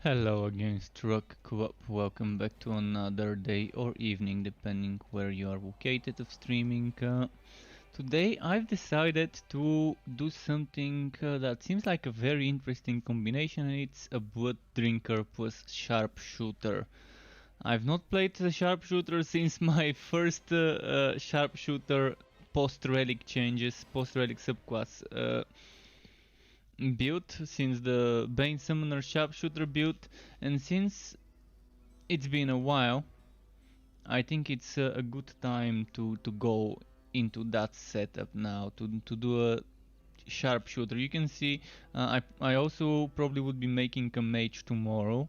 Hello again, Struck Co-op. Welcome back to another day or evening, depending where you are located of streaming. Today I've decided to do something that seems like a very interesting combination, and it's a Blood Drinker plus Sharpshooter. I've not played the Sharpshooter since my first Sharpshooter post-relic changes, post-relic subclass build, since the Bane Summoner Sharpshooter build, and since it's been a while, I think it's a good time to go into that setup now, to do a Sharpshooter. You can see I also probably would be making a mage tomorrow,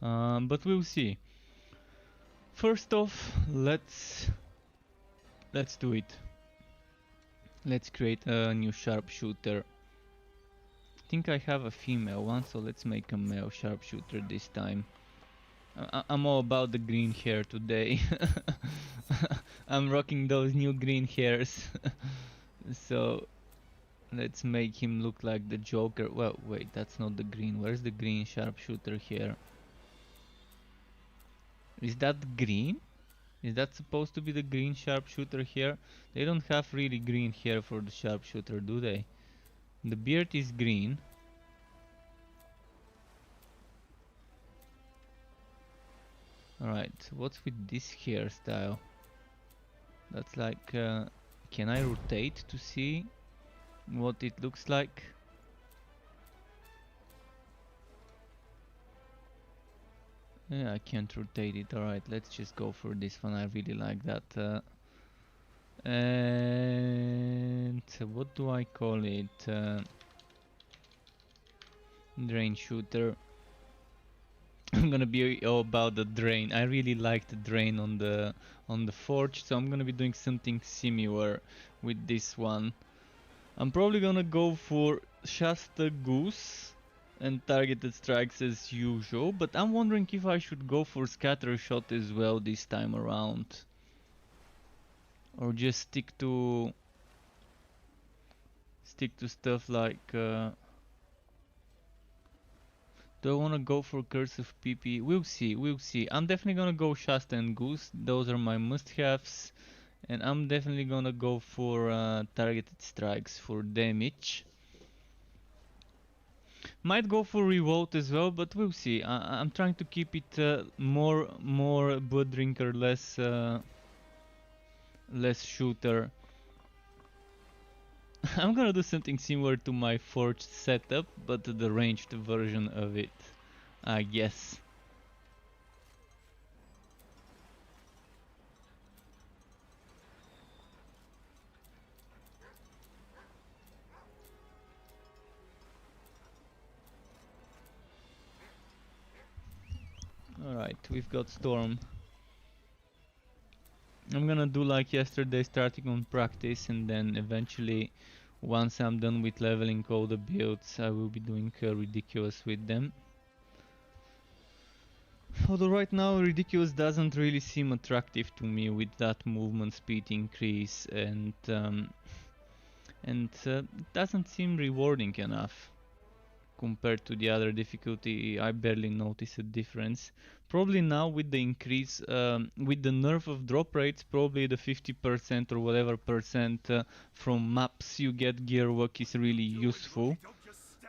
but we'll see. First off, let's do it. Let's create a new Sharpshooter. I think I have a female one, so let's make a male Sharpshooter this time. I'm all about the green hair today. I'm rocking those new green hairs. So let's make him look like the Joker. Well, wait, that's not the green. Where's the green Sharpshooter here? Is that green? Is that supposed to be the green Sharpshooter here? They don't have really green hair for the Sharpshooter, do they? The beard is green. Alright, what's with this hairstyle? That's like, can I rotate to see what it looks like? Yeah, I can't rotate it. Alright, let's just go for this one. I really like that. And what do I call it? Drain shooter. I'm gonna be all about the drain. I really like the drain on the forge, so I'm gonna be doing something similar with this one. I'm probably gonna go for Shasta Goose and targeted strikes as usual, but I'm wondering if I should go for scatter shot as well this time around, or just stick to stuff like. Do I want to go for Curse of PP? We'll see, we'll see. I'm definitely gonna go Shasta and Goose. Those are my must-haves. And I'm definitely gonna go for targeted strikes for damage. Might go for Revolt as well, but we'll see. I'm trying to keep it more Blood Drinker, less shooter. I'm gonna do something similar to my forged setup, but the ranged version of it, I guess. Alright, we've got Storm. I'm gonna do like yesterday, starting on practice, and then eventually, once I'm done with leveling all the builds, I will be doing ridiculous with them. Although right now ridiculous doesn't really seem attractive to me with that movement speed increase, and it doesn't seem rewarding enough. Compared to the other difficulty, I barely notice a difference. Probably now with the increase, with the nerf of drop rates, probably the 50% or whatever percent from maps you get gearwork is really useful.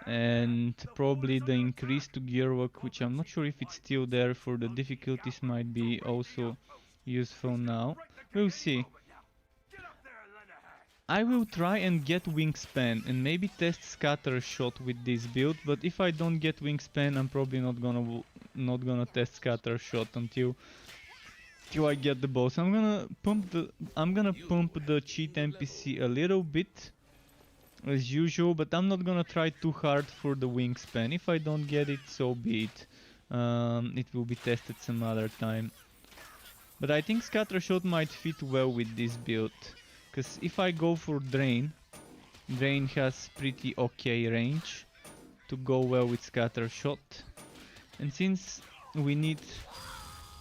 And probably the increase to gearwork, which I'm not sure if it's still there for the difficulties, might be also useful now. We'll see. I will try and get wingspan and maybe test scatter shot with this build, but if I don't get wingspan, I'm probably not gonna test scatter shot until I get the bow. So I'm gonna pump the cheat NPC a little bit as usual, but I'm not gonna try too hard for the wingspan. If I don't get it, so be it. It will be tested some other time. But I think scatter shot might fit well with this build. Because if I go for Drain has pretty okay range to go well with Scatter Shot. And since we need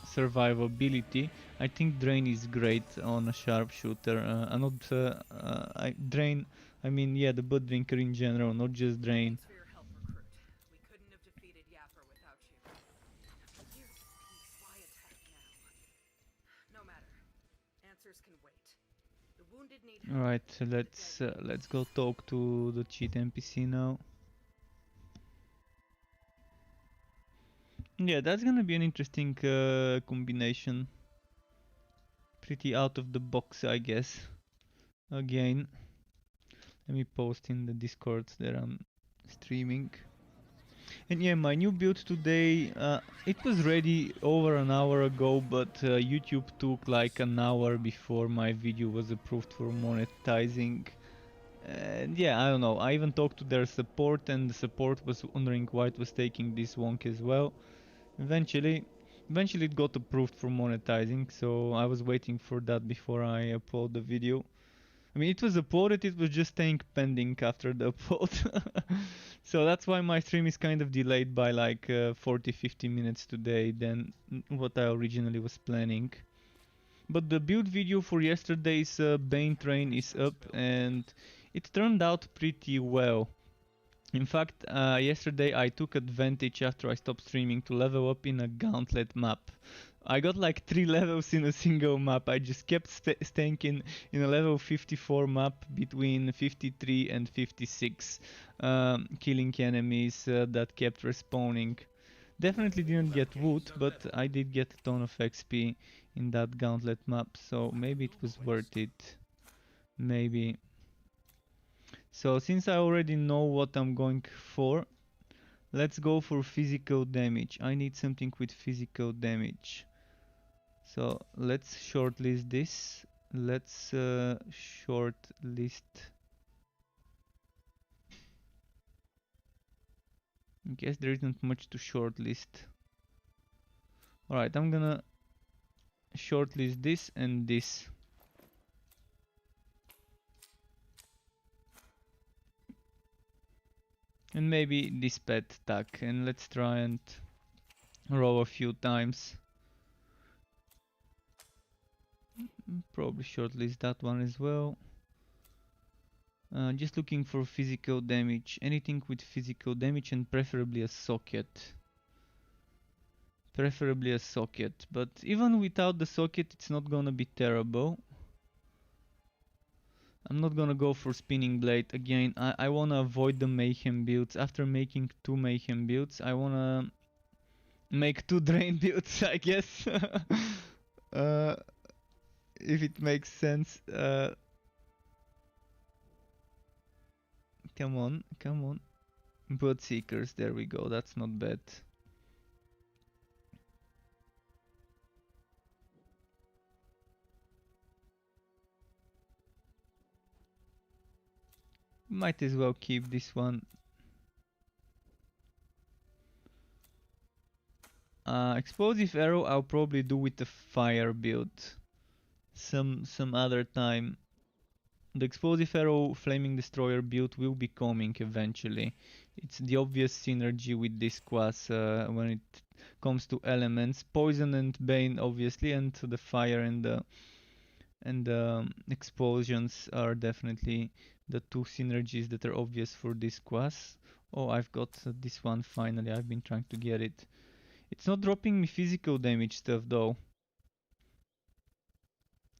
survivability, I think Drain is great on a Sharpshooter. Drain, I mean, yeah, the Blood Drinker in general, not just Drain. Alright, so let's go talk to the cheat NPC now. Yeah, that's gonna be an interesting combination. Pretty out of the box, I guess. Again, let me post in the Discord that I'm streaming. And yeah, my new build today, it was ready over an hour ago, but YouTube took like an hour before my video was approved for monetizing. And yeah, I don't know, I even talked to their support and the support was wondering why it was taking this long as well. Eventually it got approved for monetizing, so I was waiting for that before I upload the video. I mean, it was uploaded, it was just staying pending after the upload. So that's why my stream is kind of delayed by like 40-50 minutes today than what I originally was planning. But the build video for yesterday's Bane train is up and it turned out pretty well. In fact, yesterday I took advantage after I stopped streaming to level up in a gauntlet map. I got like 3 levels in a single map. I just kept staying in a level 54 map between 53 and 56, killing enemies that kept respawning. Definitely didn't get wood, but I did get a ton of XP in that gauntlet map, so maybe it was worth it. Maybe. So since I already know what I'm going for, let's go for physical damage. I need something with physical damage. So let's shortlist this. Let's shortlist. I guess there isn't much to shortlist. Alright, I'm gonna shortlist this and this. And maybe this pet tag. And let's try and roll a few times. Probably shortlist that one as well. Just looking for physical damage. Anything with physical damage and preferably a socket. Preferably a socket. But even without the socket it's not gonna be terrible. I'm not gonna go for spinning blade again. I wanna avoid the mayhem builds. After making 2 mayhem builds, I wanna make 2 drain builds, I guess. If it makes sense. Come on, come on. Blood Seekers, there we go, that's not bad. Might as well keep this one. Explosive arrow I'll probably do with the fire build. Some other time. The explosive arrow flaming destroyer build will be coming eventually. It's the obvious synergy with this class when it comes to elements. Poison and bane obviously, and the fire and the explosions are definitely the 2 synergies that are obvious for this class. Oh, I've got this one finally. I've been trying to get it. It's not dropping me physical damage stuff though.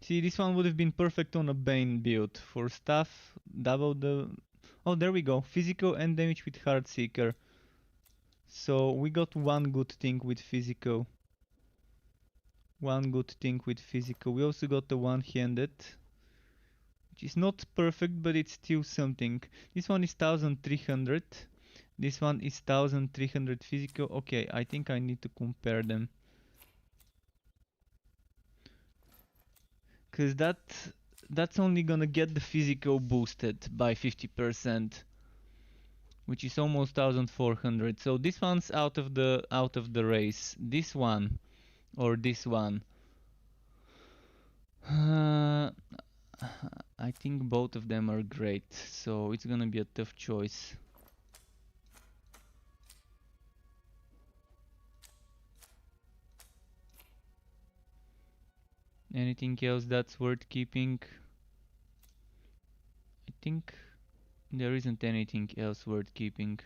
See, this one would have been perfect on a Bane build. For stuff, double the... Oh, there we go. Physical and damage with Heartseeker. So we got one good thing with physical. One good thing with physical. We also got the one-handed, which is not perfect, but it's still something. This one is 1300. This one is 1300 physical. Okay, I think I need to compare them. Cause that's only gonna get the physical boosted by 50%, which is almost 1400. So this one's out of the race. This one or this one. I think both of them are great, so it's gonna be a tough choice. Anything else that's worth keeping? I think there isn't anything else worth keeping.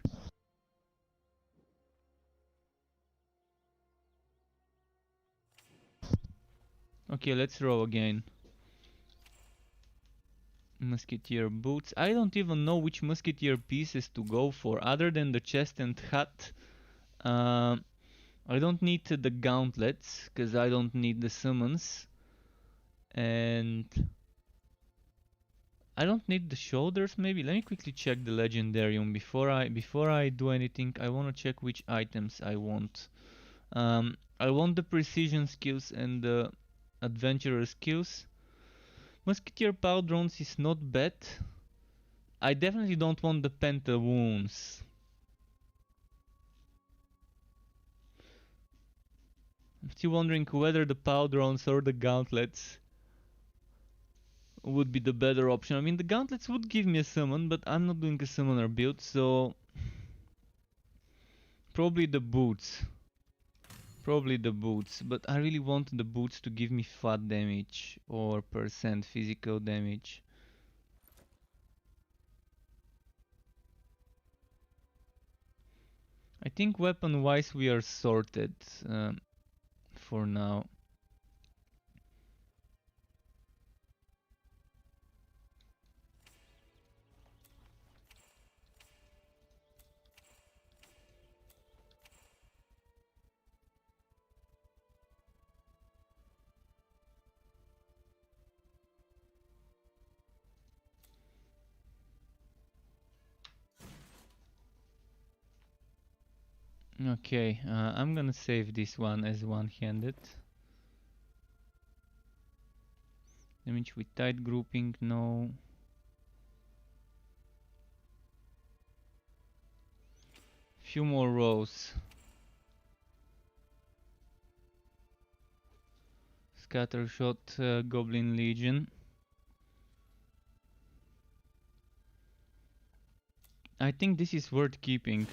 Okay, let's roll again. Musketeer boots. I don't even know which musketeer pieces to go for other than the chest and hat. I don't need the gauntlets because I don't need the summons, and I don't need the shoulders. Maybe let me quickly check the legendarium before I do anything. I want to check which items I want. I want the precision skills and the adventurer skills. Musketeer powdrons is not bad. I definitely don't want the penta wounds. I'm still wondering whether the powdrons or the gauntlets would be the better option. I mean, the gauntlets would give me a summon, but I'm not doing a summoner build, so probably the boots. Probably the boots, but I really want the boots to give me fat damage or percent physical damage. I think weapon wise we are sorted for now. Okay, I'm gonna save this one as one-handed. Damage with tight grouping, no. Few more rows. Scatter shot, Goblin Legion. I think this is worth keeping.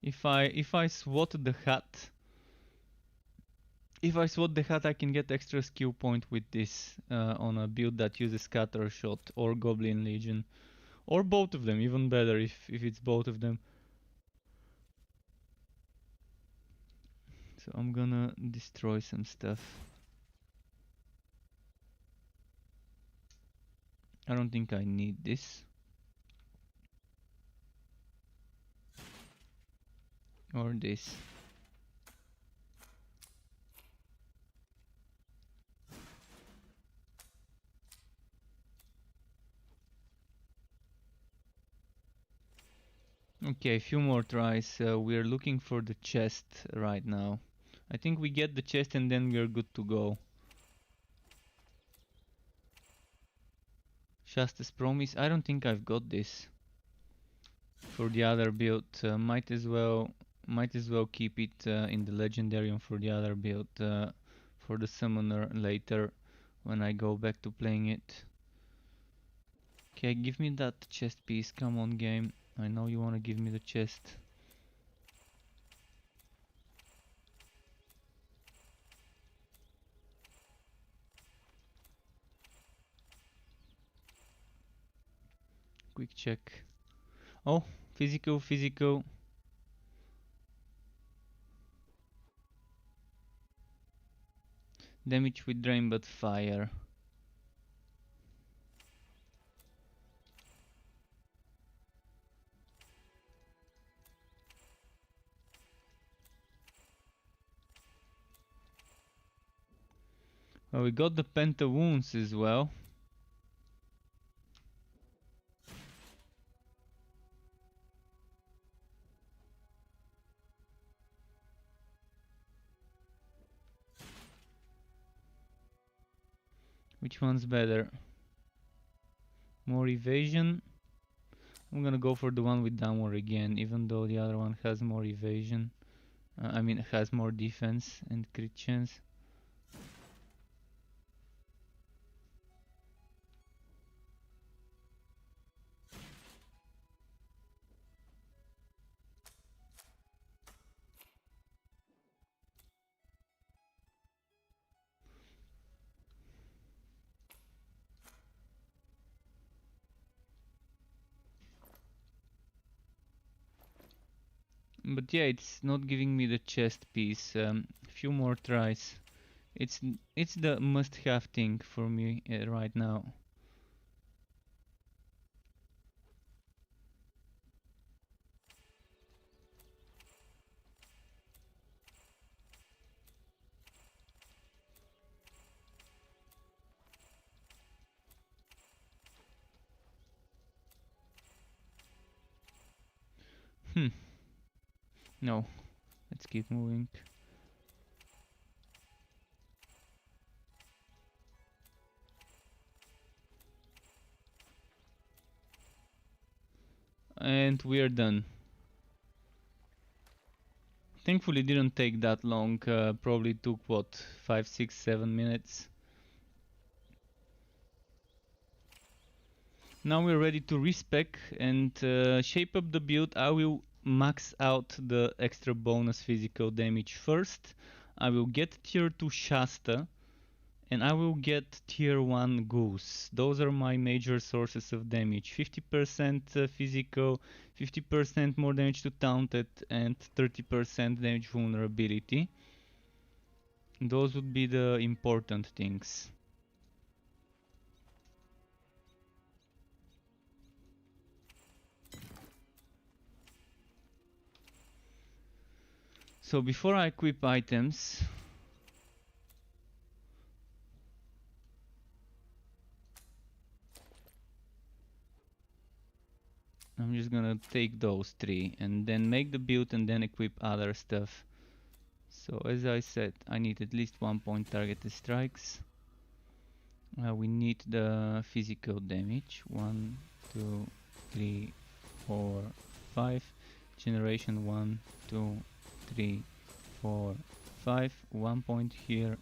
If I swat the hat, I can get extra skill point with this on a build that uses Scatter Shot or Goblin Legion, or both of them. Even better if it's both of them. So I'm gonna destroy some stuff. I don't think I need this. Or this. Okay, a few more tries. We're looking for the chest right now. I think we get the chest and then we're good to go. Shasta's Promise. I don't think I've got this for the other build. Might as well keep it in the legendarium for the other build, for the summoner later when I go back to playing it. Okay, give me that chest piece. Come on, game. I know you want to give me the chest. Quick check. Oh, physical. Damage with drain but fire. Well, we got the penta wounds as well. Which one's better? More evasion. I'm gonna go for the one with downward again, even though the other one has more evasion. I mean, has more defense and crit chance. But yeah, it's not giving me the chest piece. Few more tries. It's the must-have thing for me right now. No, let's keep moving. And we are done. Thankfully didn't take that long, probably took what, 5, 6, 7 minutes. Now we're ready to respec and shape up the build. I will max out the extra bonus physical damage first. I will get tier 2 Shasta and I will get tier 1 Goose. Those are my major sources of damage. 50% physical, 50% more damage to taunted and 30% damage vulnerability. Those would be the important things. So before I equip items, I'm just gonna take those 3 and then make the build and then equip other stuff. So as I said, I need at least 1 point targeted strikes. We need the physical damage. 1, 2, 3, 4, 5. Generation 1, 2, 3, 4, 5. 1 point here.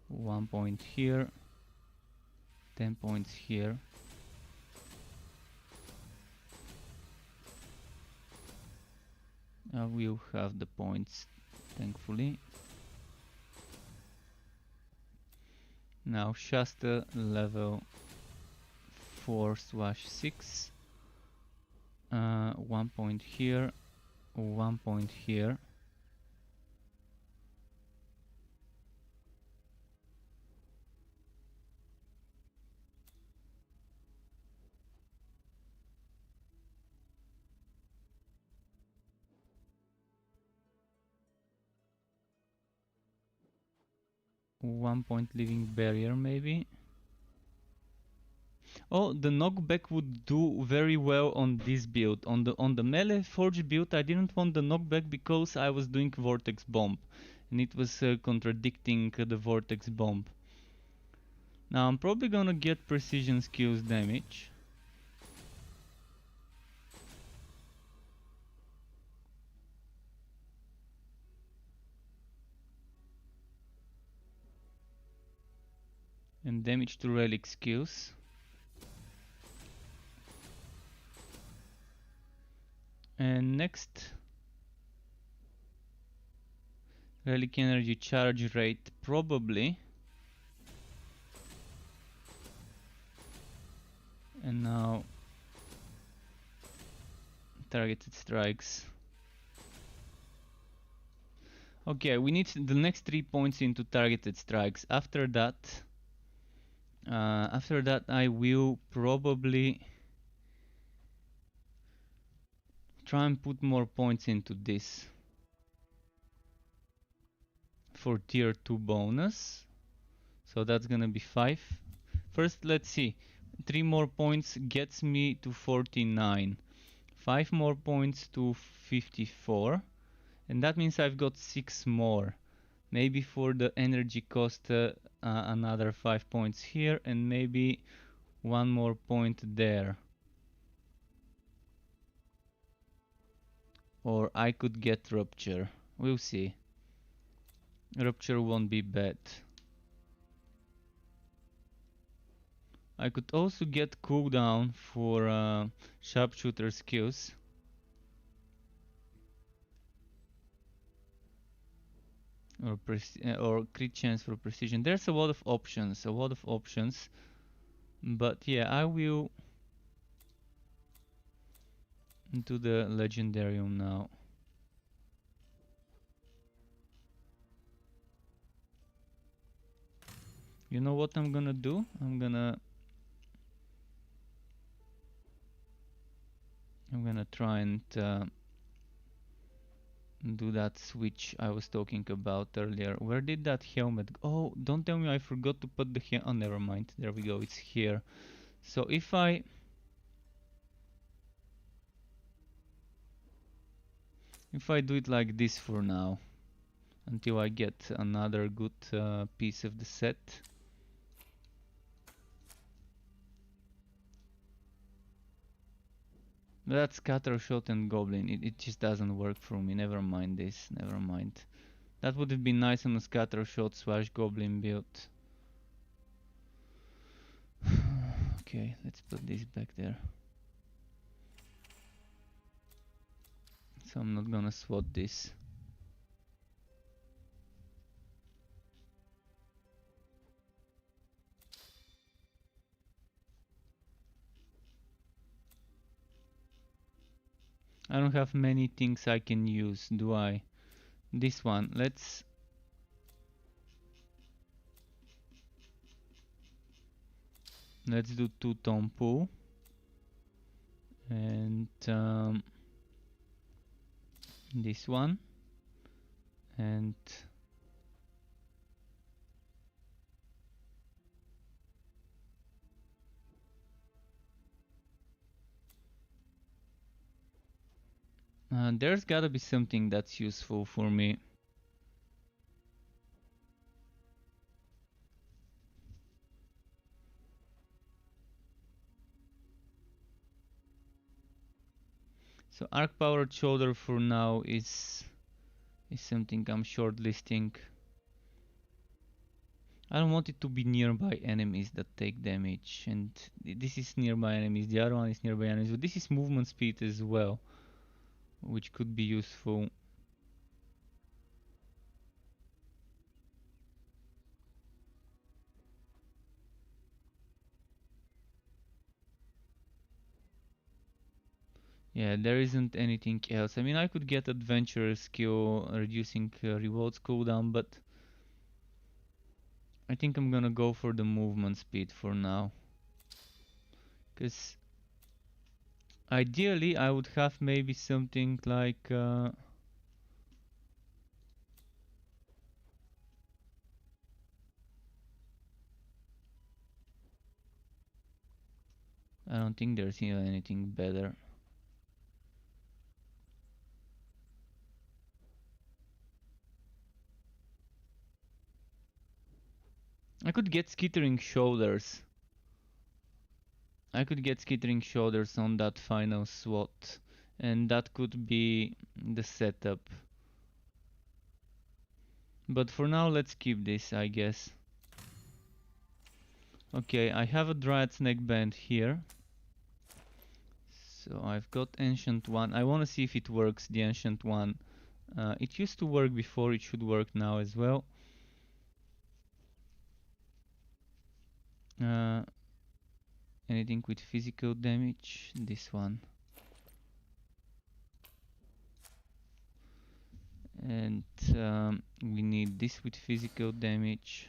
1 point here. 10 points here. We'll have the points, thankfully. Now Shasta level 4/6. 1 point here, 1 point here. One point living barrier maybe. Oh, the knockback would do very well on this build. On the melee forge build, I didn't want the knockback because I was doing vortex bomb, and it was contradicting the vortex bomb. Now I'm probably gonna get precision skills damage. And damage to relic skills. And next, relic energy charge rate probably. And now targeted strikes. Okay, we need the next 3 points into targeted strikes. After that I will probably try and put more points into this for tier 2 bonus. So that's gonna be 5. First, let's see. 3 more points gets me to 49. 5 more points to 54. And that means I've got 6 more. Maybe for the energy cost another 5 points here and maybe 1 more point there. Or I could get rupture. We'll see. Rupture won't be bad. I could also get cooldown for sharpshooter skills. Or crit chance for precision. There's a lot of options, But yeah, I will do the legendarium now. You know what I'm gonna do? I'm gonna try and do that switch I was talking about earlier. Where did that helmet go? Oh, don't tell me I forgot to put the helmet. Oh, never mind. There we go. It's here. So if I If I do it like this for now, until I get another good piece of the set. That's scatter shot and goblin. It just doesn't work for me. Never mind this. Never mind. That would have been nice on a scatter shot / goblin build. Okay, let's put this back there. So I'm not gonna swat this. I don't have many things I can use, do I? This one, let's do 2-tone pool. And this one. And there's gotta be something that's useful for me. So arc powered shoulder for now is something I'm shortlisting. I don't want it to be nearby enemies that take damage, and this is nearby enemies, the other one is nearby enemies, but this is movement speed as well, which could be useful. Yeah, there isn't anything else. I mean, I could get adventurer skill reducing rewards cooldown, but I think I'm gonna go for the movement speed for now. Because ideally I would have maybe something like I don't think there's anything better. I could get skittering shoulders. I could get skittering shoulders on that final SWAT, and that could be the setup. But for now, let's keep this, I guess. Okay, I have a Dryad's neckband here. So I've got Ancient one. I want to see if it works, the Ancient one. It used to work before, it should work now as well. Anything with physical damage? This one. And we need this with physical damage.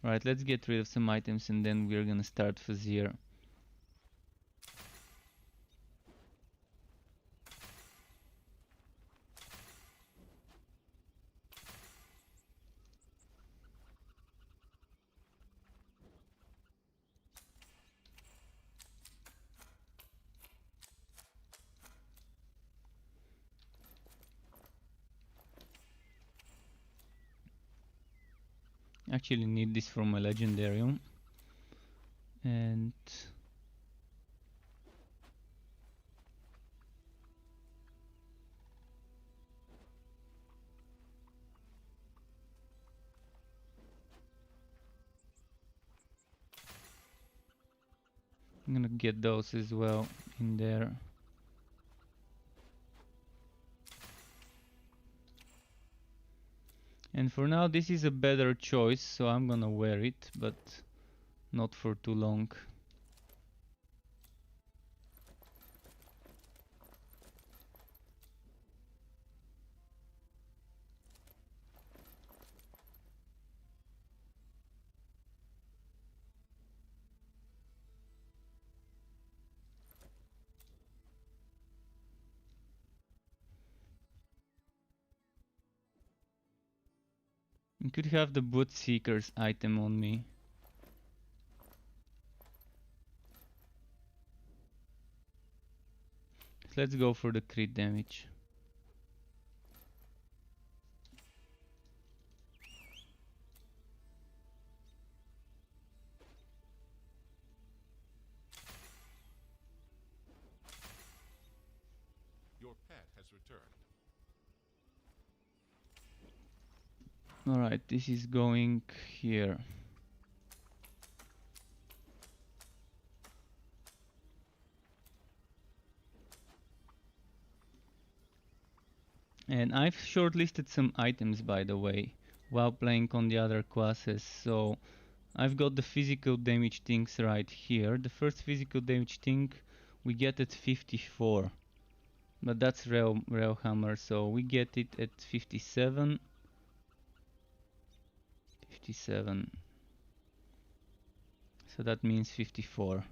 Right, let's get rid of some items and then we're gonna start Fazir. Actually need this for my legendarium. And I'm gonna get those as well in there. And for now this is a better choice, so I'm gonna wear it, but not for too long. I could have the Boot Seeker's item on me. let's go for the crit damage. Your pet has returned. Alright, this is going here. And I've shortlisted some items, by the way, while playing on the other classes. So I've got the physical damage things right here. The first physical damage thing we get at 54. But that's rail hammer, so we get it at 57. 57. So that means 54.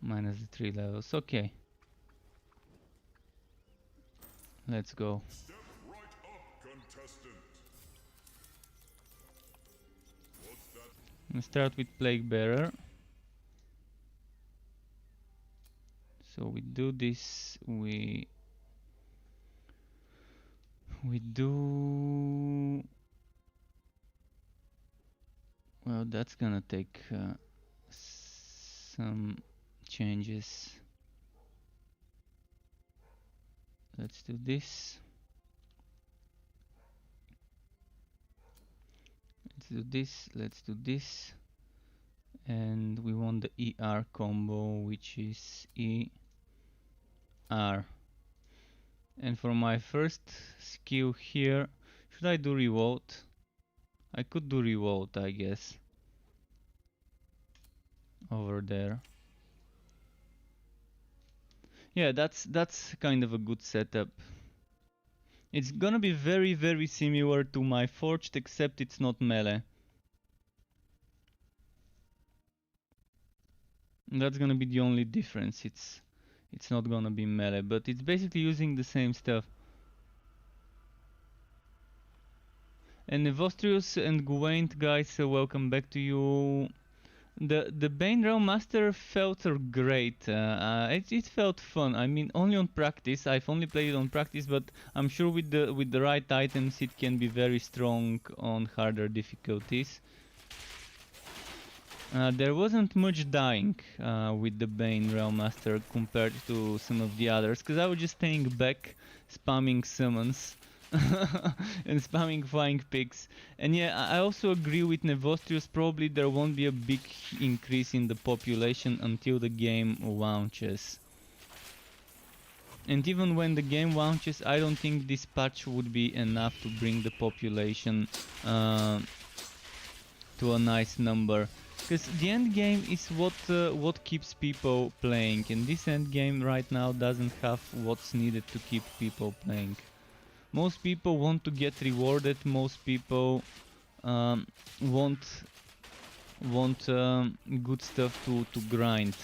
Minus the 3 levels. Okay. Let's go. Step right up, contestant. What's that? Let's start with Plague Bearer. So we do this, we do, well, that's gonna take some changes. Let's do this. Let's do this, let's do this. And we want the ER combo, which is ER. And for my first skill here, should I do revolt? I could do revolt, I guess. Over there. Yeah, that's kind of a good setup. It's gonna be very, very similar to my forged, except it's not melee. And that's gonna be the only difference. It's not gonna be melee, but it's basically using the same stuff. And Evostrius and Gwaint, guys, welcome back to you. The Bane Realm Master felt great. It felt fun. I mean, only on practice. I've only played it on practice, but I'm sure with the right items, it can be very strong on harder difficulties. There wasn't much dying with the Bane Realm Master compared to some of the others, because I was just staying back, spamming summons. And spamming flying pigs. And yeah, I also agree with Nevostrius, probably there won't be a big increase in the population until the game launches. And even when the game launches, I don't think this patch would be enough to bring the population to a nice number. Because the end game is what keeps people playing, and this end game right now doesn't have what's needed to keep people playing. Most people want to get rewarded. Most people want good stuff to grind.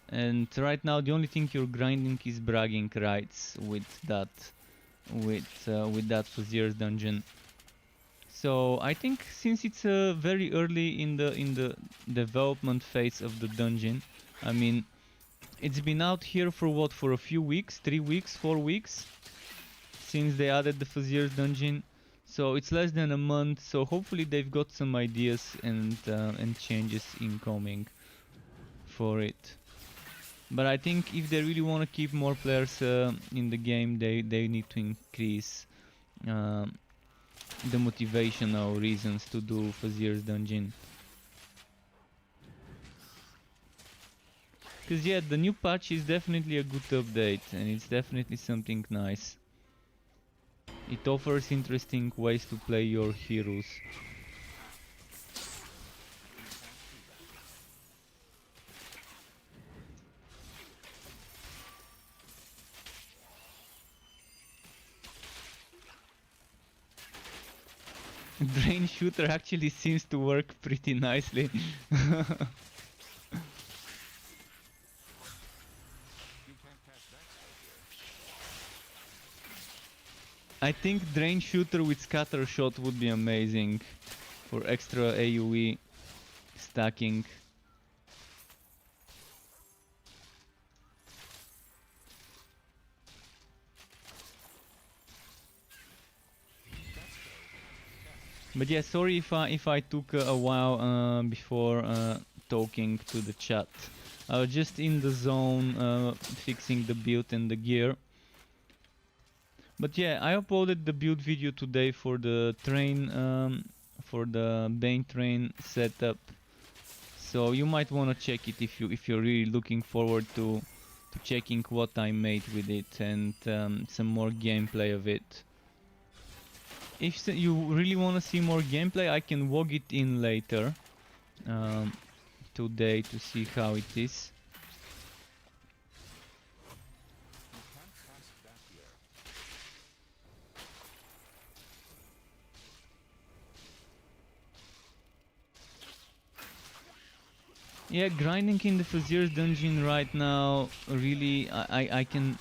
And right now, the only thing you're grinding is bragging rights with that Fuzier's dungeon. So I think since it's very early in the development phase of the dungeon, I mean, it's been out here for what? For a few weeks, 3 weeks, 4 weeks. Since they added the Fuzier's dungeon, so it's less than a month. So hopefully they've got some ideas and changes incoming for it. But I think if they really want to keep more players in the game, they need to increase the motivational reasons to do Fuzier's dungeon. Because yeah, the new patch is definitely a good update, and it's definitely something nice. It offers interesting ways to play your heroes. Drain Shooter actually seems to work pretty nicely. I think Drain Shooter with Scatter Shot would be amazing for extra AoE stacking. But yeah, sorry if I took a while before talking to the chat. I was just in the zone fixing the build and the gear. But yeah, I uploaded the build video today for the train, for the Bane train setup. So you might want to check it if you're really looking forward to checking what I made with it and some more gameplay of it. If you really want to see more gameplay, I can log it in later today to see how it is. Yeah, grinding in the Fazier's dungeon right now, really, I can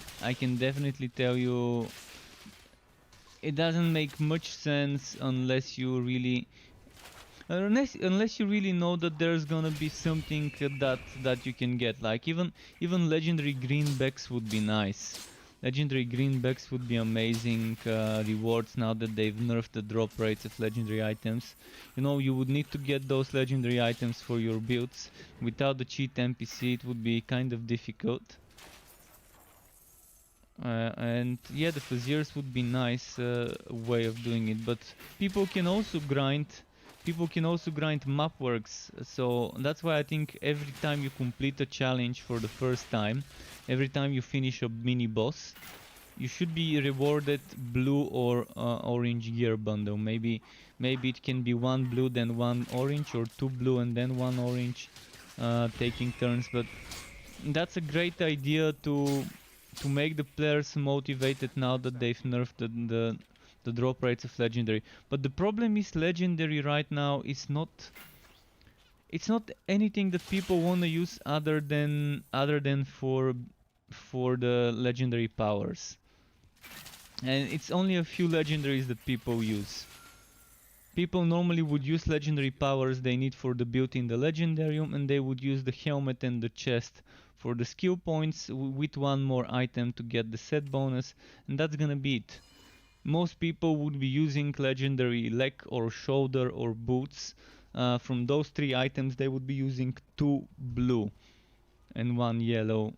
definitely tell you, it doesn't make much sense unless you really, unless you really know that there's gonna be something that you can get. Like even legendary greenbacks would be nice. Legendary greenbacks would be amazing rewards now that they've nerfed the drop rates of legendary items. You know, you would need to get those legendary items for your builds. Without the cheat NPC, it would be kind of difficult. And yeah, the Faziers would be nice way of doing it, but people can also grind. People can also grind map works, so that's why I think every time you complete a challenge for the first time, every time you finish a mini boss, you should be rewarded blue or orange gear bundle. Maybe it can be one blue then one orange, or two blue and then one orange, taking turns. But that's a great idea to make the players motivated now that they've nerfed the drop rates of legendary. But the problem is legendary right now is not, it's not anything that people want to use other than for the legendary powers. And it's only a few legendaries that people use. People normally would use legendary powers they need for the build in the legendarium, and they would use the helmet and the chest for the skill points with one more item to get the set bonus, and that's gonna be it. Most people would be using legendary leg or shoulder or boots. From those three items they would be using two blue and one yellow.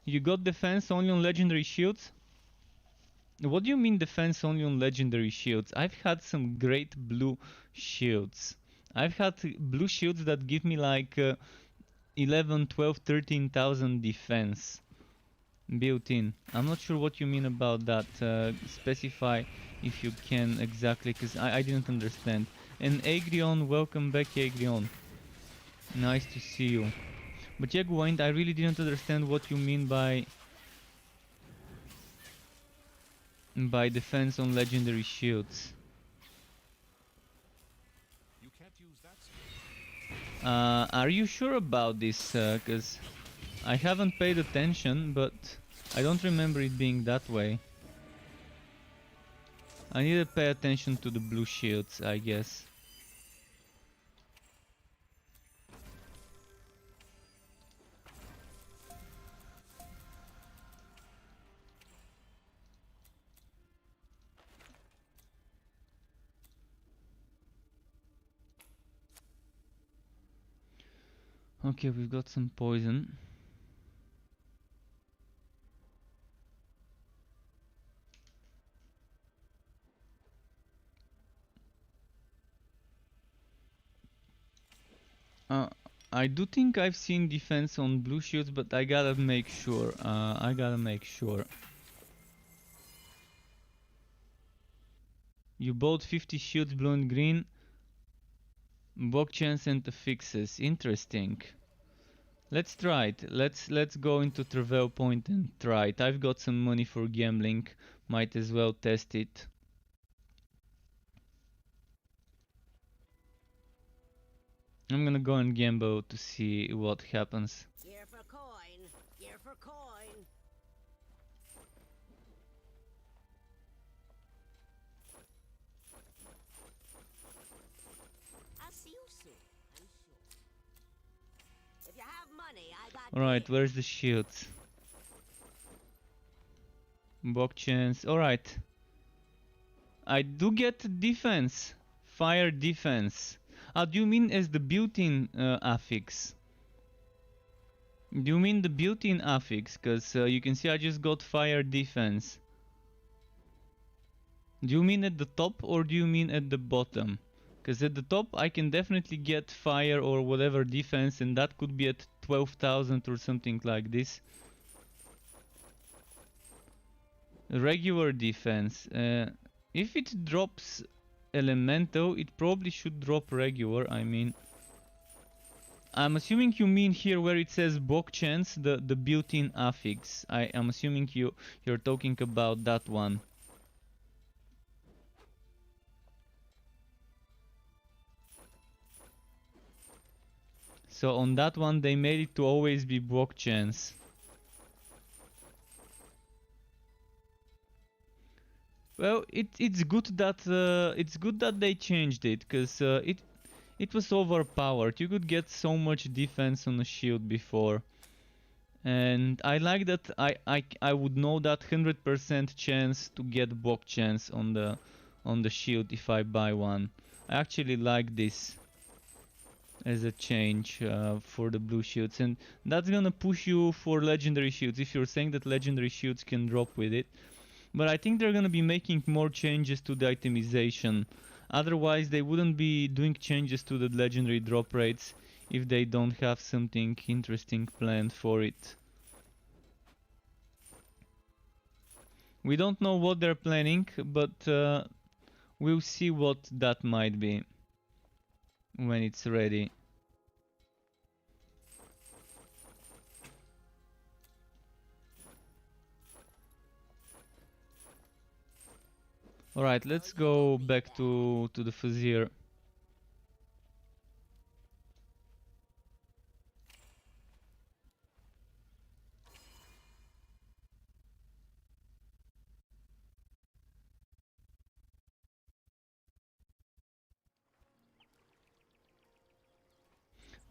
You got defense only on legendary shields? What do you mean defense only on legendary shields? I've had some great blue shields. I've had blue shields that give me like 11, 12, 13,000 defense built in. I'm not sure what you mean about that. Specify if you can exactly, because I didn't understand. And Agrion, welcome back Agrion. Nice to see you. But yeah, Gwind, I really didn't understand what you mean by defense on legendary shields. You can't use that skill. Are you sure about this? Cause I haven't paid attention, but I don't remember it being that way. I need to pay attention to the blue shields, I guess. Okay, we've got some poison. I do think I've seen defense on blue shields, but I gotta make sure. You bought 50 shields, blue and green. Block chance and affixes. Interesting. Let's try it. Let's go into Travel Point and try it. I've got some money for gambling. Might as well test it. I'm gonna go and gamble to see what happens. Gear for coin. Gear for coin. I'll see you soon, I'm sure. If you have money, I got Alright, gear. where's the shields? Bog chance. Alright. I do get defense. Fire defense. Do you mean as the built-in affix? Do you mean the built-in affix? Because you can see I just got fire defense. Do you mean at the top or do you mean at the bottom? Because at the top I can definitely get fire or whatever defense, and that could be at 12,000 or something like this. Regular defense. If it drops elemental, it probably should drop regular. I mean, I'm assuming you mean here where it says Bog chance, the built-in affix. I am assuming you're talking about that one. So on that one they made it to always be Bog chance. Well, it's good that they changed it, because it was overpowered. You could get so much defense on a shield before, and I like that I would know that 100% chance to get Bog chance on the shield if I buy one. I actually like this as a change for the blue shields, and that's gonna push you for legendary shields if you're saying that legendary shields can drop with it. But I think they're gonna be making more changes to the itemization. Otherwise they wouldn't be doing changes to the legendary drop rates if they don't have something interesting planned for it. We don't know what they're planning, but we'll see what that might be when it's ready. Alright, let's go back to the Fazir.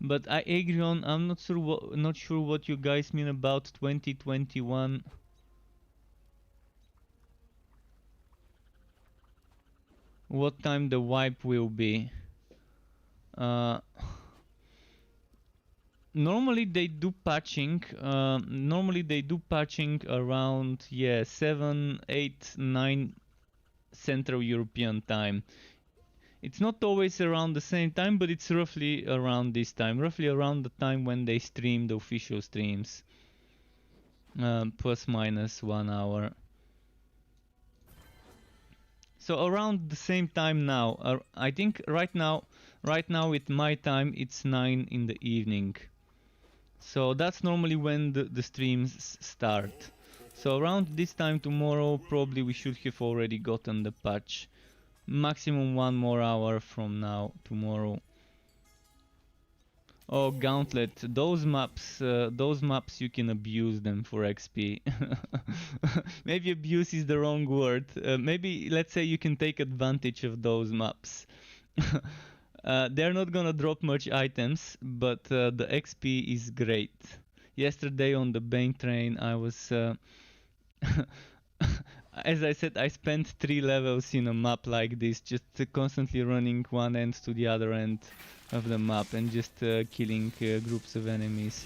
But I agree on, I'm not sure what you guys mean about 2021. What time the wipe will be. Normally they do patching. Normally they do patching around 7, 8, 9 Central European time. It's not always around the same time, but it's roughly around this time. Roughly around the time when they stream the official streams. Plus minus 1 hour. So around the same time now. I think right now with my time it's 9 in the evening. So that's normally when the streams start. So around this time tomorrow probably we should have already gotten the patch. Maximum 1 more hour from now, tomorrow. Oh, Gauntlet, those maps you can abuse them for XP. Maybe abuse is the wrong word. Maybe let's say you can take advantage of those maps. They're not gonna drop much items, but the XP is great. Yesterday on the Bane train I was as I said, I spent 3 levels in a map like this, just constantly running one end to the other end of the map and just killing groups of enemies.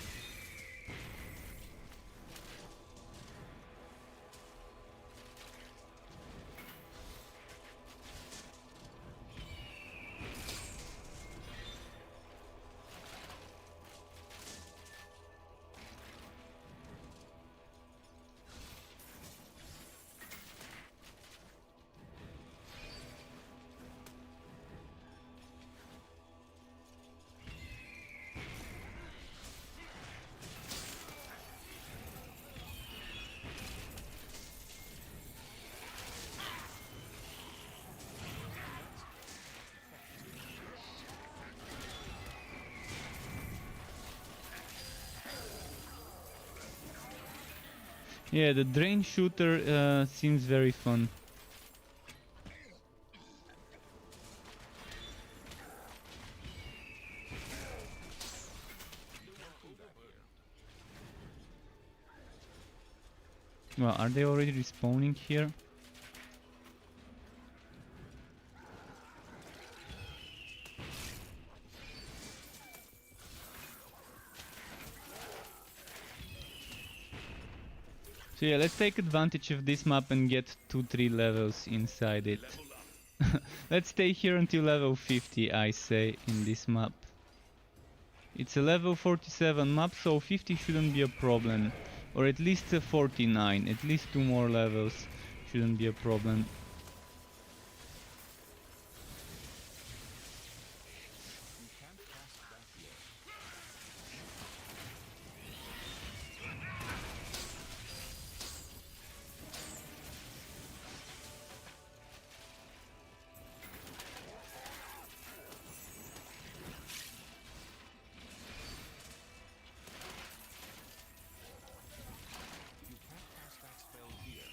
Yeah, the drain shooter seems very fun. Well, are they already respawning here? So yeah, let's take advantage of this map and get 2-3 levels inside it. Let's stay here until level 50, I say, in this map. It's a level 47 map, so 50 shouldn't be a problem. Or at least a 49, at least 2 more levels shouldn't be a problem. You can't cast that yet. You can't cast that spell here.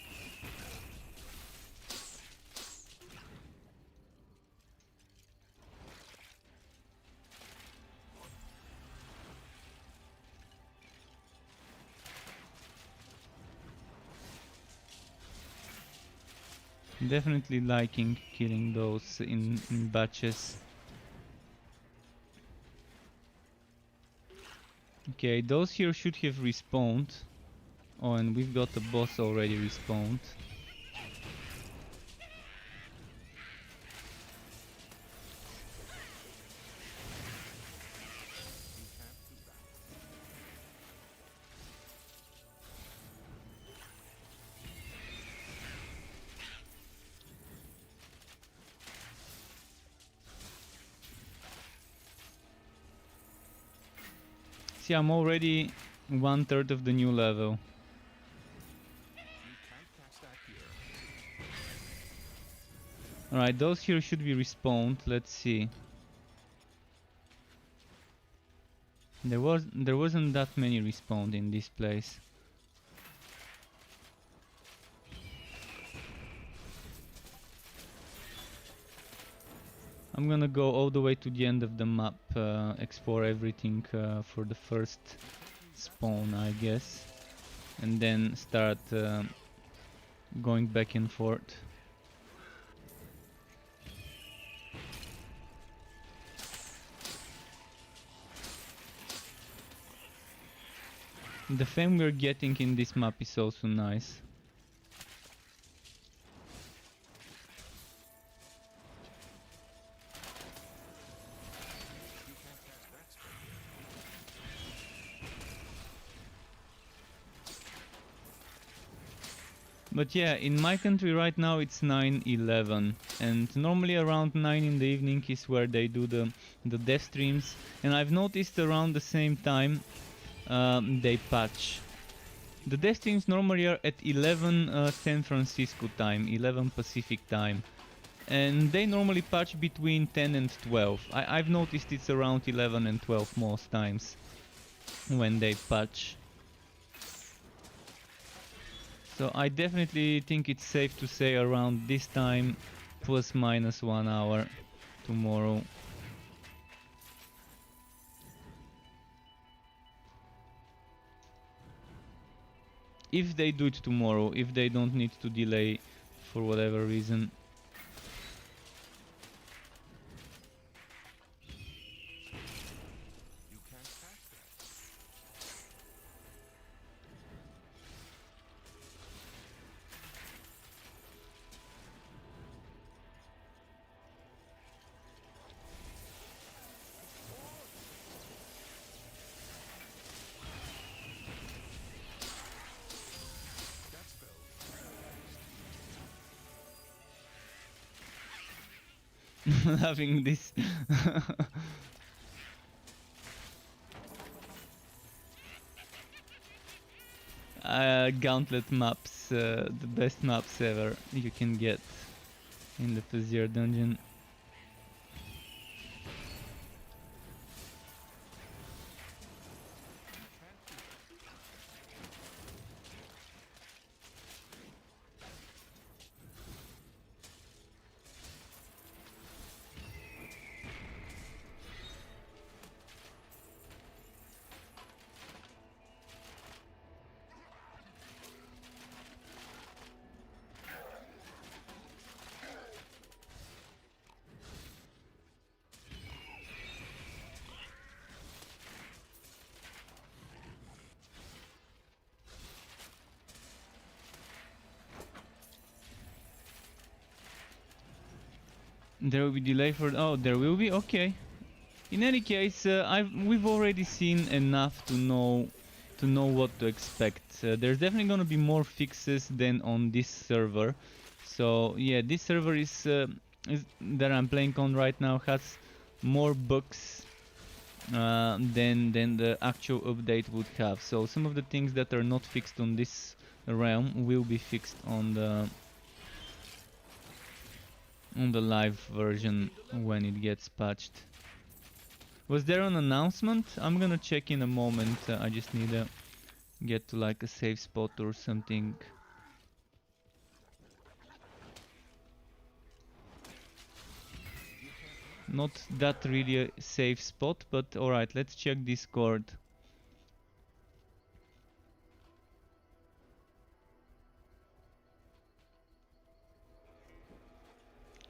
Definitely liking killing those in batches. Okay, those here should have respawned. Oh, and we've got the boss already respawned. You can't do that. See, I'm already 1/3 of the new level. You can't cast that here. Alright, those here should be respawned. Let's see. There wasn't that many respawned in this place. I'm gonna go all the way to the end of the map, explore everything for the first spawn, I guess, and then start going back and forth. The fame we're getting in this map is also nice. You can't cast that spell here. But yeah, in my country right now it's 9/11, and normally around 9 in the evening is where they do the death streams, and I've noticed around the same time they patch. The death streams normally are at 11 San Francisco time, 11 Pacific time, and they normally patch between 10 and 12. I've noticed it's around 11 and 12 most times when they patch. So I definitely think it's safe to say around this time, plus minus 1 hour tomorrow. If they do it tomorrow, if they don't need to delay for whatever reason. You can't cast that. That spell. Having this. Gauntlet maps, the best maps ever you can get in the Pazier dungeon. There will be delay for... Oh, there will be? Okay. In any case, we've already seen enough to know what to expect. There's definitely gonna be more fixes than on this server. So yeah, this server is that I'm playing on right now has more bugs than the actual update would have. So some of the things that are not fixed on this realm will be fixed on the live version when it gets patched. Was there an announcement? I'm gonna check in a moment. I just need to get to like a safe spot or something. Not that really a safe spot, but alright, let's check Discord.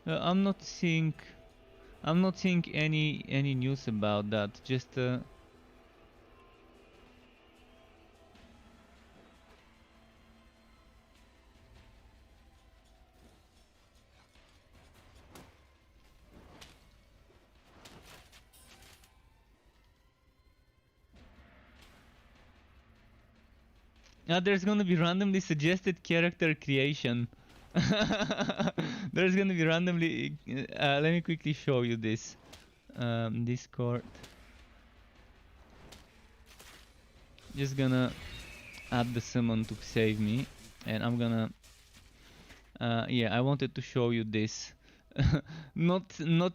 I'm not seeing any news about that. Just there's gonna be randomly suggested character creation. There's gonna be randomly. Let me quickly show you this. Discord. Just gonna add the summon to save me, and I'm gonna. Yeah, I wanted to show you this. Not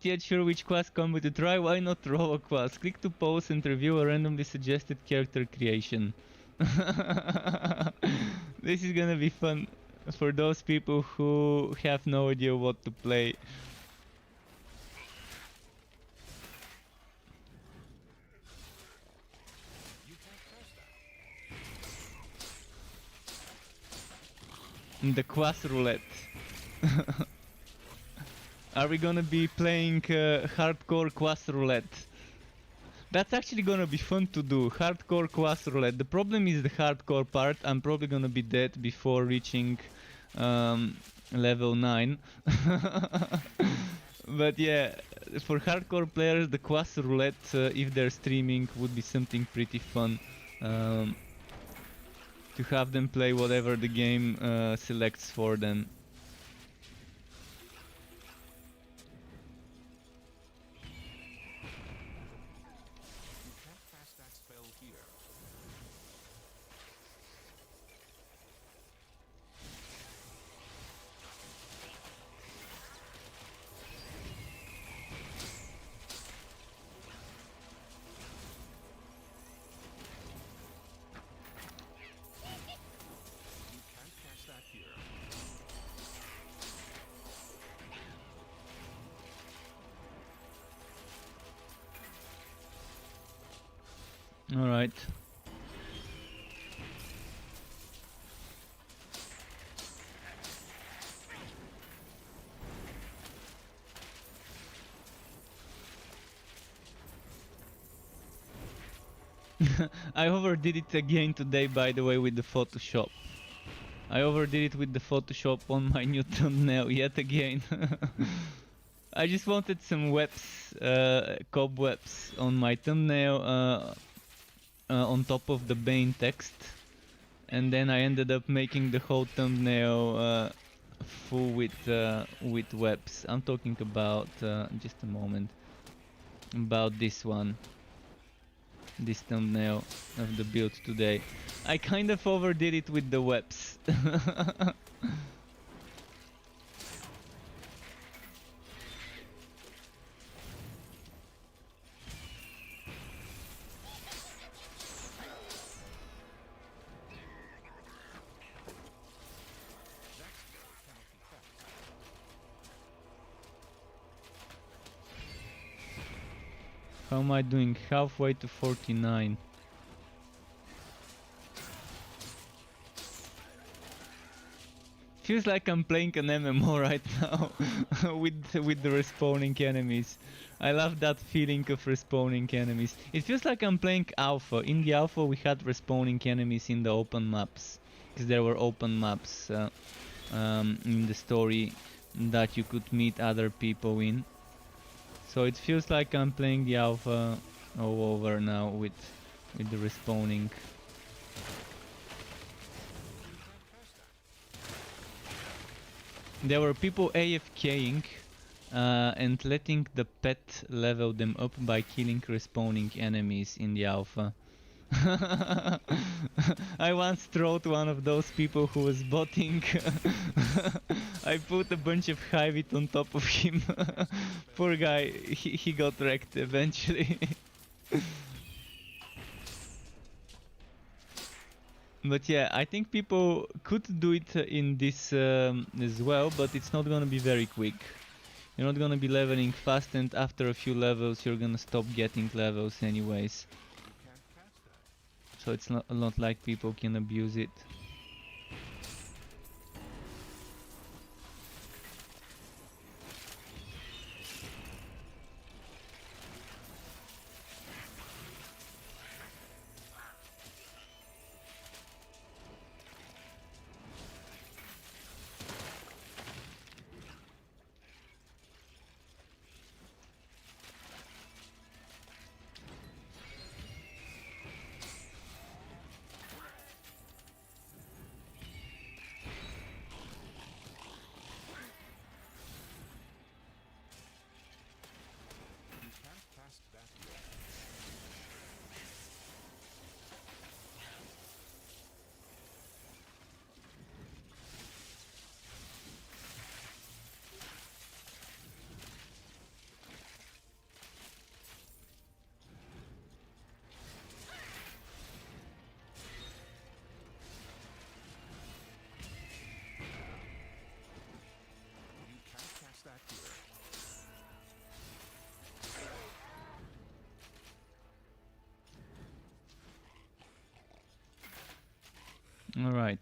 yet sure which class combo to try. Why not throw a class? Click to pause and review a randomly suggested character creation. This is gonna be fun for those people who have no idea what to play. The class roulette. Are we gonna be playing hardcore class roulette? That's actually gonna be fun to do, hardcore class roulette. The problem is the hardcore part. I'm probably gonna be dead before reaching level 9. But yeah, for hardcore players, the class roulette, if they're streaming, would be something pretty fun. To have them play whatever the game selects for them. All right. I overdid it again today, by the way, with the Photoshop. I overdid it with the Photoshop on my new thumbnail yet again. I just wanted some webs, cobwebs on my thumbnail on top of the Bane text, and then I ended up making the whole thumbnail full with webs. I'm talking about just a moment about this one. This thumbnail of the build today. I kind of overdid it with the webs. How am I doing? Halfway to 49. Feels like I'm playing an MMO right now with the respawning enemies. I love that feeling of respawning enemies. It feels like I'm playing alpha. In the alpha we had respawning enemies in the open maps, because there were open maps in the story that you could meet other people in. So it feels like I'm playing the alpha all over now with the respawning. There were people AFKing and letting the pet level them up by killing respawning enemies in the alpha. I once trolled one of those people who was botting. I put a bunch of Hivit on top of him. Poor guy, he got wrecked eventually. But yeah, I think people could do it in this as well, but it's not gonna be very quick. You're not gonna be leveling fast, and after a few levels you're gonna stop getting levels anyways. So it's not like people can abuse it. All right.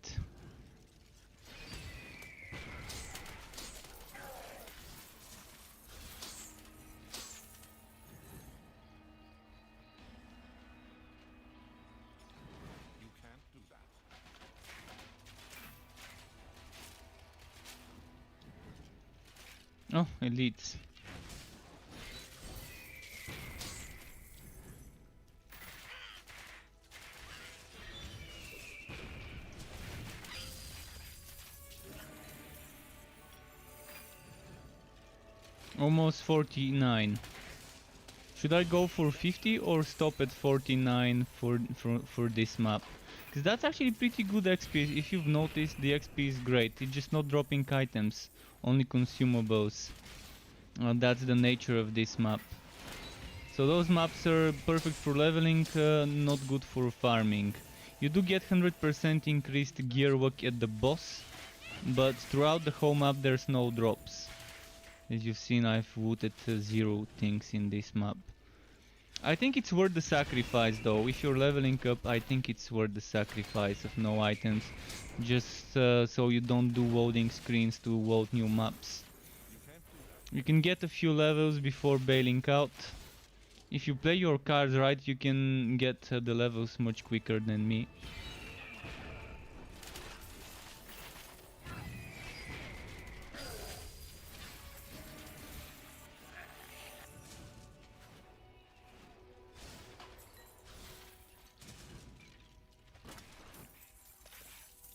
You can't do that. Oh, elites. Almost 49. Should I go for 50 or stop at 49 for this map? Because that's actually pretty good XP. If you've noticed, the XP is great. It's just not dropping items, only consumables. That's the nature of this map. So those maps are perfect for leveling, not good for farming. You do get 100% increased gear work at the boss, but throughout the whole map there's no drops. As you've seen, I've looted 0 things in this map. I think it's worth the sacrifice though. If you're leveling up, I think it's worth the sacrifice of no items. Just so you don't do loading screens to load new maps. You can get a few levels before bailing out. If you play your cards right, you can get the levels much quicker than me.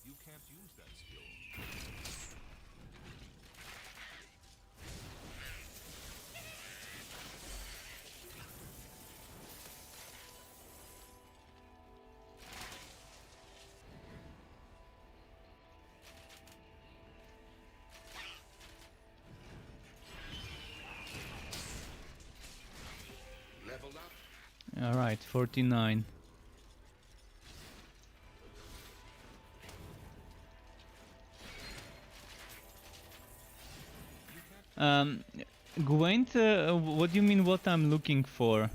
You can't use that skill. Leveled up. Alright, 49. Gwent, what do you mean what I'm looking for?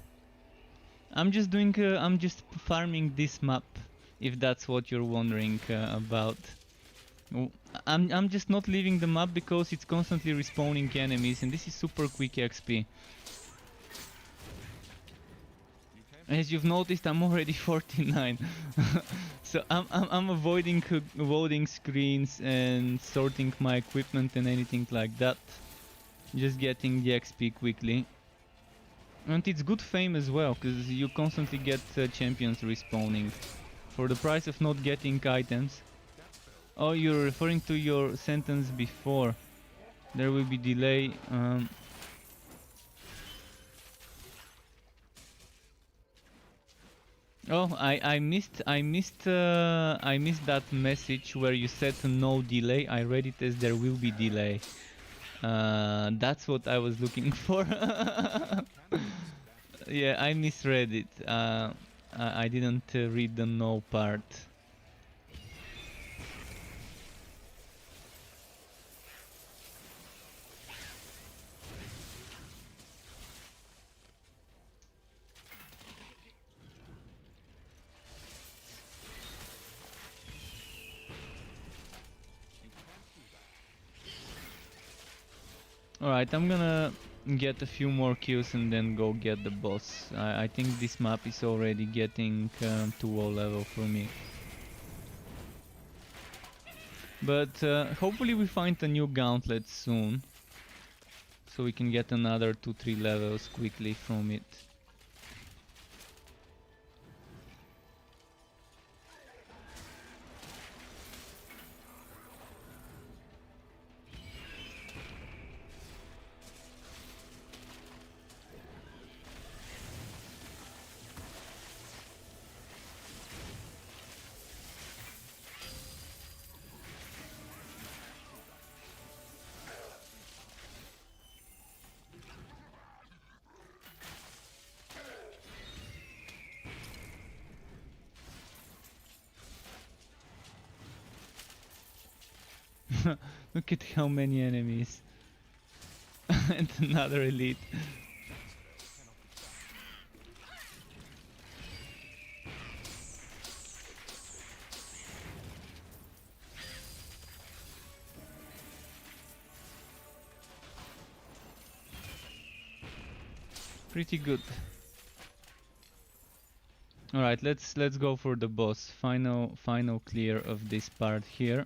I'm just doing, I'm just farming this map, if that's what you're wondering about. I'm just not leaving the map because it's constantly respawning enemies and this is super quick XP. As you've noticed, I'm already 49. So I'm avoiding loading screens and sorting my equipment and anything like that. Just getting the XP quickly. And it's good fame as well, because you constantly get champions respawning for the price of not getting items. Oh, you're referring to your sentence before. There will be delay. Oh, I missed that message where you said no delay. I read it as there will be delay. That's what I was looking for. Yeah, I misread it. I didn't read the no part. Alright, I'm gonna get a few more kills and then go get the boss. I think this map is already getting too low level for me. But hopefully we find a new gauntlet soon. So we can get another 2-3 levels quickly from it. Look at how many enemies. And another elite. Pretty good. Alright, let's go for the boss. Final clear of this part here.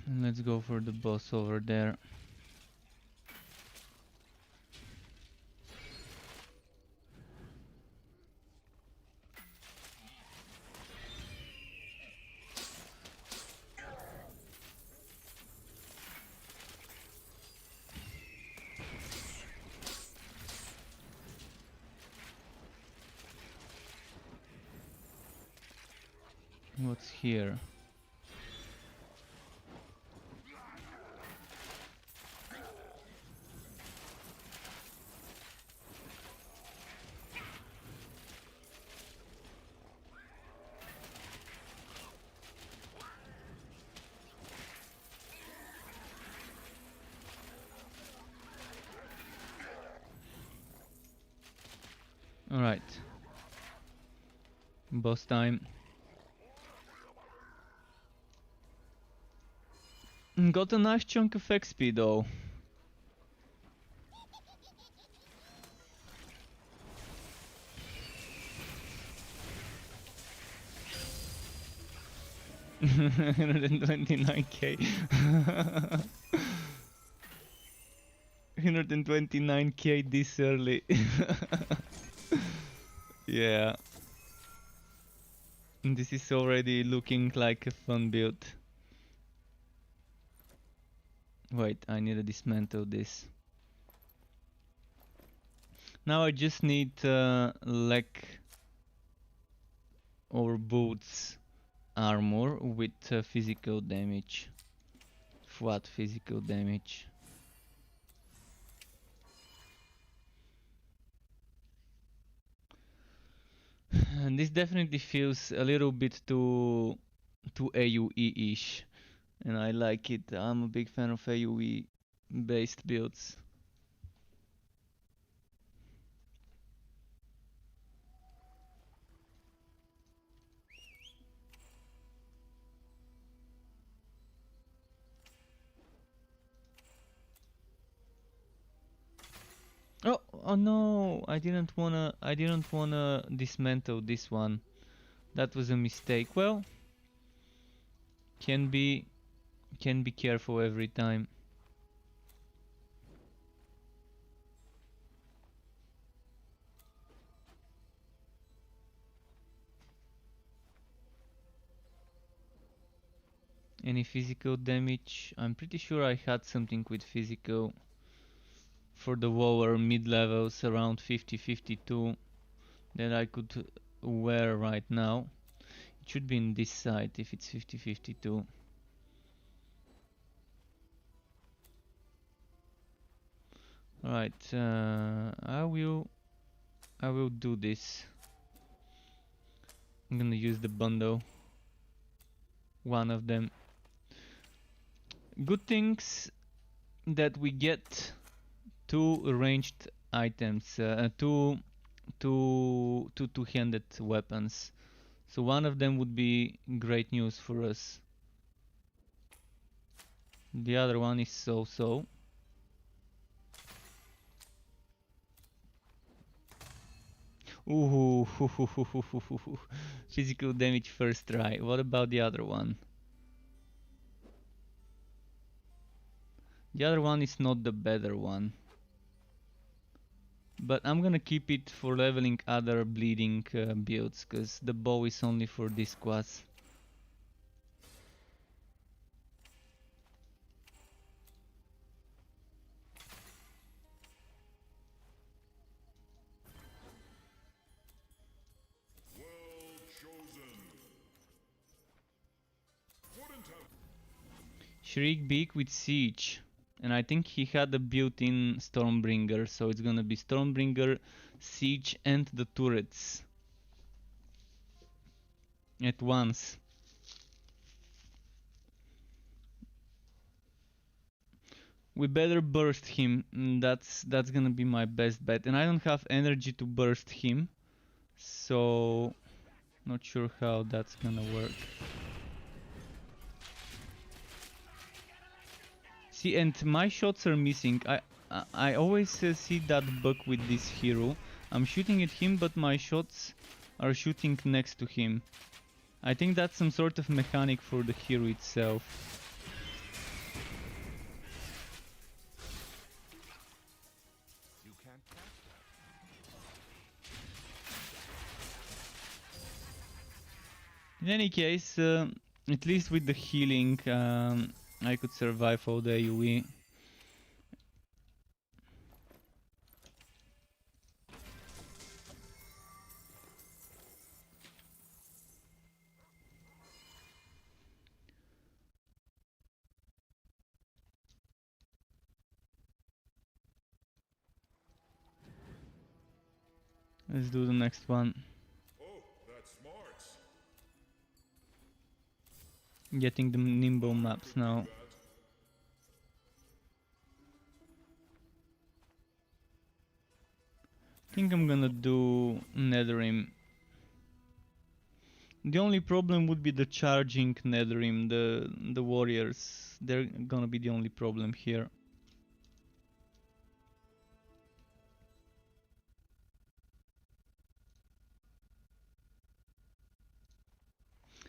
And let's go for the boss over there. What's here? Alright. Boss time. Got a nice chunk of XP though. $129k. 129k this early. Yeah. This is already looking like a fun build. Wait, I need to dismantle this. Now I just need leg or boots armor with physical damage. Flat physical damage. And this definitely feels a little bit too AoE-ish. And I like it. I'm a big fan of AoE based builds. Oh no! I didn't wanna dismantle this one. That was a mistake. Well, can be careful every time. Any physical damage? I'm pretty sure I had something with physical for the lower mid levels around 50-52 that I could wear right now. It should be in this side if it's 50-52. Alright, I will do this. I'm gonna use the bundle. One of them. Good things that we get two ranged items, two-handed weapons. So one of them would be great news for us. The other one is so-so. Ooh, physical damage first try. What about the other one? The other one is not the better one. But I'm gonna keep it for leveling other bleeding builds, cause the bow is only for this class. Shriek Beak with Siege. And I think he had a built-in Stormbringer, so it's gonna be Stormbringer, Siege and the turrets. At once. We better burst him. That's gonna be my best bet. And I don't have energy to burst him. So not sure how that's gonna work. See, and my shots are missing. I always see that bug with this hero. I'm shooting at him, but my shots are shooting next to him. I think that's some sort of mechanic for the hero itself. You can't catch that. In any case, at least with the healing, I could survive all the AoE. Let's do the next one. Oh, that's smart. Getting the nimble maps now. I think I'm gonna do Netherim. The only problem would be the charging Netherim, the warriors. They're gonna be the only problem here.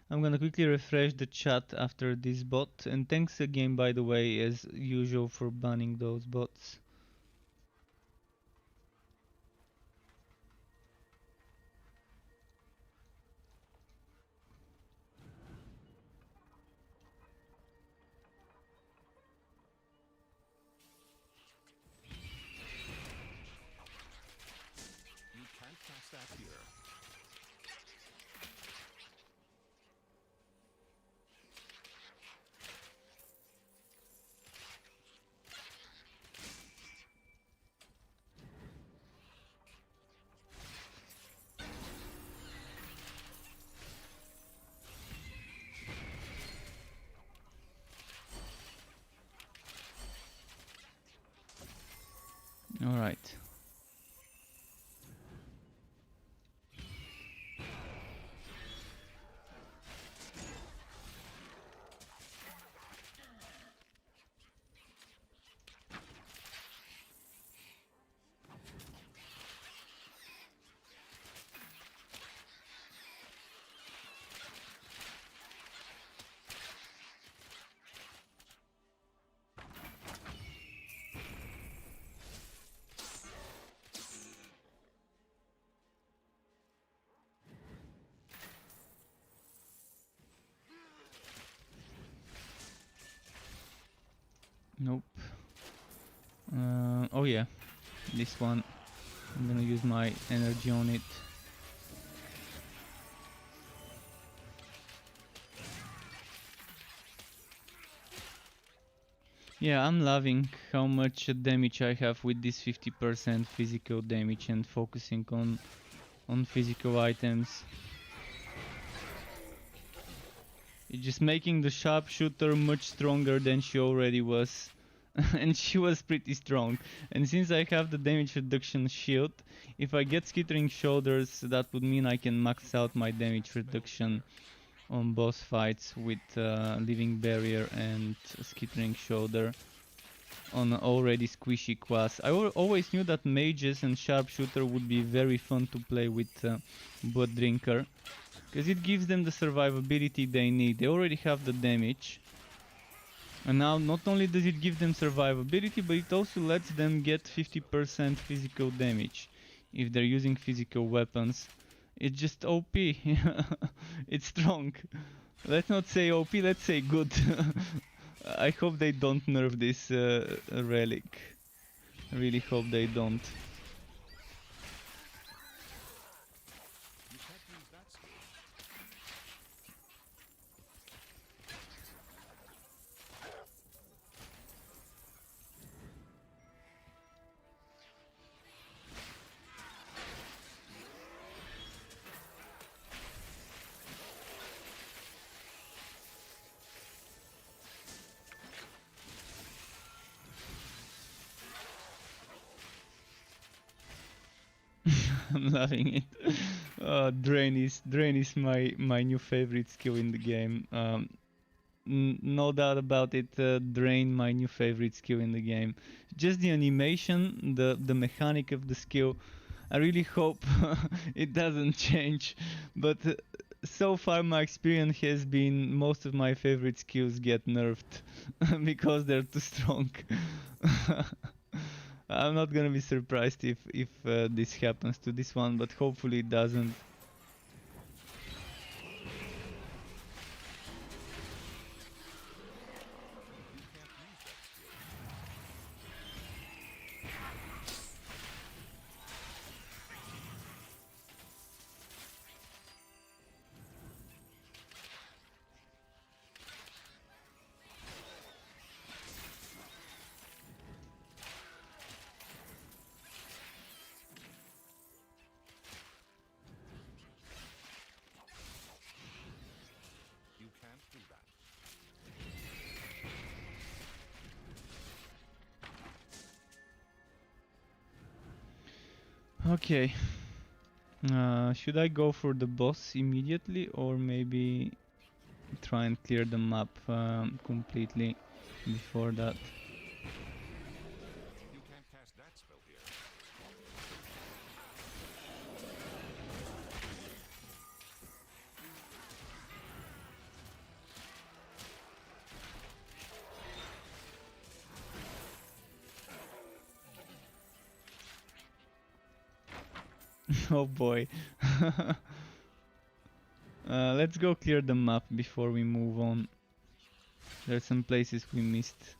I'm gonna quickly refresh the chat after this bot, and thanks again by the way as usual for banning those bots. You can't catch that here. All right. Oh yeah, this one. I'm gonna use my energy on it. Yeah, I'm loving how much damage I have with this 50% physical damage and focusing on physical items. It's just making the sharpshooter much stronger than she already was. And she was pretty strong. And since I have the damage reduction shield, if I get skittering shoulders, that would mean I can max out my damage reduction on boss fights with living barrier and skittering shoulder on an already squishy class. I always knew that mages and sharpshooter would be very fun to play with Blood Drinker, because it gives them the survivability they need. They already have the damage. And now not only does it give them survivability, but it also lets them get 50% physical damage if they're using physical weapons. It's just OP. It's strong. Let's not say OP, let's say good. I hope they don't nerf this relic. I really hope they don't. You can't use that skill. I'm loving it. Drain is my new favorite skill in the game. No doubt about it. Drain, my new favorite skill in the game. Just the animation, the mechanic of the skill. I really hope it doesn't change, but so far my experience has been most of my favorite skills get nerfed because they're too strong. I'm not gonna be surprised if this happens to this one, but hopefully it doesn't. You can't do that. Okay. Should I go for the boss immediately, or maybe try and clear the map completely before that? You can't cast that spell here. Oh boy. Let's go clear the map before we move on. There's some places we missed.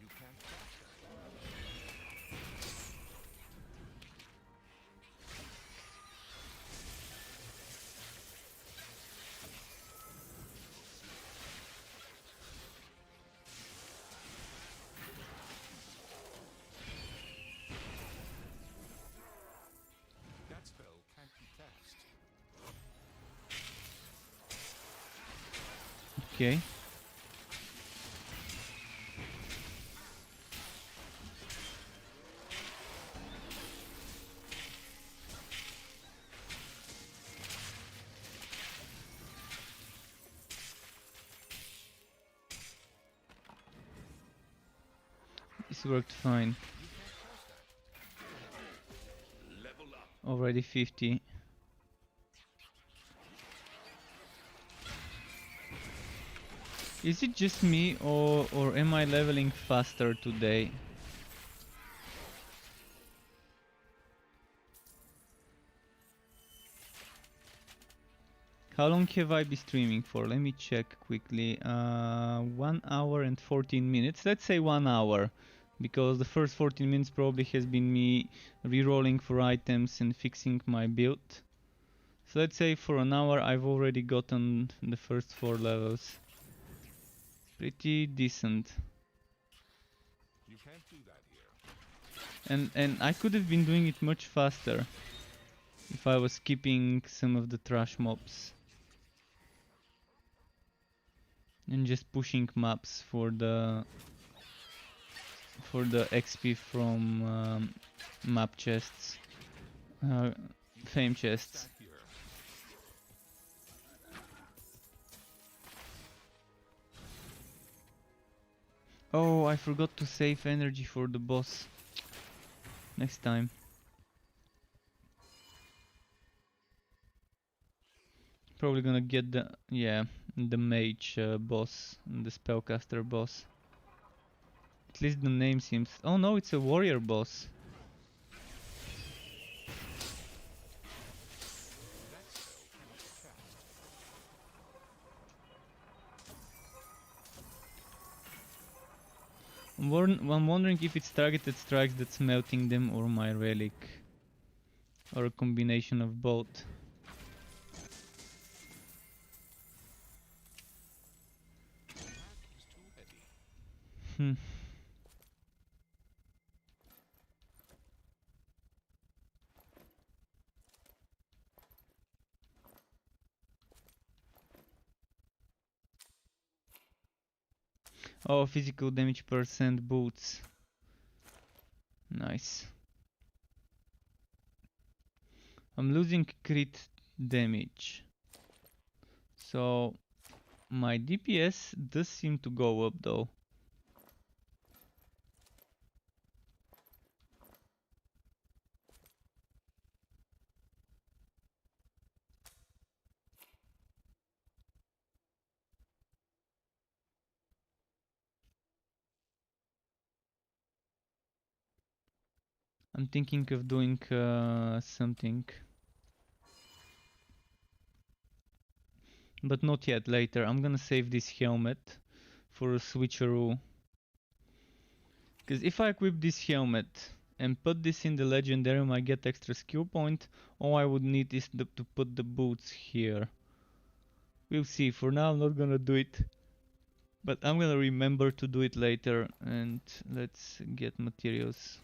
You can't cast that. That spell can't be cast. Okay. This worked fine. Already 50. Is it just me, or am I leveling faster today? How long have I been streaming for? Let me check quickly. 1 hour and 14 minutes. Let's say 1 hour, because the first 14 minutes probably has been me re-rolling for items and fixing my build. So let's say for an hour I've already gotten the first 4 levels. Pretty decent. You can't do that here. And I could have been doing it much faster if I was skipping some of the trash mobs and just pushing maps for the XP from map chests, fame chests. Back here. Oh, I forgot to save energy for the boss. Next time. Probably gonna get the mage boss, the spellcaster boss. At least the name seems. Oh no, it's a warrior boss. I'm wondering if it's targeted strikes that's melting them or my relic. Or a combination of both. That is too heavy. Hmm. Oh, physical damage percent boots. Nice. I'm losing crit damage. So my DPS does seem to go up though. I'm thinking of doing something. But not yet, later. I'm gonna save this helmet for a switcheroo. Because if I equip this helmet and put this in the legendarium, I get extra skill point. All I would need is to put the boots here. We'll see. For now, I'm not gonna do it. But I'm gonna remember to do it later. And let's get materials.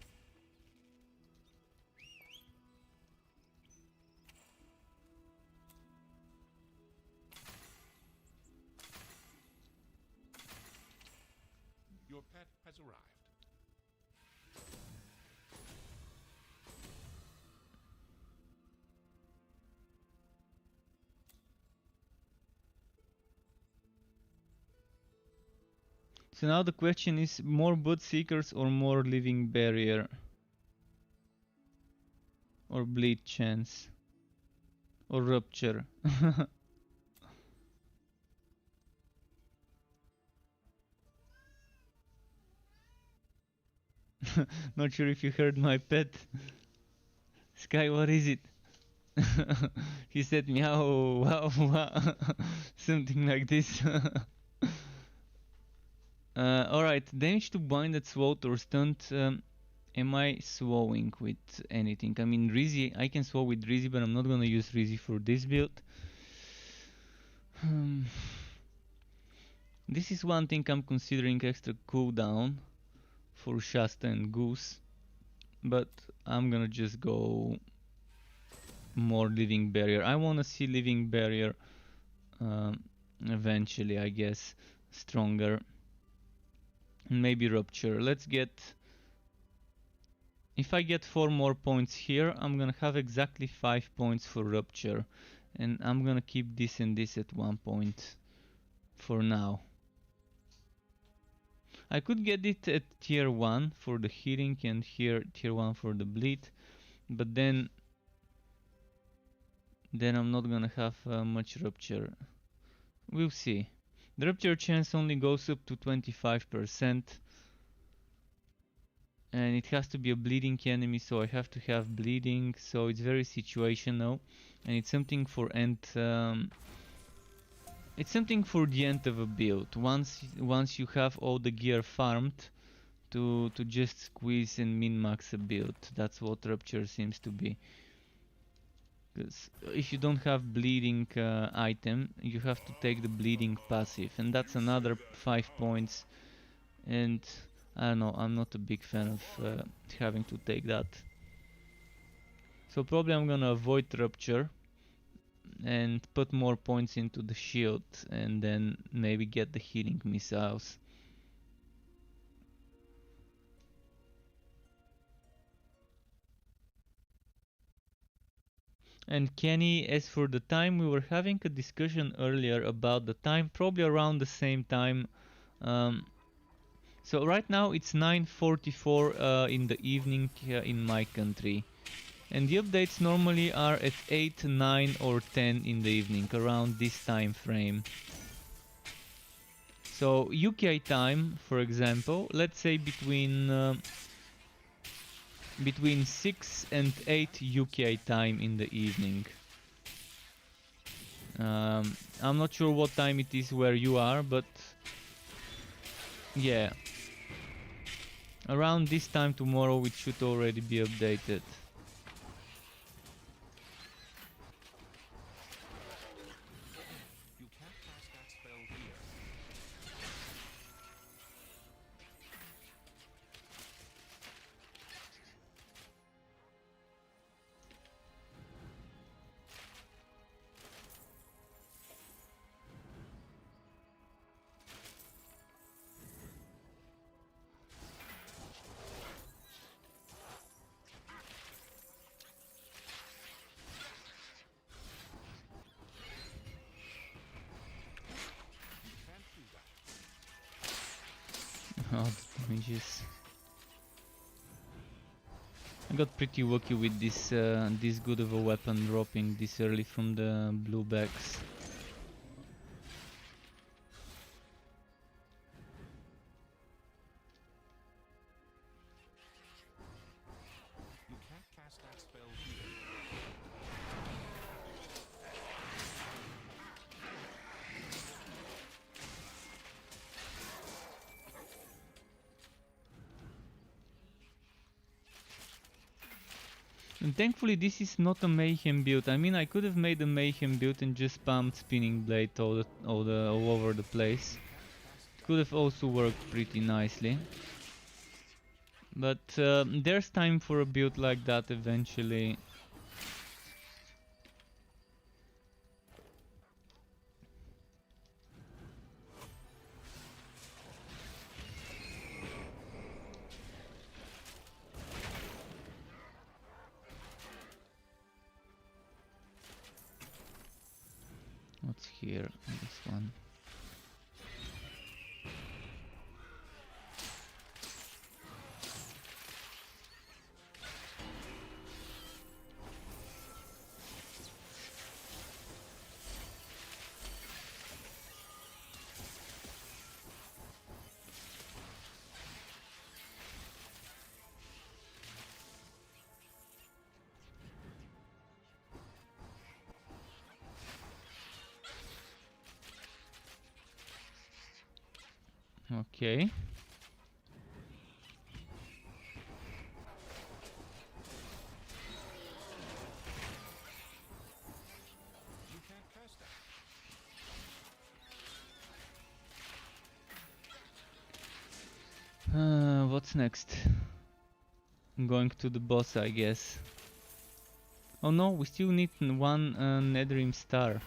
Your pet has arrived. So now the question is, more Blood Seekers or more Living Barrier? Or Bleed Chance? Or Rupture? Not sure if you heard my pet. Sky, what is it? He said meow, wow, wow. Something like this. Alright, damage to blinded, sword or stunned. Am I swowing with anything? I mean, Rizzy, I can swow with Rizzy, but I'm not gonna use Rizzy for this build. This is one thing I'm considering extra cooldown for Shasta and Goose, but I'm gonna just go more Living Barrier. I wanna see Living Barrier eventually, I guess, stronger. And maybe Rupture. Let's get... If I get 4 more points here, I'm gonna have exactly 5 points for Rupture. And I'm gonna keep this and this at 1 point for now. I could get it at tier 1 for the healing and here tier 1 for the bleed. But then I'm not gonna have much Rupture. We'll see. The Rupture chance only goes up to 25%. And it has to be a bleeding enemy, so I have to have bleeding, so it's very situational. And it's something for end It's something for the end of a build. Once you have all the gear farmed, to just squeeze and min-max a build. That's what Rupture seems to be. Because if you don't have bleeding item, you have to take the bleeding passive, and that's another 5 points. And I don't know, I'm not a big fan of having to take that. So probably I'm gonna avoid Rupture and put more points into the shield, and then maybe get the healing missiles. And Kenny, as for the time, we were having a discussion earlier about the time, probably around the same time. So right now it's 9:44 in the evening in my country. And the updates normally are at 8, 9 or 10 in the evening, around this time frame. So UK time, for example, let's say between 6 and 8 UK time in the evening. I'm not sure what time it is where you are, but yeah, around this time tomorrow it should already be updated. You can't cast that spell here. You can't do that. Oh, the damages. I got pretty lucky with this good of a weapon dropping this early from the blue bags. You can't cast that spell here. And thankfully this is not a mayhem build. I mean, I could have made a mayhem build and just spammed spinning blade all over the place. It could have also worked pretty nicely. But there's time for a build like that eventually. What's here? This one. Okay. You can't cast that. What's next? I'm going to the boss, I guess. Oh no, we still need one Netherrim star.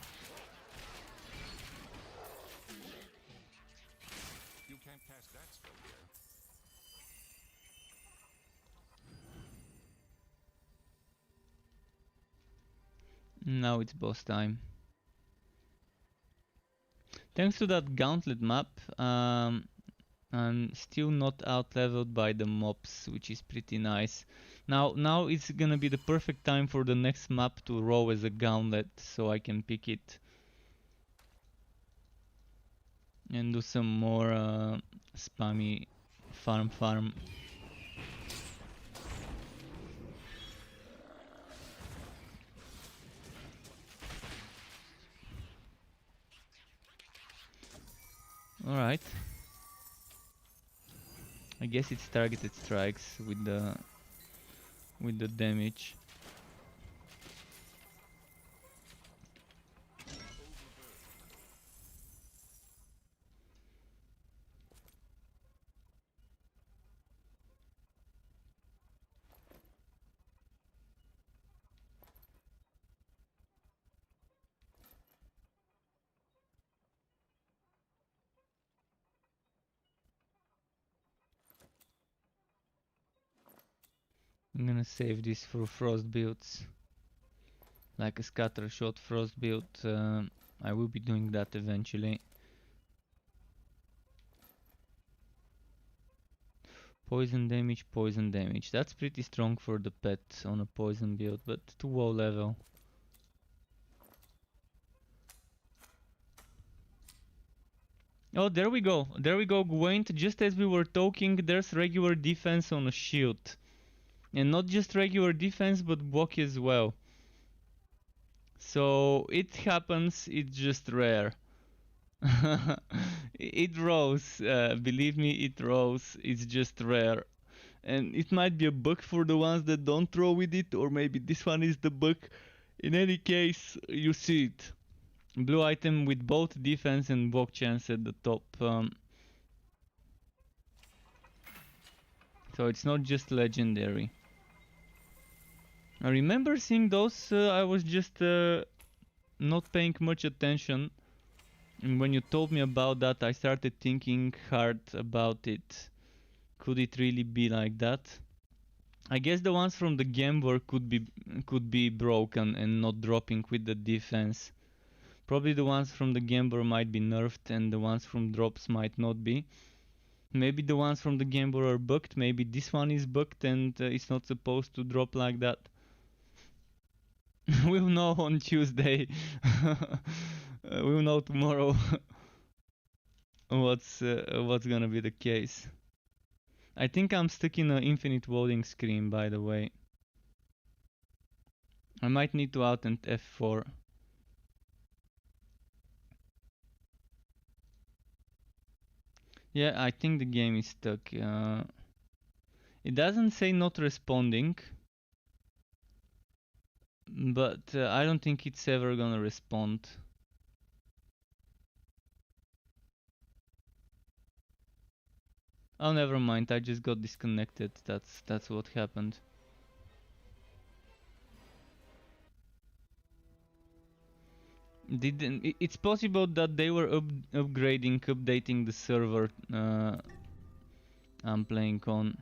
You can't cast that spell here. Now it's boss time. Thanks to that gauntlet map, I'm still not out-leveled by the mobs, which is pretty nice. Now it's gonna be the perfect time for the next map to roll as a gauntlet, so I can pick it and do some more spammy farm. Alright. I guess it's targeted strikes with the damage. I'm gonna save this for frost builds, like a scatter shot frost build. I will be doing that eventually. Poison damage. That's pretty strong for the pet on a poison build, but too low level. Oh, there we go, Gwent. Just as we were talking, there's regular defense on a shield. And not just regular defense, but block as well. So it happens, it's just rare. It rolls, believe me, it rolls, it's just rare. And it might be a bug for the ones that don't roll with it, or maybe this one is the bug. In any case, you see it. Blue item with both defense and block chance at the top. So it's not just legendary. I remember seeing those, I was just not paying much attention. And when you told me about that, I started thinking hard about it. Could it really be like that? I guess the ones from the Gambler could be broken and not dropping with the defense. Probably the ones from the Gambler might be nerfed and the ones from drops might not be. Maybe the ones from the Gambler are bugged, maybe this one is bugged and it's not supposed to drop like that. We'll know on Tuesday. We'll know tomorrow what's gonna be the case. I think I'm stuck in an infinite loading screen, by the way. I might need to out and F4. Yeah, I think the game is stuck. It doesn't say not responding, but I don't think it's ever gonna respond. Oh, never mind. I just got disconnected. That's what happened. It's possible that they were updating the server I'm playing on.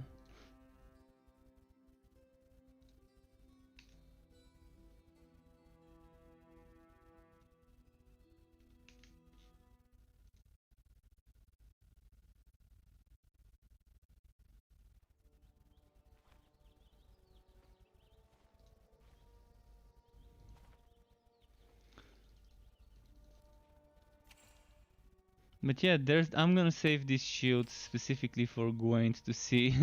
But yeah, I'm gonna save this shield specifically for Gwent to see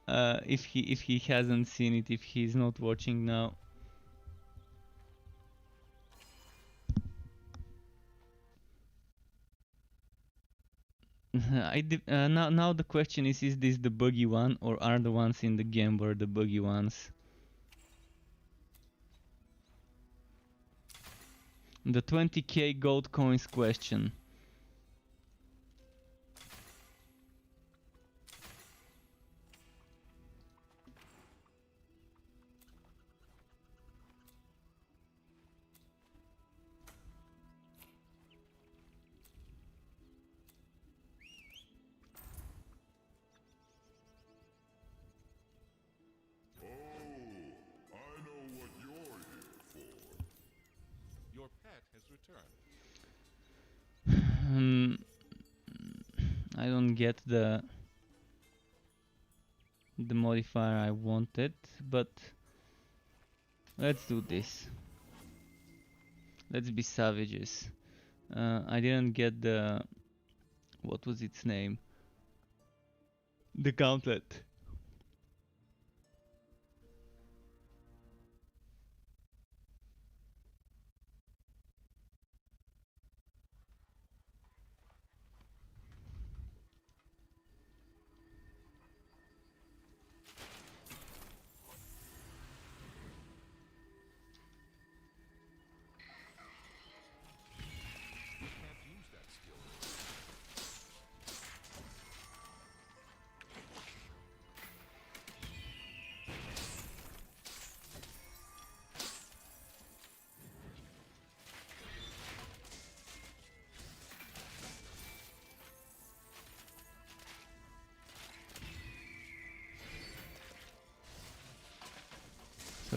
if he hasn't seen it, if he's not watching now. Now the question is this the buggy one, or are the ones in the Gambler the buggy ones? The 20k gold coins question. Your pet has returned. I don't get the modifier I wanted, but let's do this. Let's be savages. I didn't get the... what was its name? The gauntlet.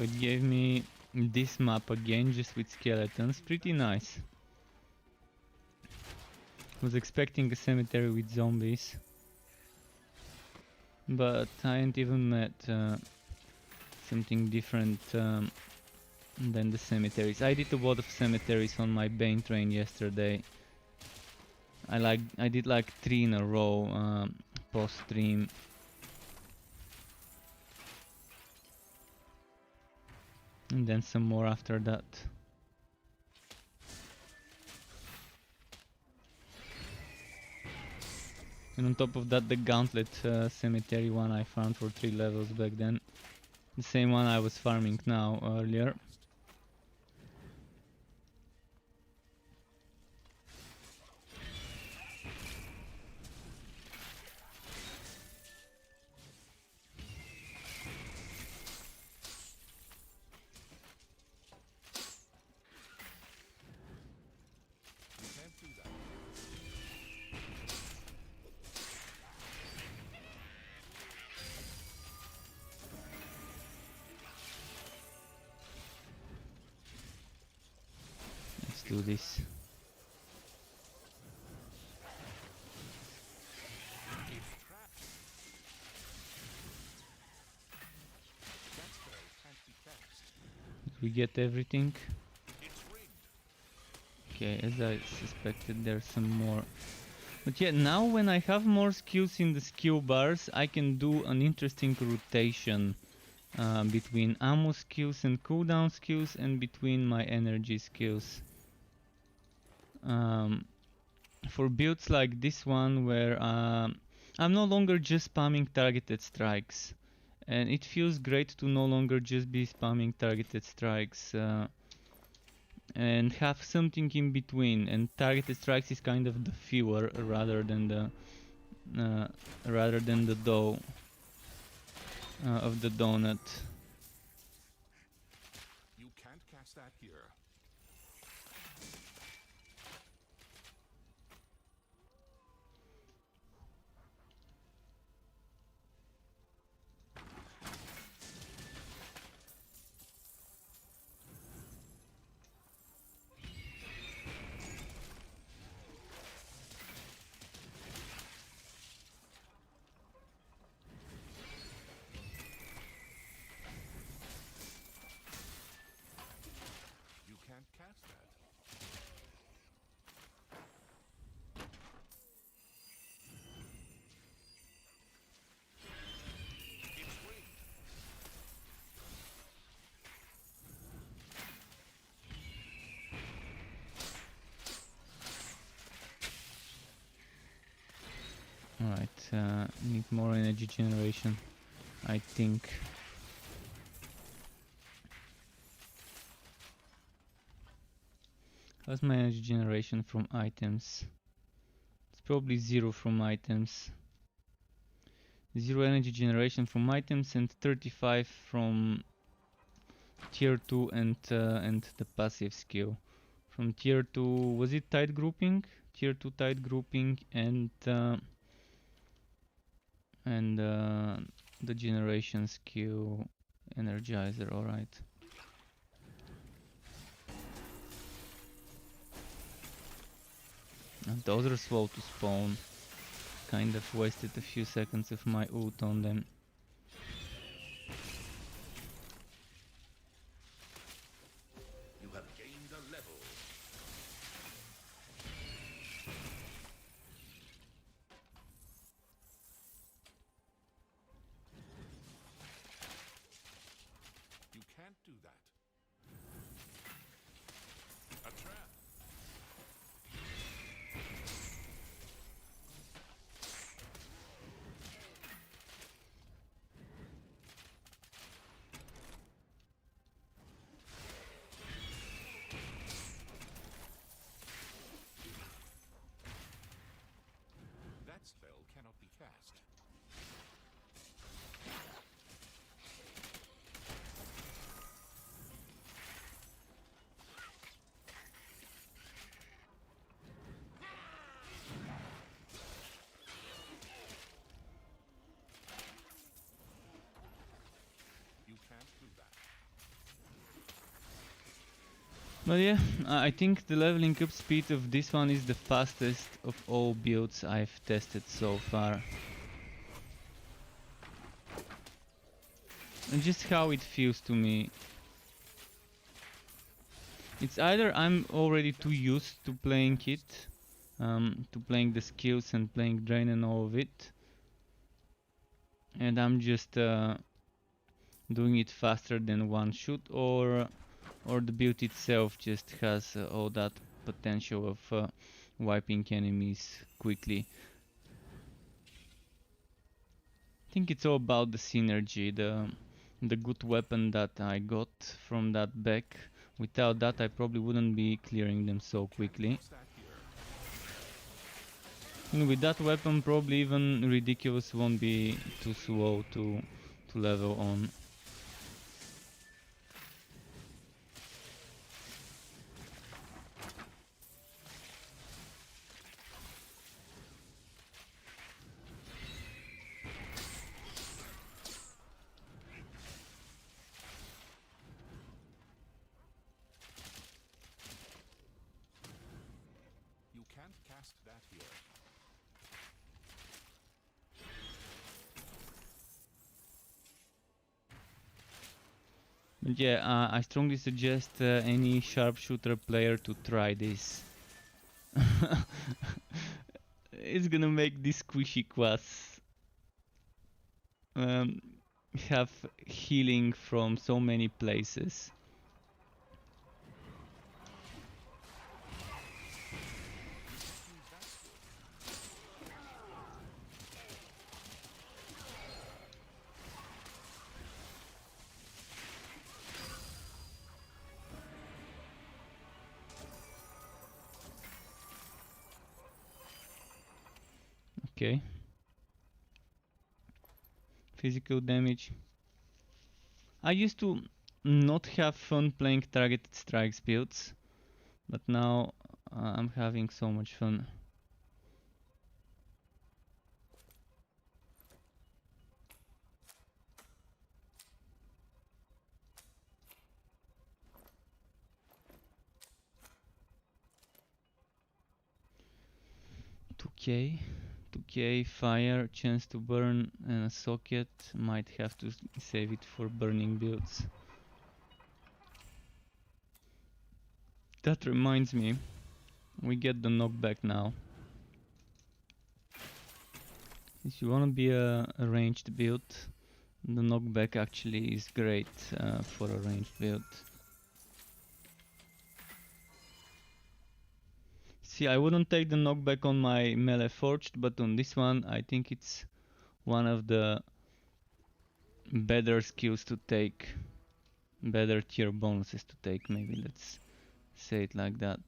So it gave me this map again, just with skeletons. Pretty nice. Was expecting a cemetery with zombies, but I ain't even met something different than the cemeteries. I did a lot of cemeteries on my Bane train yesterday. I did like 3 in a row post stream. And then some more after that. And on top of that, the Gauntlet cemetery one I found for 3 levels back then. The same one I was farming now earlier. You can't do that. Let's do this. It's trapped. That spell can't be cast. Did we get everything? It's rigged. Okay, as I suspected, there's some more. But yeah, now when I have more skills in the skill bars, I can do an interesting rotation between ammo skills and cooldown skills, and between my energy skills. For builds like this one, where I'm no longer just spamming targeted strikes, and it feels great to no longer just be spamming targeted strikes and have something in between. And targeted strikes is kind of the fuel rather than the dough of the donut. You can't cast that here. You can't cast that. It's rigged. Alright, need more energy generation, I think. How's my energy generation from items? It's probably 0 from items. 0 energy generation from items and 35 from tier 2 and the passive skill. From tier 2, was it tight grouping? Tier 2 tight grouping and the generation skill energizer, alright. And those are slow to spawn. Kind of wasted a few seconds of my ult on them. You have gained a level. You can't do that. A trap. But yeah, I think the leveling up speed of this one is the fastest of all builds I've tested so far. And just how it feels to me. It's either I'm already too used to playing it, to playing the skills and playing Drain and all of it, and I'm just doing it faster than one should, or the build itself just has all that potential of wiping enemies quickly. I think it's all about the synergy, the good weapon that I got from that back. Without that, I probably wouldn't be clearing them so quickly. What's that here? And with that weapon, probably even Ridiculous won't be too slow to level on. You can't cast that here. But yeah, I strongly suggest any sharpshooter player to try this. It's gonna make this squishy quass um, have healing from so many places. Use that skill. Okay. Physical damage. I used to not have fun playing targeted strikes builds, but now I'm having so much fun. Okay. 2k fire, chance to burn and a socket. Might have to save it for burning builds. That reminds me, we get the knockback now. If you wanna be a ranged build, the knockback actually is great for a ranged build. See, I wouldn't take the knockback on my melee forged, but on this one I think it's one of the better skills to take, better tier bonuses to take, maybe let's say it like that.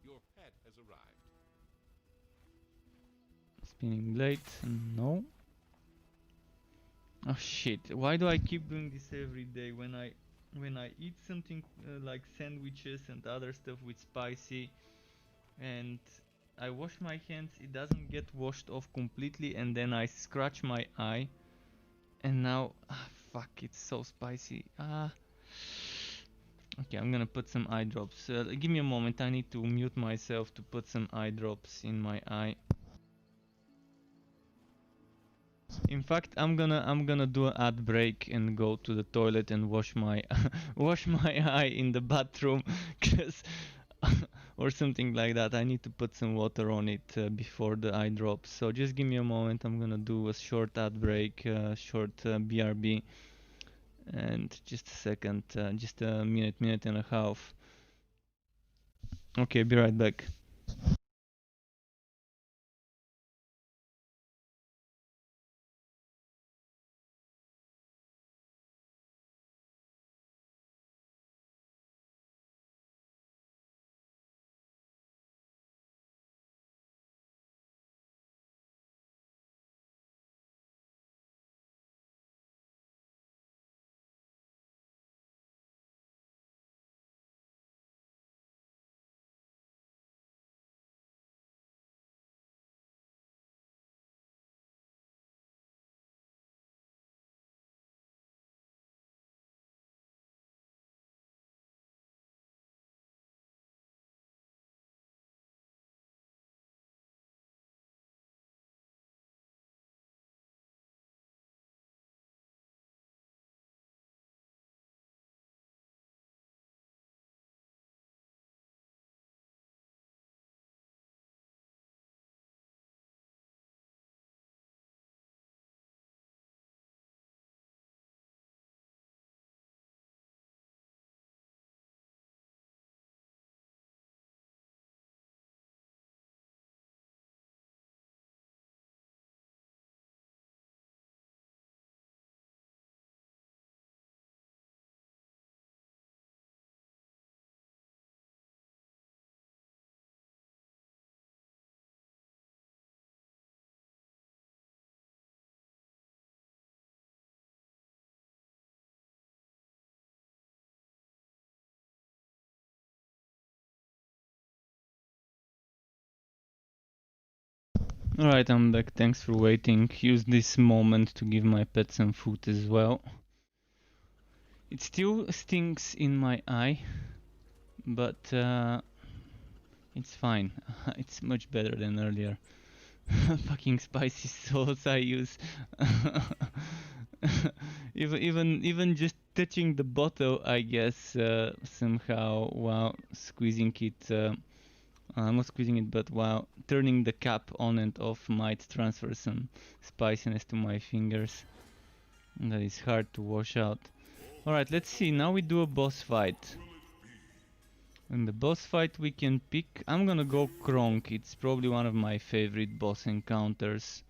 Your pet has arrived. Spinning blade, no. Oh shit, why do I keep doing this every day when I eat something like sandwiches and other stuff with spicy and I wash my hands, it doesn't get washed off completely and then I scratch my eye and now fuck, it's so spicy. Okay, I'm gonna put some eye drops. Give me a moment, I need to mute myself to put some eye drops in my eye. In fact, I'm gonna do an ad break and go to the toilet and wash my wash my eye in the bathroom, cause or something like that. I need to put some water on it before the eye drops. So just give me a moment. I'm gonna do a short ad break, short BRB, and just a second, just a minute and a half. Okay, be right back. Alright, I'm back. Thanks for waiting. Use this moment to give my pet some food as well. It still stings in my eye, but it's fine. It's much better than earlier. Fucking spicy sauce I use. even just touching the bottle, I guess somehow while squeezing it. Not squeezing it, but while turning the cap on and off might transfer some spiciness to my fingers. And that is hard to wash out. Alright, let's see. Now we do a boss fight. In the boss fight we can pick... I'm gonna go Kronk. It's probably one of my favorite boss encounters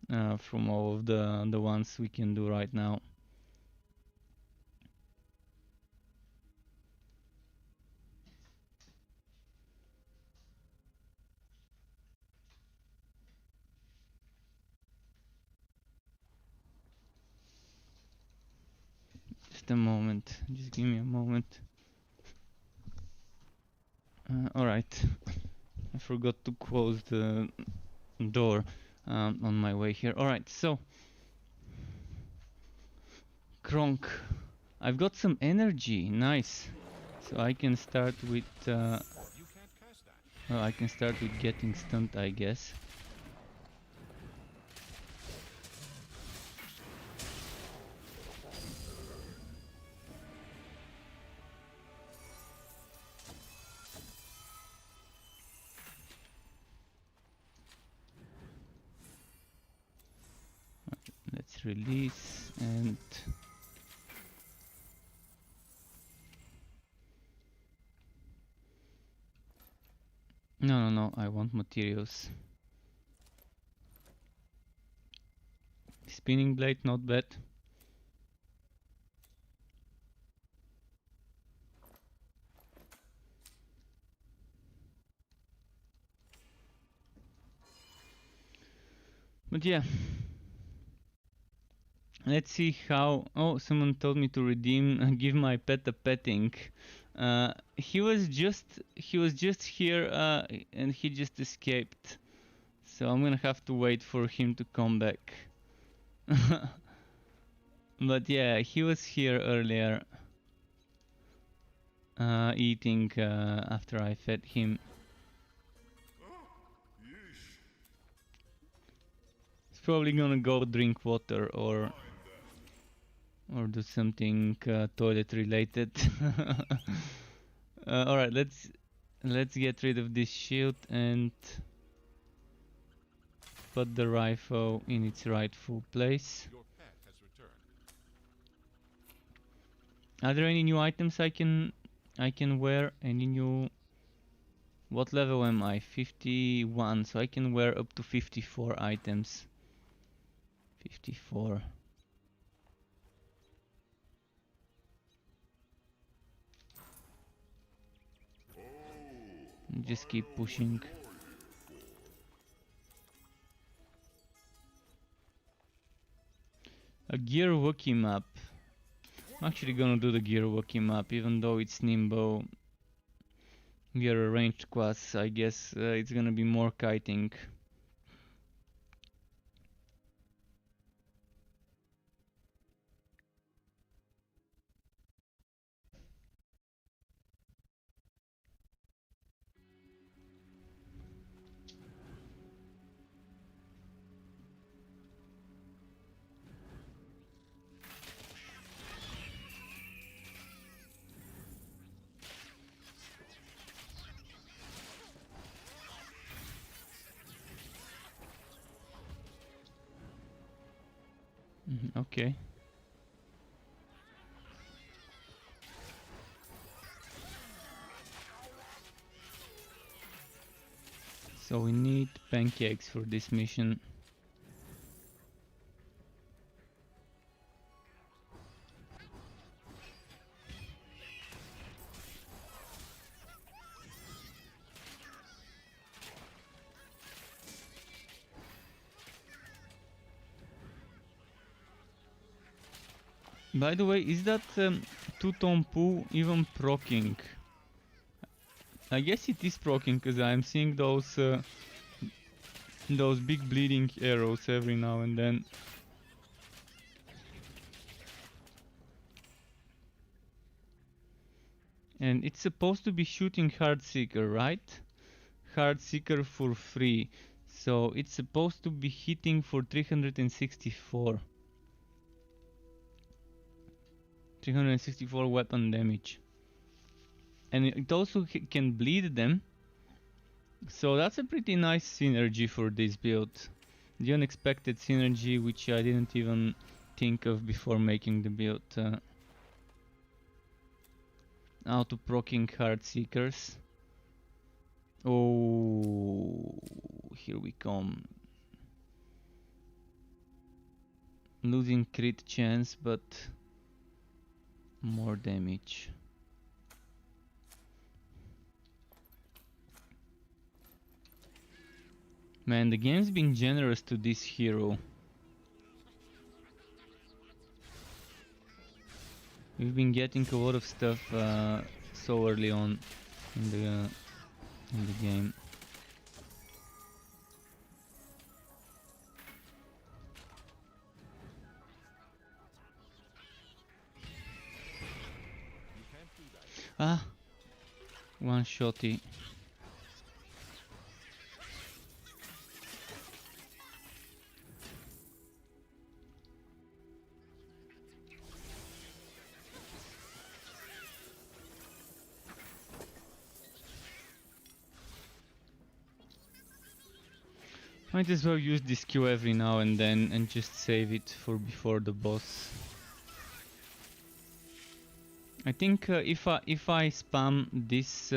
from all of the ones we can do right now. Just a moment. Just give me a moment. Alright. I forgot to close the door on my way here. Alright, so Kronk. I've got some energy. Nice. So I can start with You can't cast that. well, I can start with getting stunned, I guess. Let's release and no, I want materials. Spinning blade, not bad. But yeah. Let's see how... Oh, someone told me to redeem, give my pet a petting. He was just here and he just escaped. So I'm gonna have to wait for him to come back. But yeah, he was here earlier. Eating after I fed him. He's probably gonna go drink water or do something toilet related. Alright, let's get rid of this shield and put the rifle in its rightful place. Your pet has returned. Are there any new items I can wear? Any new... What level am I? 51, so I can wear up to 54 items. 54. Just keep pushing. A gear Wookiee map. I'm actually gonna do the gear Wookiee map, even though it's Nimbo. We are a ranged class, I guess it's gonna be more kiting. Okay. So we need pancakes for this mission. By the way, is that two-tone pool even proccing? I guess it is proccing, because I'm seeing those those big bleeding arrows every now and then. And it's supposed to be shooting Heartseeker, right? Heartseeker for free. So it's supposed to be hitting for 364. 364 weapon damage. And it also can bleed them. So that's a pretty nice synergy for this build. The unexpected synergy which I didn't even think of before making the build. Auto-proccing Heartseekers. Oh, here we come. Losing crit chance, but more damage. Man, the game's been generous to this hero. We've been getting a lot of stuff so early on in the game. Ah, one shotty. Might as well use this Q every now and then and just save it for before the boss. I think if I spam this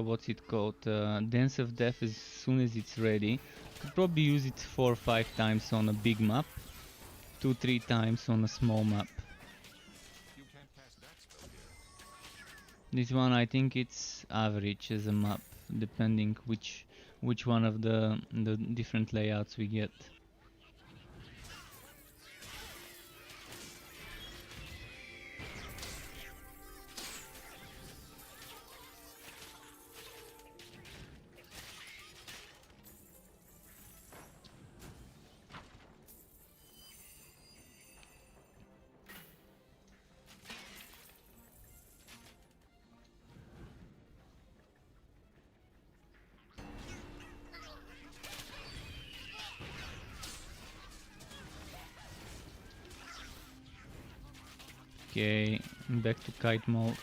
what's it called, Dance of Death as soon as it's ready, I could probably use it 4 or 5 times on a big map, 2-3 times on a small map. You can't cast that spell here. This one I think it's average as a map, depending which one of the different layouts we get. Okay, back to kite mode.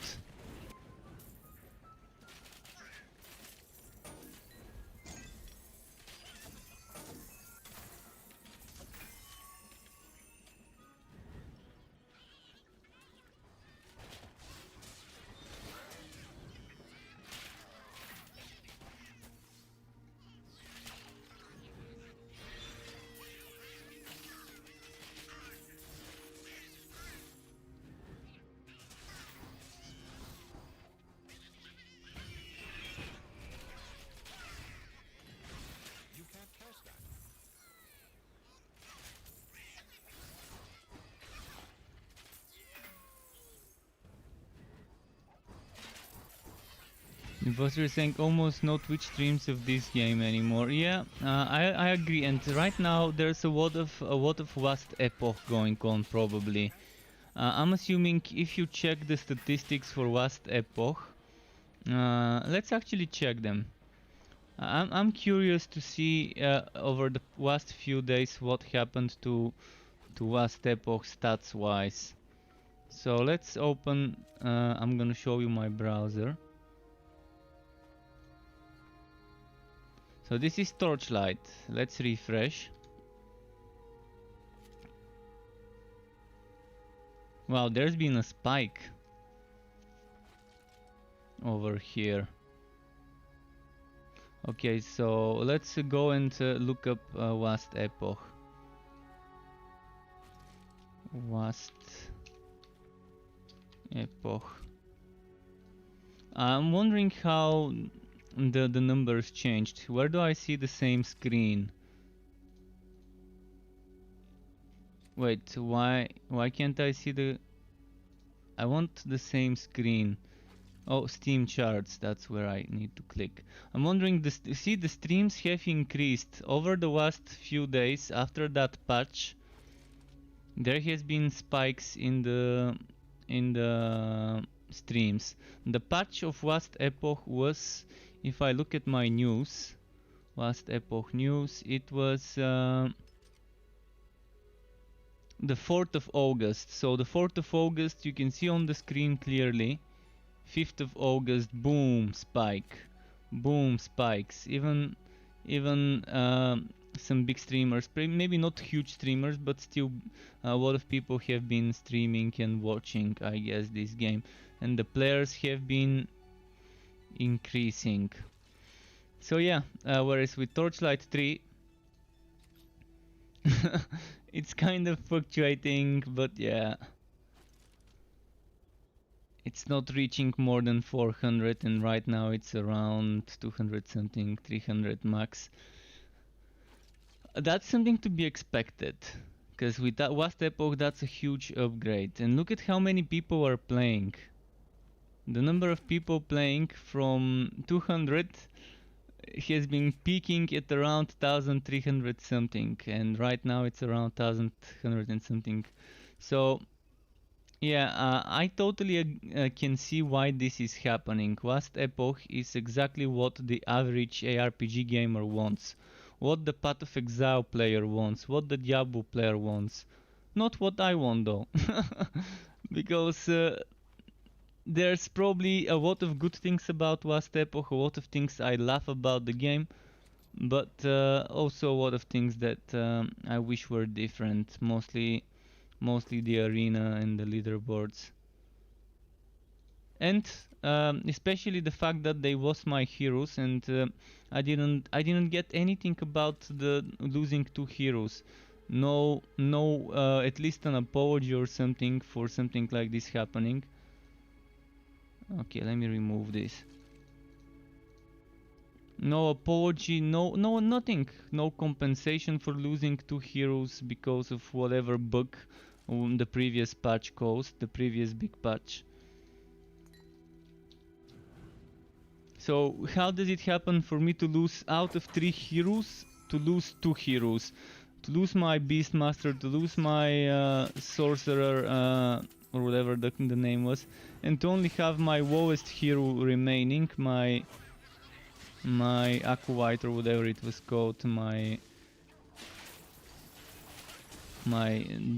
You can't cast that. Imposter is saying almost no Twitch streams of this game anymore. Yeah, I agree. And right now there's a lot of Last Epoch going on probably. I'm assuming if you check the statistics for Last Epoch, let's actually check them. I'm curious to see over the last few days what happened to Last Epoch stats wise. So let's open. I'm gonna show you my browser. So this is Torchlight. Let's refresh. Wow, there's been a spike over here. Okay, so let's go and look up Last Epoch. Last Epoch. I'm wondering how the numbers changed. Where do I see the same screen? Wait, why can't I see the... I want the same screen. Oh, Steam charts, that's where I need to click. I'm wondering, see, the streams have increased over the last few days after that patch. There has been spikes in the streams. The patch of last epoch was, if I look at my news, last epoch news, it was the 4th of August. So the 4th of August, you can see on the screen clearly. 5th of August, boom, spike, boom, spikes. Even some big streamers, maybe not huge streamers, but still a lot of people have been streaming and watching, I guess, this game, and the players have been increasing. So yeah, whereas with Torchlight 3 it's kind of fluctuating, but yeah, it's not reaching more than 400, and right now it's around 200 something, 300 max. That's something to be expected, because with that last epoch, that's a huge upgrade. And look at how many people are playing. The number of people playing from 200 has been peaking at around 1300 something, and right now it's around 1100 and something. So yeah, I totally can see why this is happening. Last epoch is exactly what the average ARPG gamer wants, what the Path of Exile player wants, what the Diablo player wants. Not what I want though, because there's probably a lot of good things about last epoch, a lot of things I love about the game, but also a lot of things that I wish were different, mostly the arena and the leaderboards. And especially the fact that they lost my heroes, and I didn't get anything about the losing 2 heroes. No, at least an apology or something for something like this happening. Okay, let me remove this. No apology, no nothing. No compensation for losing 2 heroes because of whatever bug the previous patch caused, the previous big patch. So how does it happen for me to lose out of 3 heroes, to lose 2 heroes? To lose my Beastmaster, to lose my Sorcerer, or whatever the name was, and to only have my lowest hero remaining, my Aquavite or whatever it was called, my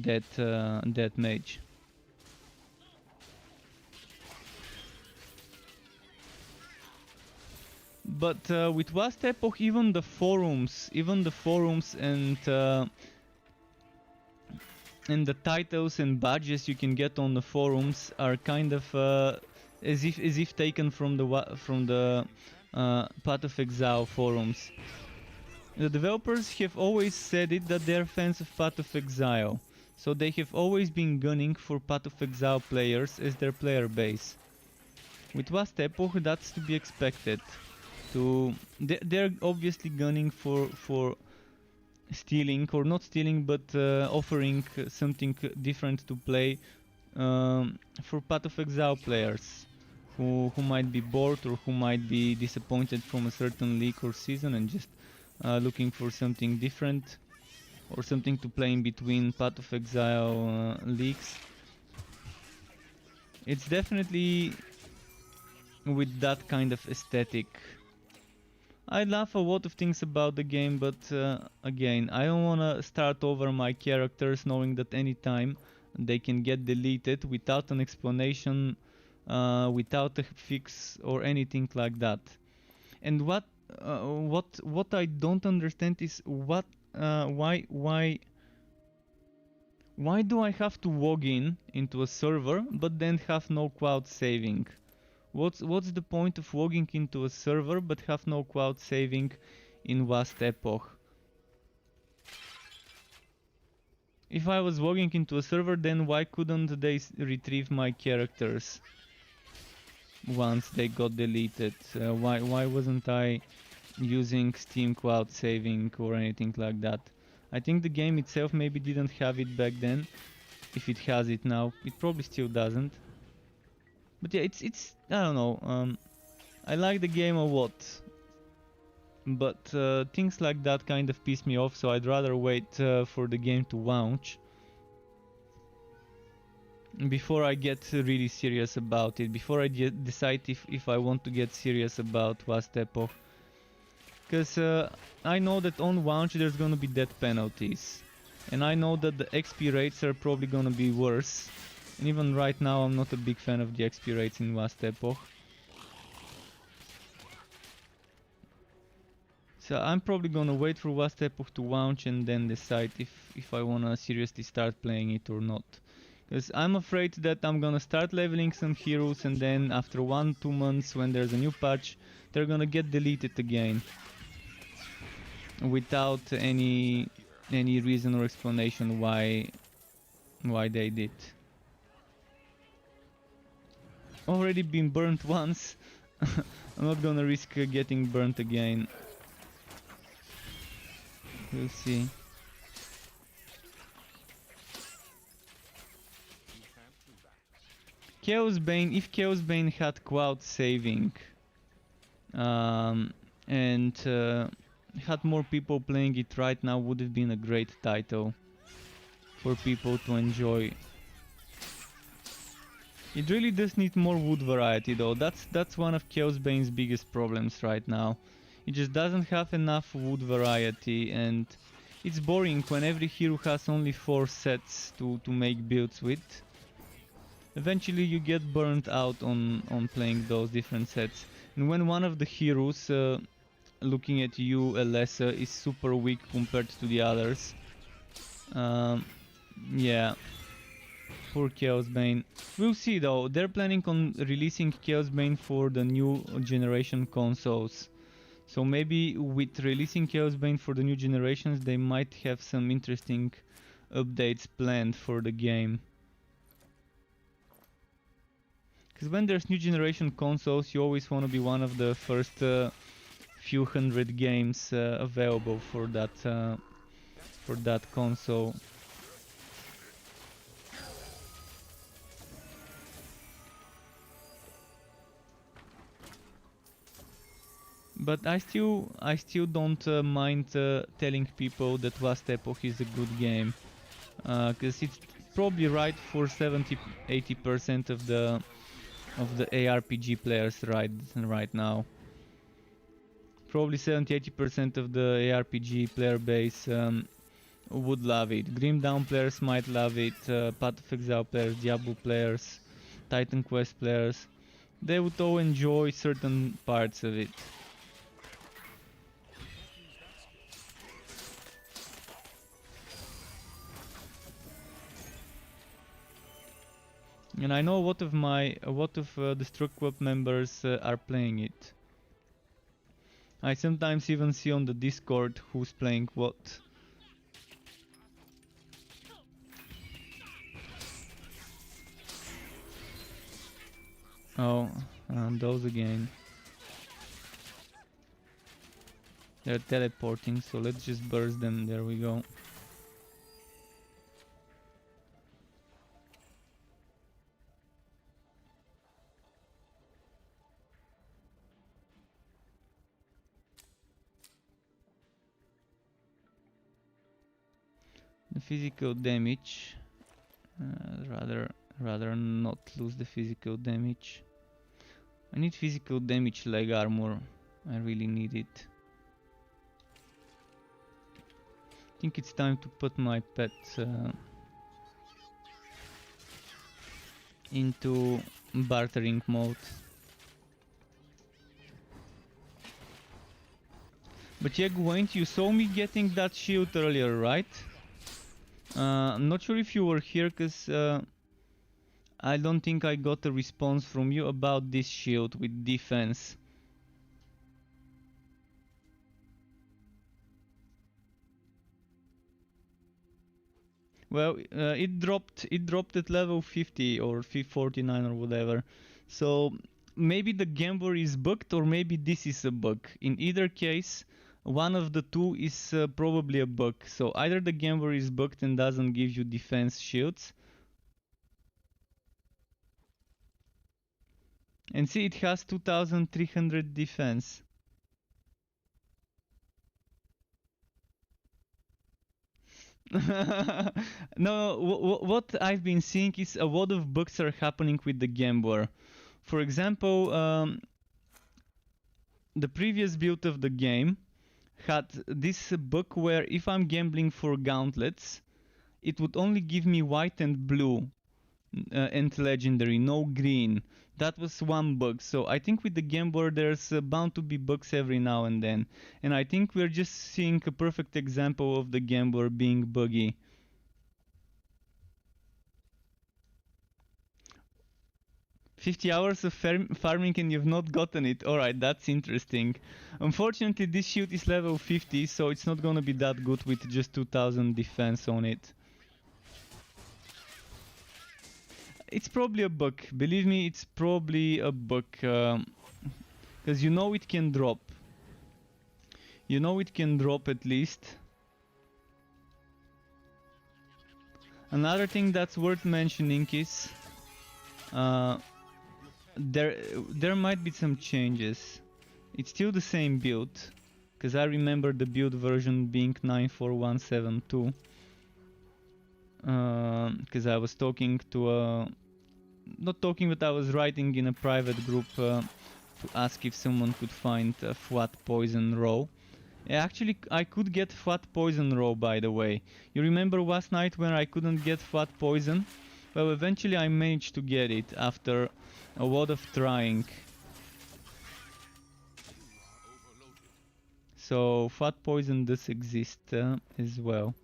death mage. But with last epoch, even the forums and the titles and badges you can get on the forums are kind of as if taken from the Path of Exile forums. The developers have always said it that they're fans of Path of Exile, so they have always been gunning for Path of Exile players as their player base. With last epoch, that's to be expected. They're obviously gunning for stealing, or not stealing, but offering something different to play for Path of Exile players who might be bored or who might be disappointed from a certain league or season and just looking for something different or something to play in between Path of Exile leagues. It's definitely with that kind of aesthetic. I love a lot of things about the game, but again, I don't wanna start over my characters knowing that anytime they can get deleted without an explanation, without a fix or anything like that. And what I don't understand is why do I have to log into a server but then have no cloud saving? What's the point of logging into a server but have no cloud saving in last epoch? If I was logging into a server, then why couldn't they retrieve my characters once they got deleted? Why wasn't I using Steam cloud saving or anything like that? I think the game itself maybe didn't have it back then. If it has it now, it probably still doesn't. But yeah, it's I don't know. I like the game a lot, but things like that kind of piss me off. So I'd rather wait for the game to launch before I get really serious about it. Before I decide if I want to get serious about Last Epoch, because I know that on launch there's gonna be death penalties, and I know that the XP rates are probably gonna be worse. And even right now, I'm not a big fan of the XP rates in Last Epoch. So I'm probably gonna wait for Last Epoch to launch and then decide if I wanna seriously start playing it or not. Because I'm afraid that I'm gonna start leveling some heroes and then after 1-2 months when there's a new patch, they're gonna get deleted again. Without any reason or explanation why they did. Already been burnt once. I'm not gonna risk getting burnt again. We'll see. You can't do that. Chaos Bane, if Chaos Bane had quad saving and had more people playing it right now, would have been a great title for people to enjoy. It really does need more wood variety though. That's one of Chaos Bane's biggest problems right now. It just doesn't have enough wood variety, and it's boring when every hero has only 4 sets to make builds with. Eventually you get burnt out on playing those different sets. And when one of the heroes, looking at you, Alessa, is super weak compared to the others, yeah. Poor Chaos Bane. We'll see though, they're planning on releasing Chaos Bane for the new generation consoles. So maybe with releasing Chaos Bane for the new generations, they might have some interesting updates planned for the game. Because when there's new generation consoles, you always want to be one of the first few hundred games available for that console. But I still don't mind telling people that Last Epoch is a good game, because it's probably right for 70-80% of the ARPG players right now. Probably 70-80% of the ARPG player base would love it. Grim Dawn players might love it, Path of Exile players, Diablo players, Titan Quest players. They would all enjoy certain parts of it. And I know a lot of the Struck Club members are playing it. I sometimes even see on the Discord who's playing what. Oh, and those again. They're teleporting, so let's just burst them. There we go. The physical damage, rather not lose the physical damage. I need physical damage leg armor. I really need it. I think it's time to put my pet into bartering mode. But yeah, Gwaint, you saw me getting that shield earlier, right? I'm not sure if you were here, because I don't think I got a response from you about this shield with defense. Well, it dropped at level 50 or 49 or whatever. So maybe the gambler is bugged, or maybe this is a bug. In either case, one of the two is probably a bug. So either the gambler is bugged and doesn't give you defense shields, And see, it has 2300 defense. No, what I've been seeing is a lot of bugs are happening with the gambler. For example, the previous build of the game had this bug where if I'm gambling for gauntlets, it would only give me white and blue and legendary, no green. That was one bug. So I think with the gambler there's bound to be bugs every now and then. And I think we're just seeing a perfect example of the gambler being buggy. "50 hours of farming and you've not gotten it. Alright, that's interesting. Unfortunately, this shield is level 50, so it's not gonna be that good with just 2000 defense on it. It's probably a bug. Believe me, it's probably a bug. Because you know it can drop. You know it can drop at least. Another thing that's worth mentioning is there might be some changes. It's still the same build, because I remember the build version being 94172. Because I was talking to not talking, but I was writing in a private group to ask if someone could find a flat poison raw. Yeah, actually, I could get flat poison raw, by the way. You remember last night when I couldn't get flat poison? Well, eventually I managed to get it after a lot of trying. So flat poison does exist as well.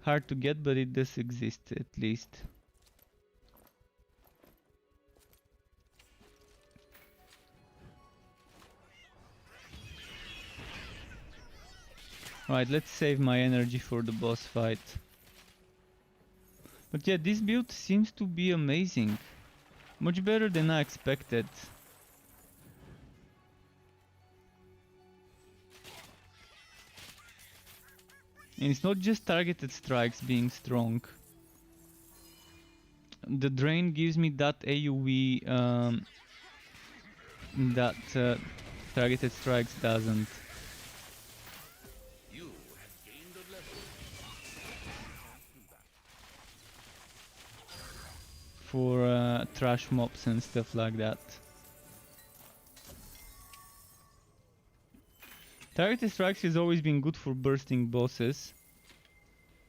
Hard to get, but it does exist at least. Alright, let's save my energy for the boss fight. But yeah, this build seems to be amazing. Much better than I expected. And it's not just targeted strikes being strong. The drain gives me that AoE that targeted strikes doesn't. You have gained a level. For trash mobs and stuff like that. Targeted strikes has always been good for bursting bosses.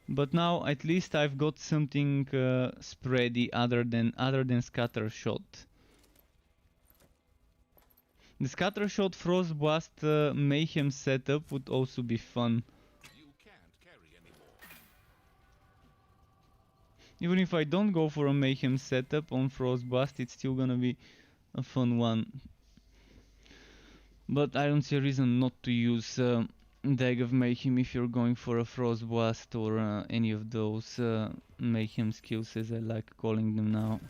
But now at least I've got something spready other than scatter shot. The scatter shot frost blast mayhem setup would also be fun. You can't carry anymore. Even if I don't go for a mayhem setup on frost blast, it's still gonna be a fun one. But I don't see a reason not to use Dag of Mayhem if you're going for a Frost Blast or any of those Mayhem skills, as I like calling them now.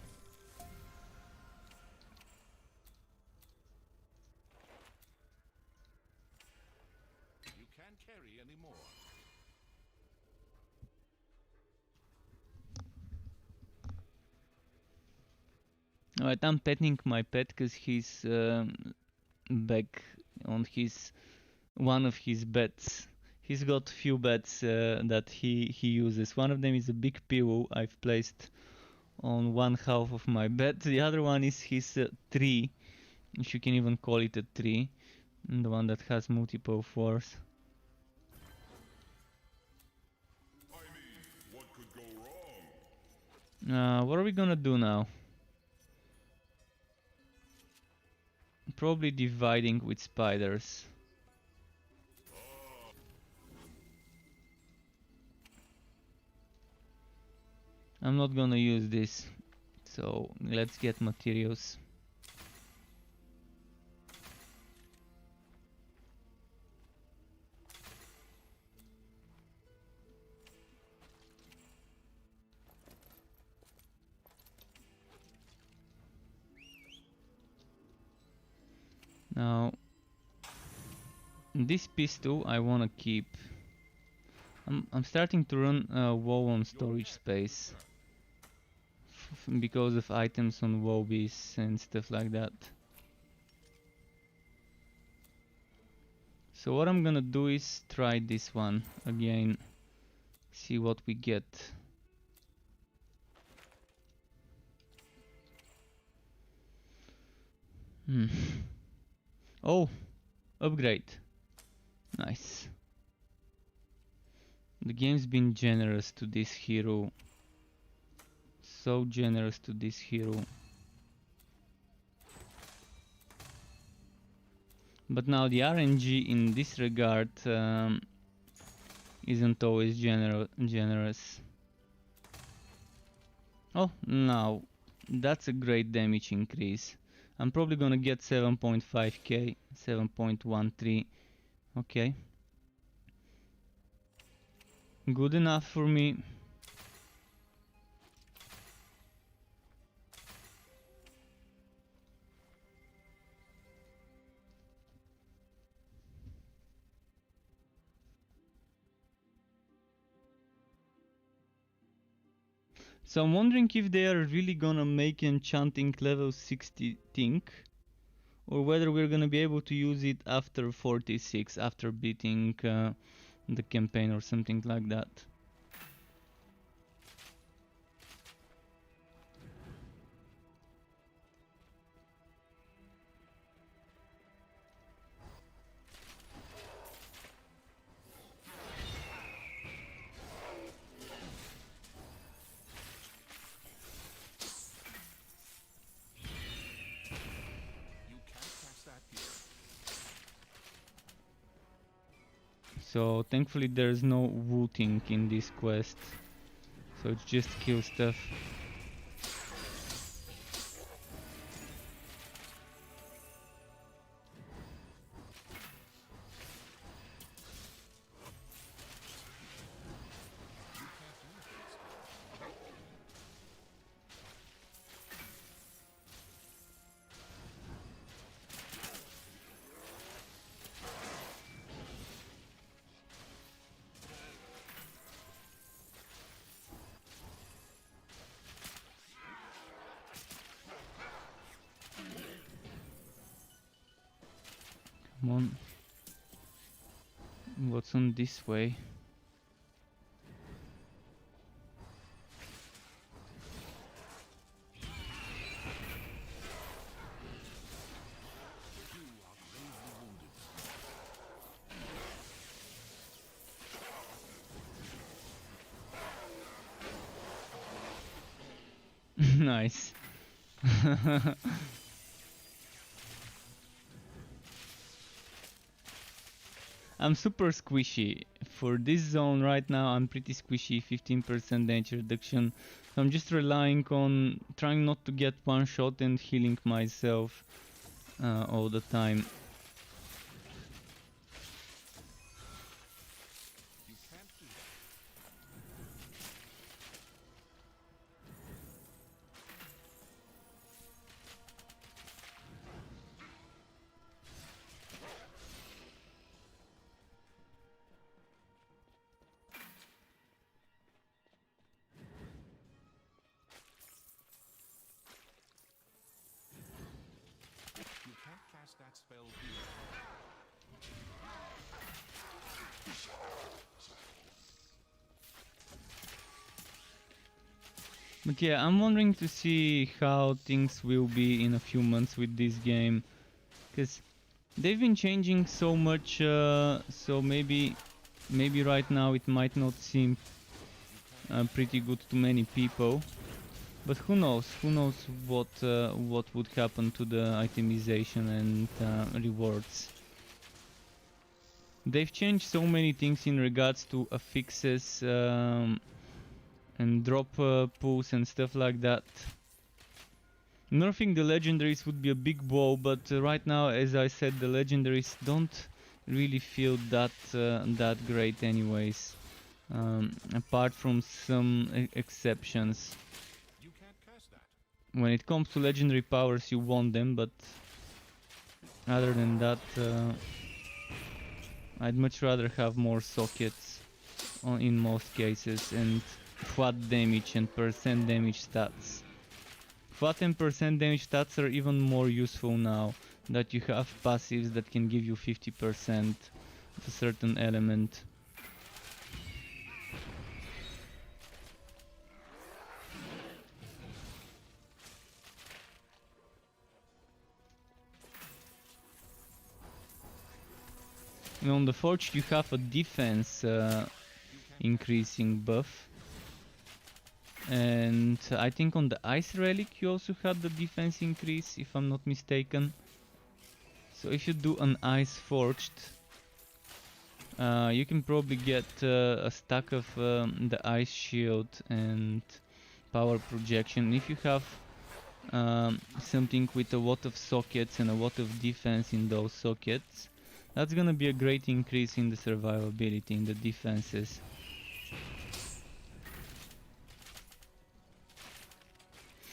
You can't carry anymore. Alright, I'm petting my pet because he's back on one of his beds. He's got few beds that he uses. One of them is a big pillow I've placed on one half of my bed. The other one is his tree, if you can even call it a tree, and the one that has multiple floors. I mean, what could go wrong? What are we gonna do now? Probably dividing with spiders. I'm not gonna use this, so let's get materials. Now, this pistol I wanna keep. I'm starting to run low on storage space. because of items on Wobbies and stuff like that. So what I'm gonna do is try this one again, see what we get. Oh, upgrade. Nice. The game's been generous to this hero. So generous to this hero. But now the RNG in this regard isn't always generous. Oh, now that's a great damage increase. I'm probably gonna get 7.5k, 7.13. Okay. Good enough for me. So I'm wondering if they are really gonna make enchanting level 60 thing, or whether we're gonna be able to use it after 46, after beating the campaign or something like that. You can't catch that here. So thankfully there's no wooting in this quest, so it's just kill stuff. Come on. What's on this way? Nice. I'm super squishy. For this zone right now, I'm pretty squishy, 15% damage reduction. So I'm just relying on trying not to get one shot and healing myself all the time. You can't do that. You can't cast that spell here. But yeah, I'm wondering to see how things will be in a few months with this game, because they've been changing so much, so maybe right now it might not seem pretty good to many people, but who knows what would happen to the itemization and rewards. They've changed so many things in regards to affixes and drop pools and stuff like that. Nerfing the legendaries would be a big blow, but right now, as I said, the legendaries don't really feel that great anyways, apart from some exceptions. You can't cast that. When it comes to legendary powers, you want them, but other than that, I'd much rather have more sockets in most cases, and flat damage and percent damage stats. flat 10% damage stats are even more useful now that you have passives that can give you 50% of a certain element. And on the Forge you have a defense increasing buff. And I think on the Ice Relic you also had the defense increase, if I'm not mistaken. So if you do an Ice Forged, you can probably get a stack of the Ice Shield and Power Projection. If you have something with a lot of sockets and a lot of defense in those sockets, that's gonna be a great increase in the survivability, in the defenses.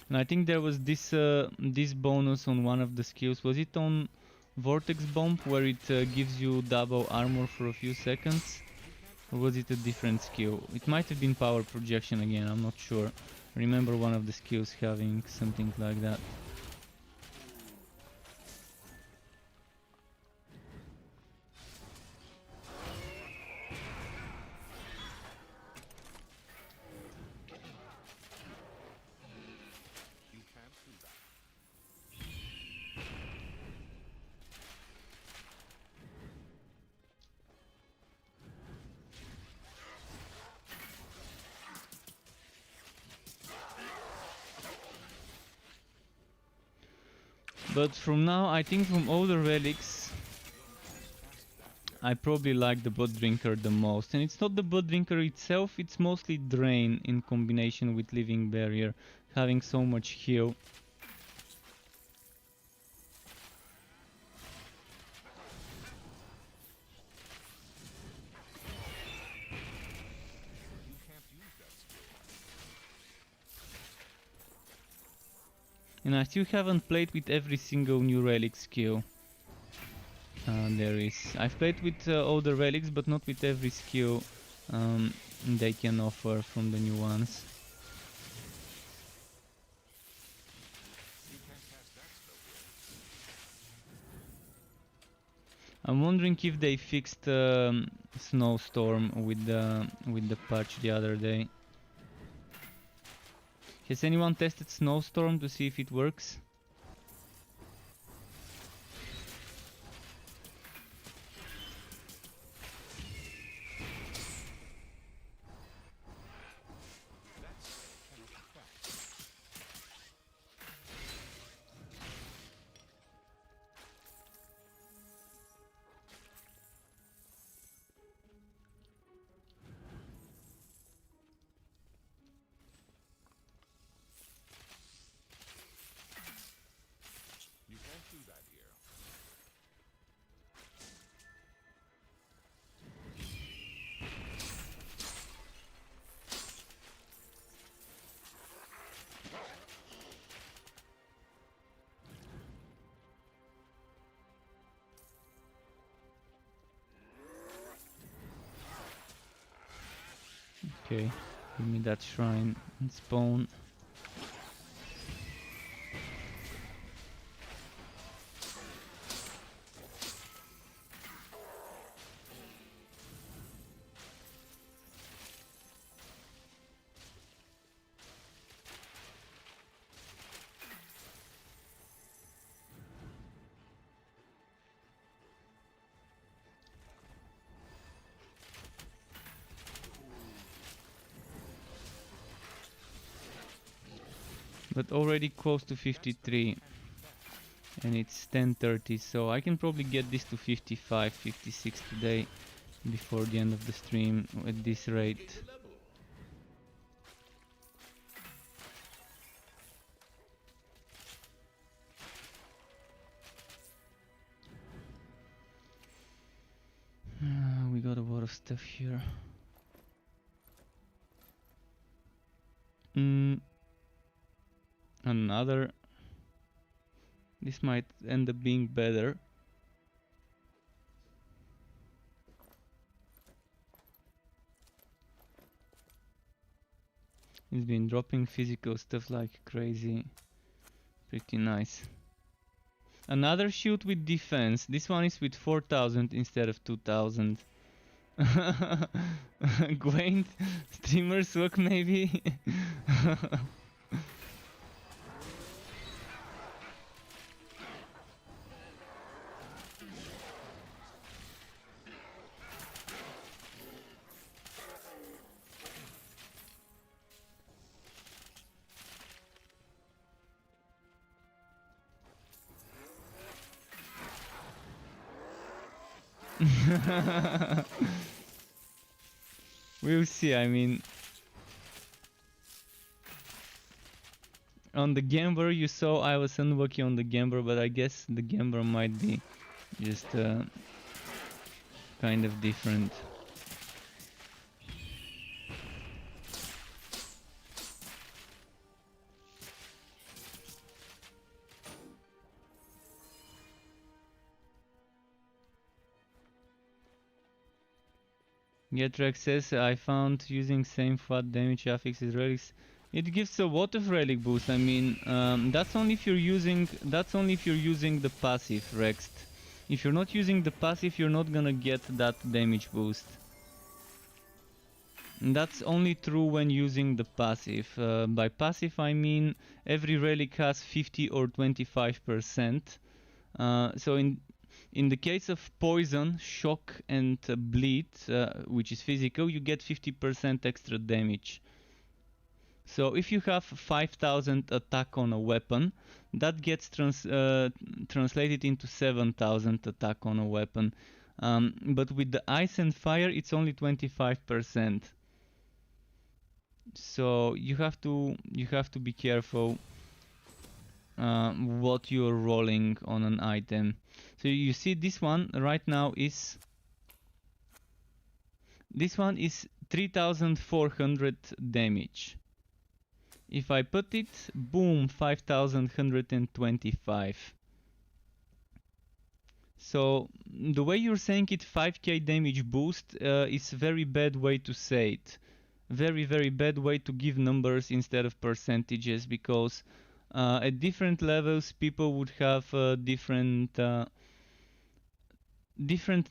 And I think there was this bonus on one of the skills. Was it on Vortex Bomb, where it gives you double armor for a few seconds? Or was it a different skill? It might have been Power Projection again, I'm not sure. I remember one of the skills having something like that. But from now, I think from all the relics, I probably like the Blood Drinker the most. And it's not the Blood Drinker itself, it's mostly Drain in combination with Living Barrier, having so much heal. And I still haven't played with every single new relic skill there is. I've played with all the relics, but not with every skill they can offer from the new ones. I'm wondering if they fixed Snowstorm with the patch the other day. Has anyone tested Snowstorm to see if it works? Okay, give me that shrine and spawn. But already close to 53 and it's 10:30, so I can probably get this to 55, 56 today before the end of the stream at this rate. We got a lot of stuff here. Another. This might end up being better. He's been dropping physical stuff like crazy. Pretty nice. Another shield with defense. This one is with 4000 instead of 2000. Quaint streamer's luck maybe. We'll see, I mean, on the Gambler you saw I was unlucky on the Gambler, but I guess the Gambler might be just kind of different. Getrex says I found using same flat damage affixes relics. It gives a lot of relic boost. I mean, that's only if you're using the passive, Rext. If you're not using the passive, you're not gonna get that damage boost. And that's only true when using the passive. By passive I mean every relic has 50 or 25%. So in the case of poison, shock and bleed, which is physical, you get 50% extra damage. So if you have 5000 attack on a weapon, that gets translated into 7000 attack on a weapon. But with the ice and fire, it's only 25%. So you have to be careful what you're rolling on an item. So you see this one right now is 3400 damage. If I put it, boom, 5125. So the way you're saying it, 5k damage boost, is a very bad way to say it. Very, very bad way to give numbers instead of percentages, because at different levels people would have different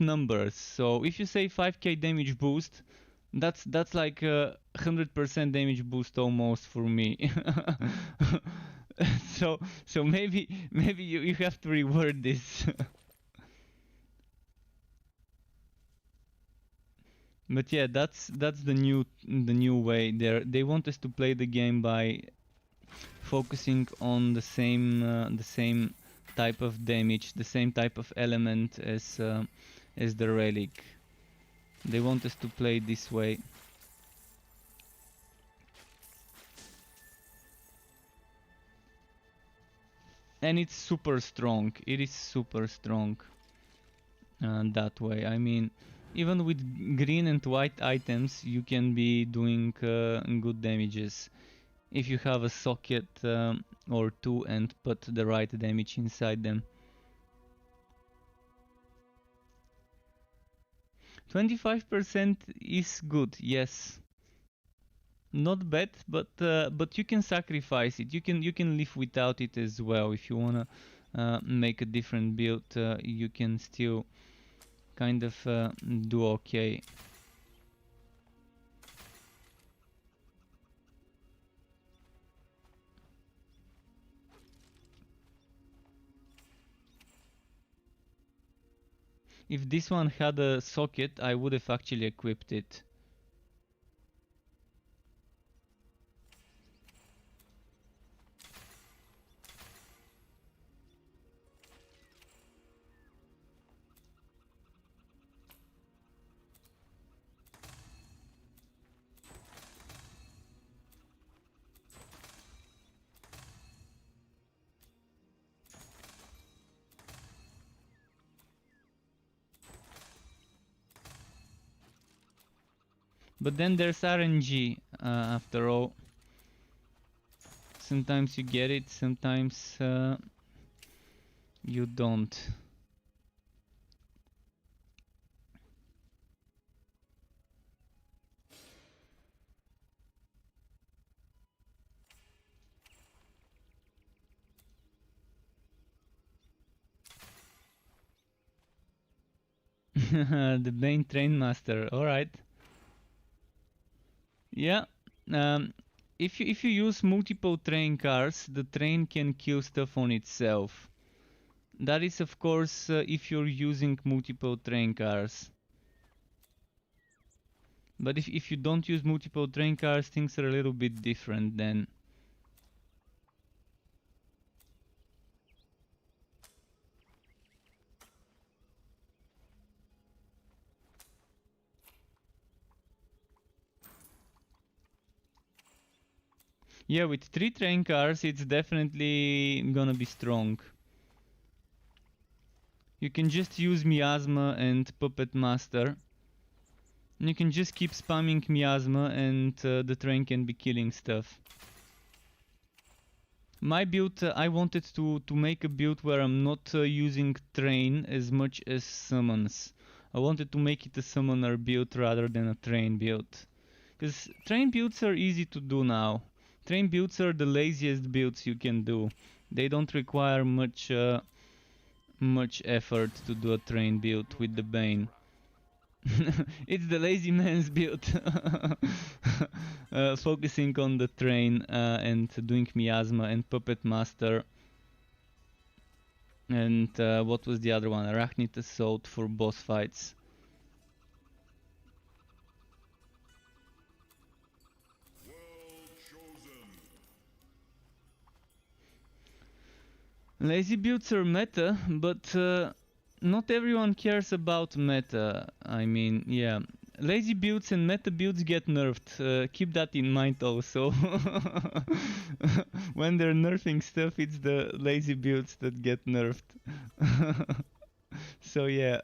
numbers. So if you say 5k damage boost, that's like 100% damage boost almost for me. so maybe you have to reword this. But yeah, that's the new way. They want us to play the game by focusing on the same type of damage, the same type of element as the relic. They want us to play this way. And it's super strong. It is super strong that way. I mean, even with green and white items, you can be doing good damages if you have a socket or two and put the right damage inside them. 25% is good, yes. Not bad, but you can sacrifice it. You can live without it as well. If you wanna make a different build, you can still kind of do okay. If this one had a socket, I would have actually equipped it. But then there's RNG after all. Sometimes you get it, sometimes you don't. The Bane Train Master. All right. Yeah. Um, if you use multiple train cars, the train can kill stuff on itself. That is, of course, if you're using multiple train cars. But if you don't use multiple train cars, things are a little bit different then. Yeah, with 3 train cars, it's definitely gonna be strong. You can just use Miasma and Puppet Master. And you can just keep spamming Miasma and the train can be killing stuff. My build, I wanted to make a build where I'm not using train as much as summons. I wanted to make it a summoner build rather than a train build. Because train builds are easy to do now. Train builds are the laziest builds you can do. They don't require much effort to do a train build with the Bane. It's the lazy man's build. Focusing on the train and doing Miasma and Puppet Master. And what was the other one? Arachnid Assault for boss fights. Lazy builds are meta, but not everyone cares about meta. I mean, yeah. Lazy builds and meta builds get nerfed. Keep that in mind also. When they're nerfing stuff, it's the lazy builds that get nerfed. So yeah.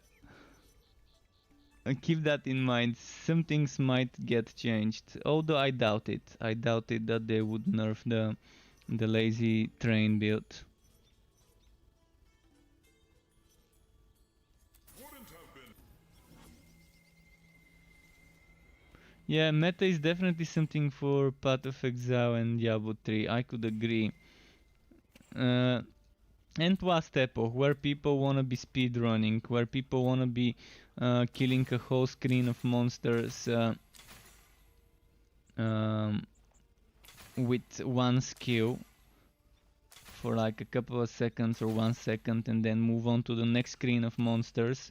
Keep that in mind. Some things might get changed. Although I doubt it. I doubt it that they would nerf the lazy train build. Yeah, meta is definitely something for Path of Exile and Diablo 3. I could agree. And Last Epoch, where people wanna be speedrunning, where people wanna be killing a whole screen of monsters with one skill for like a couple of seconds or 1 second, and then move on to the next screen of monsters.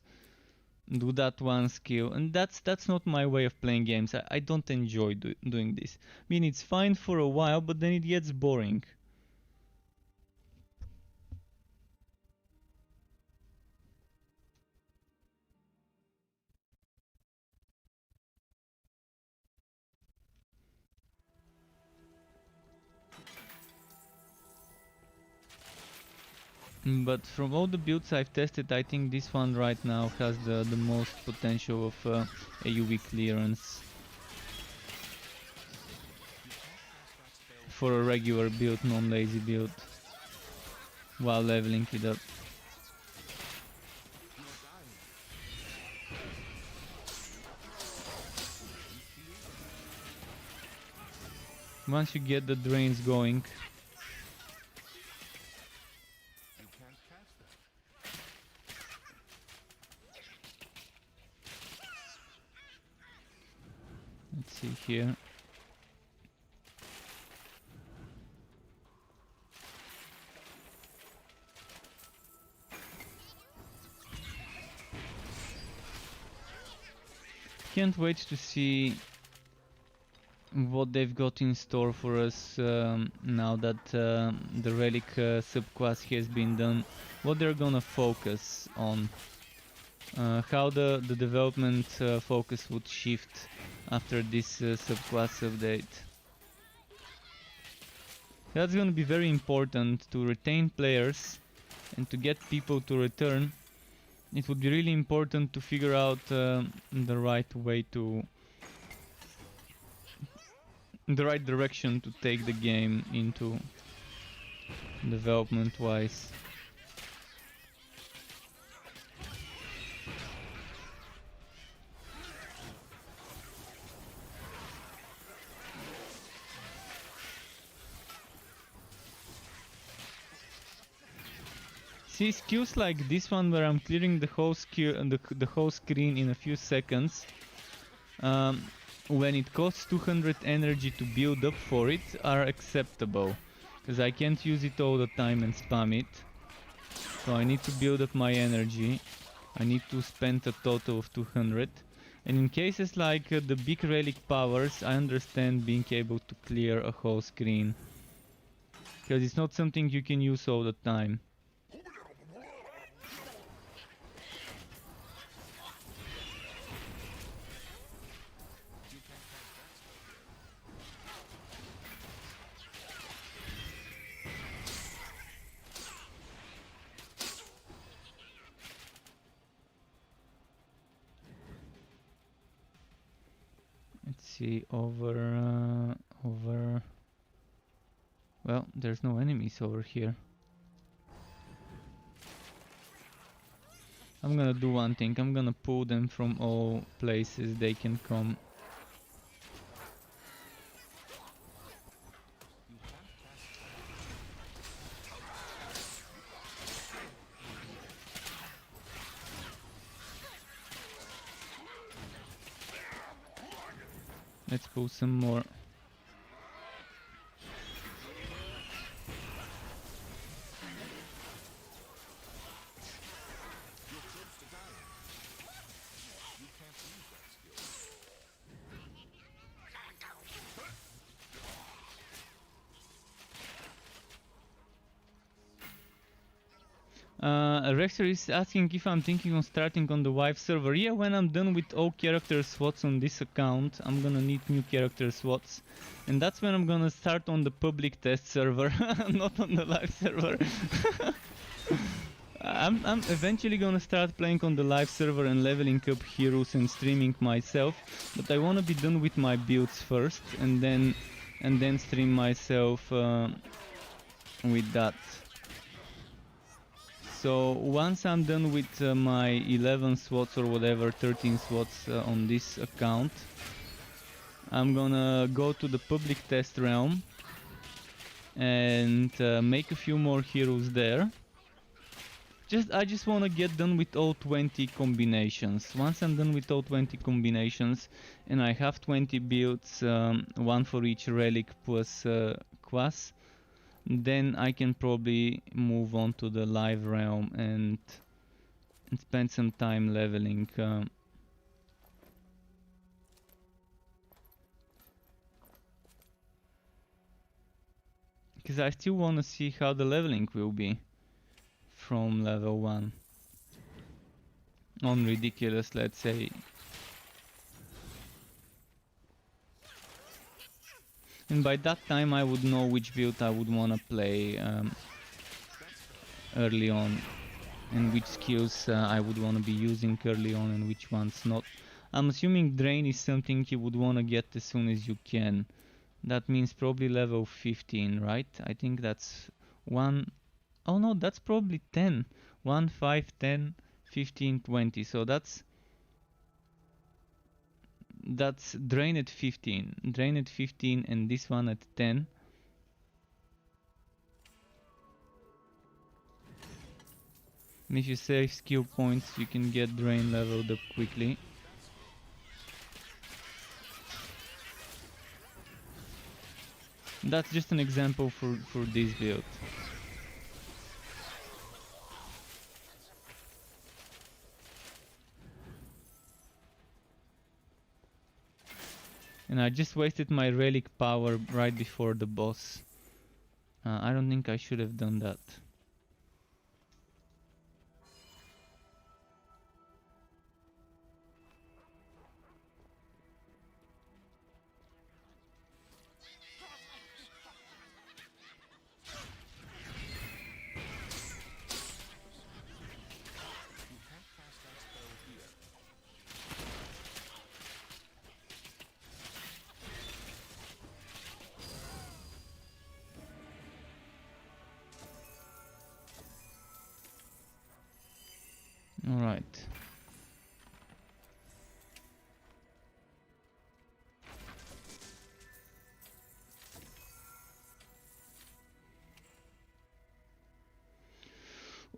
Do that one skill, and that's not my way of playing games. I don't enjoy doing this. I mean, it's fine for a while, but then it gets boring. But from all the builds I've tested, I think this one right now has the most potential of AoE clearance for a regular build, non-lazy build, while leveling it up. Once you get the drains going, let's see here. Can't wait to see what they've got in store for us now that the Relic subclass has been done. What they're gonna focus on. How the development focus would shift after this subclass update. That's gonna be very important to retain players and to get people to return. It would be really important to figure out the right way to... the right direction to take the game into development wise. See, skills like this one where I'm clearing the whole the whole screen in a few seconds, when it costs 200 energy to build up for it, are acceptable. Because I can't use it all the time and spam it. So I need to build up my energy. I need to spend a total of 200. And in cases like the big relic powers, I understand being able to clear a whole screen. Because it's not something you can use all the time. Let's see, over... Well, there's no enemies over here. I'm gonna do one thing, I'm gonna pull them from all places they can come. Let's pull some more. Rexer is asking if I'm thinking on starting on the wife server. Yeah, when I'm done with all character slots on this account, I'm gonna need new character slots. And that's when I'm gonna start on the public test server, not on the live server. I'm eventually gonna start playing on the live server and leveling up heroes and streaming myself. But I wanna be done with my builds first and then stream myself with that. So once I'm done with my 11 slots or whatever, 13 slots on this account, I'm gonna go to the public test realm and make a few more heroes there. I just wanna get done with all 20 combinations. Once I'm done with all 20 combinations and I have 20 builds, one for each relic plus class, then I can probably move on to the live realm and spend some time leveling. Because I still want to see how the leveling will be from level 1 on ridiculous, let's say. And by that time I would know which build I would want to play early on, and which skills I would want to be using early on and which ones not. I'm assuming Drain is something you would want to get as soon as you can. That means probably level 15, right? I think that's 1... Oh no, that's probably 10. 1, 5, 10, 15, 20. So that's Drain at 15. Drain at 15 and this one at 10. And if you save skill points, you can get Drain leveled up quickly. That's just an example for this build. And I just wasted my relic power right before the boss. I don't think I should have done that. Alright.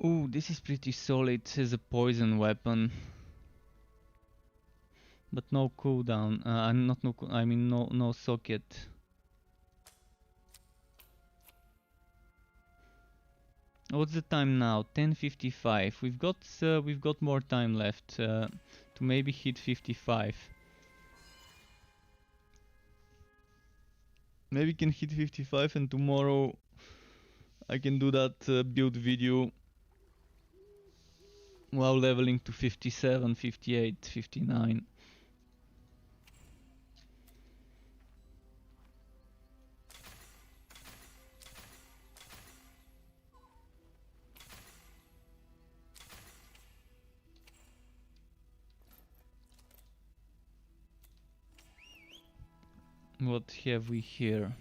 Ooh, this is pretty solid as a poison weapon. But no cooldown, not no, I mean no socket. What's the time now? 10:55. We've got more time left to maybe hit 55. Maybe we can hit 55 and tomorrow I can do that build video while leveling to 57, 58, 59. What have we here?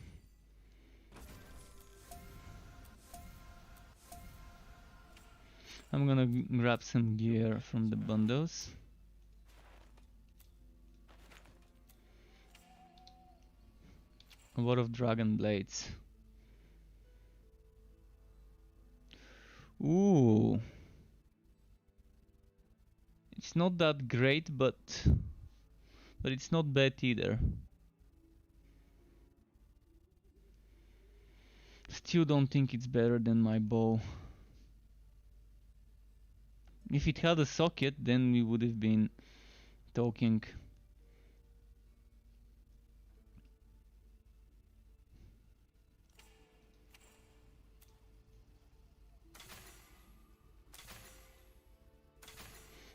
I'm gonna grab some gear from the bundles. A lot of dragon blades. Ooh. It's not that great, but it's not bad either. Still don't think it's better than my bow. If it had a socket, then we would have been talking.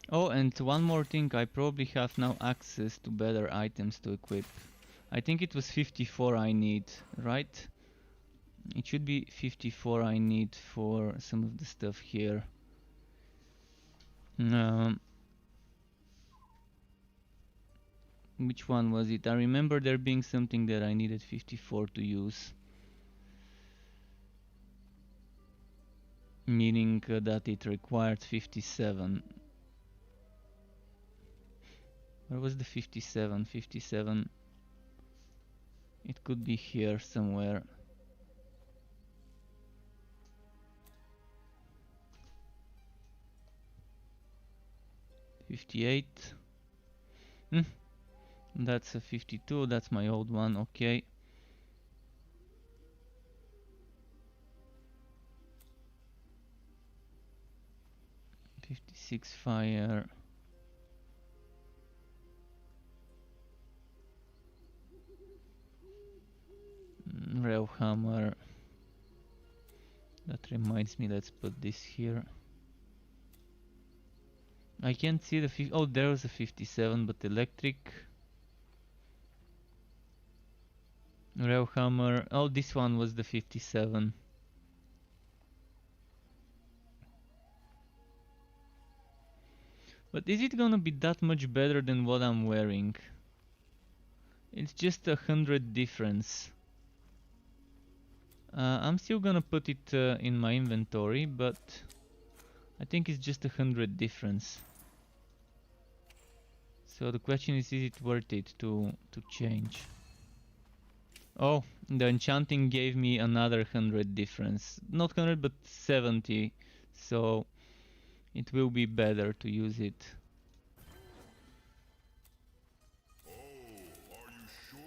Oh, and one more thing, I probably have now access to better items to equip. I think it was 54 I need, right? It should be 54 I need for some of the stuff here. Which one was it? I remember there being something that I needed 54 to use. Meaning that it required 57. Where was the 57? 57. It could be here somewhere. $58. That's a 52. That's my old one. Okay. $56 fire. Rail hammer. That reminds me, let's put this here. I can't see the oh, there was a 57, but electric. Rail hammer. Oh, this one was the 57. But is it gonna be that much better than what I'm wearing? It's just 100 difference. I'm still gonna put it in my inventory, but I think it's just 100 difference. So the question is it worth it to change? Oh, the enchanting gave me another 100 difference. Not 100, but 70. So it will be better to use it. Oh, are you sure?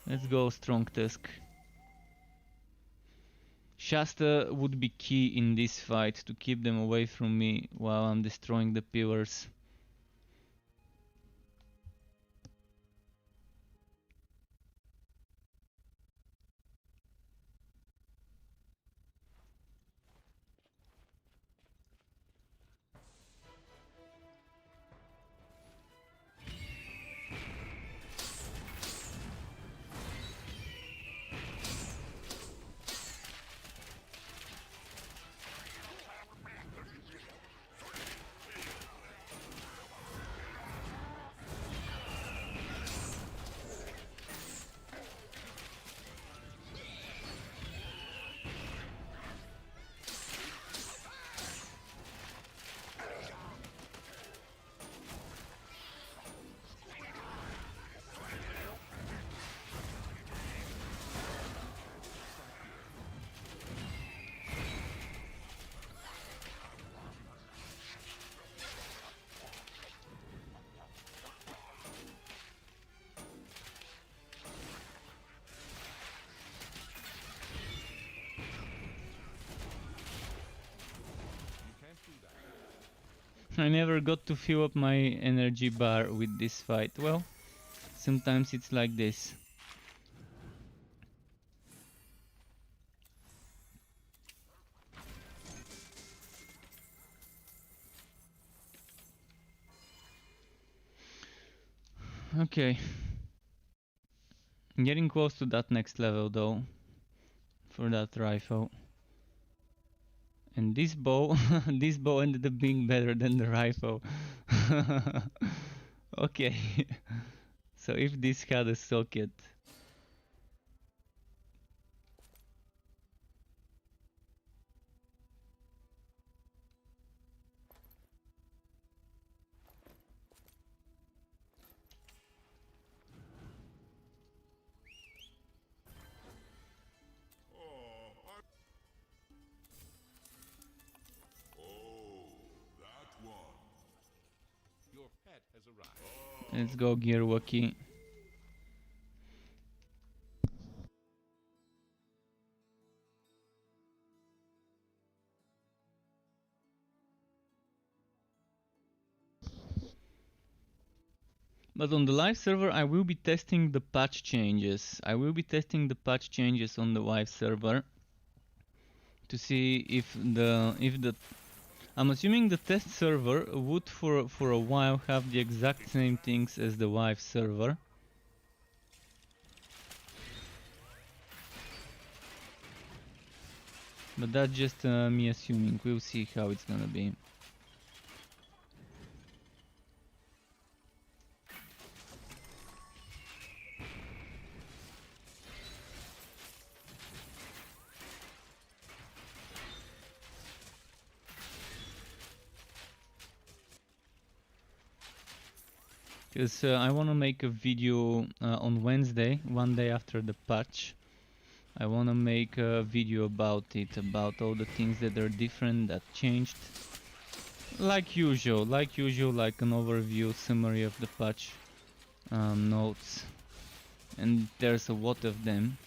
Let's go strong tusk. Shasta would be key in this fight to keep them away from me while I'm destroying the pillars. I never got to fill up my energy bar with this fight. Well, sometimes it's like this. Okay. Getting close to that next level though. For that rifle. And this bow, this bow ended up being better than the rifle. Okay. So if this had a socket. That one. Your pet has arrived. Let's go, Gearwalkie. But on the live server, I will be testing the patch changes. I will be testing the patch changes on the live server to see if the I'm assuming the test server would for a while have the exact same things as the live server. But that's just me assuming. We'll see how it's gonna be. Because I want to make a video on Wednesday, one day after the patch. I want to make a video about it, about all the things that are different, that changed. Like usual, like an overview, summary of the patch notes. And there's a lot of them.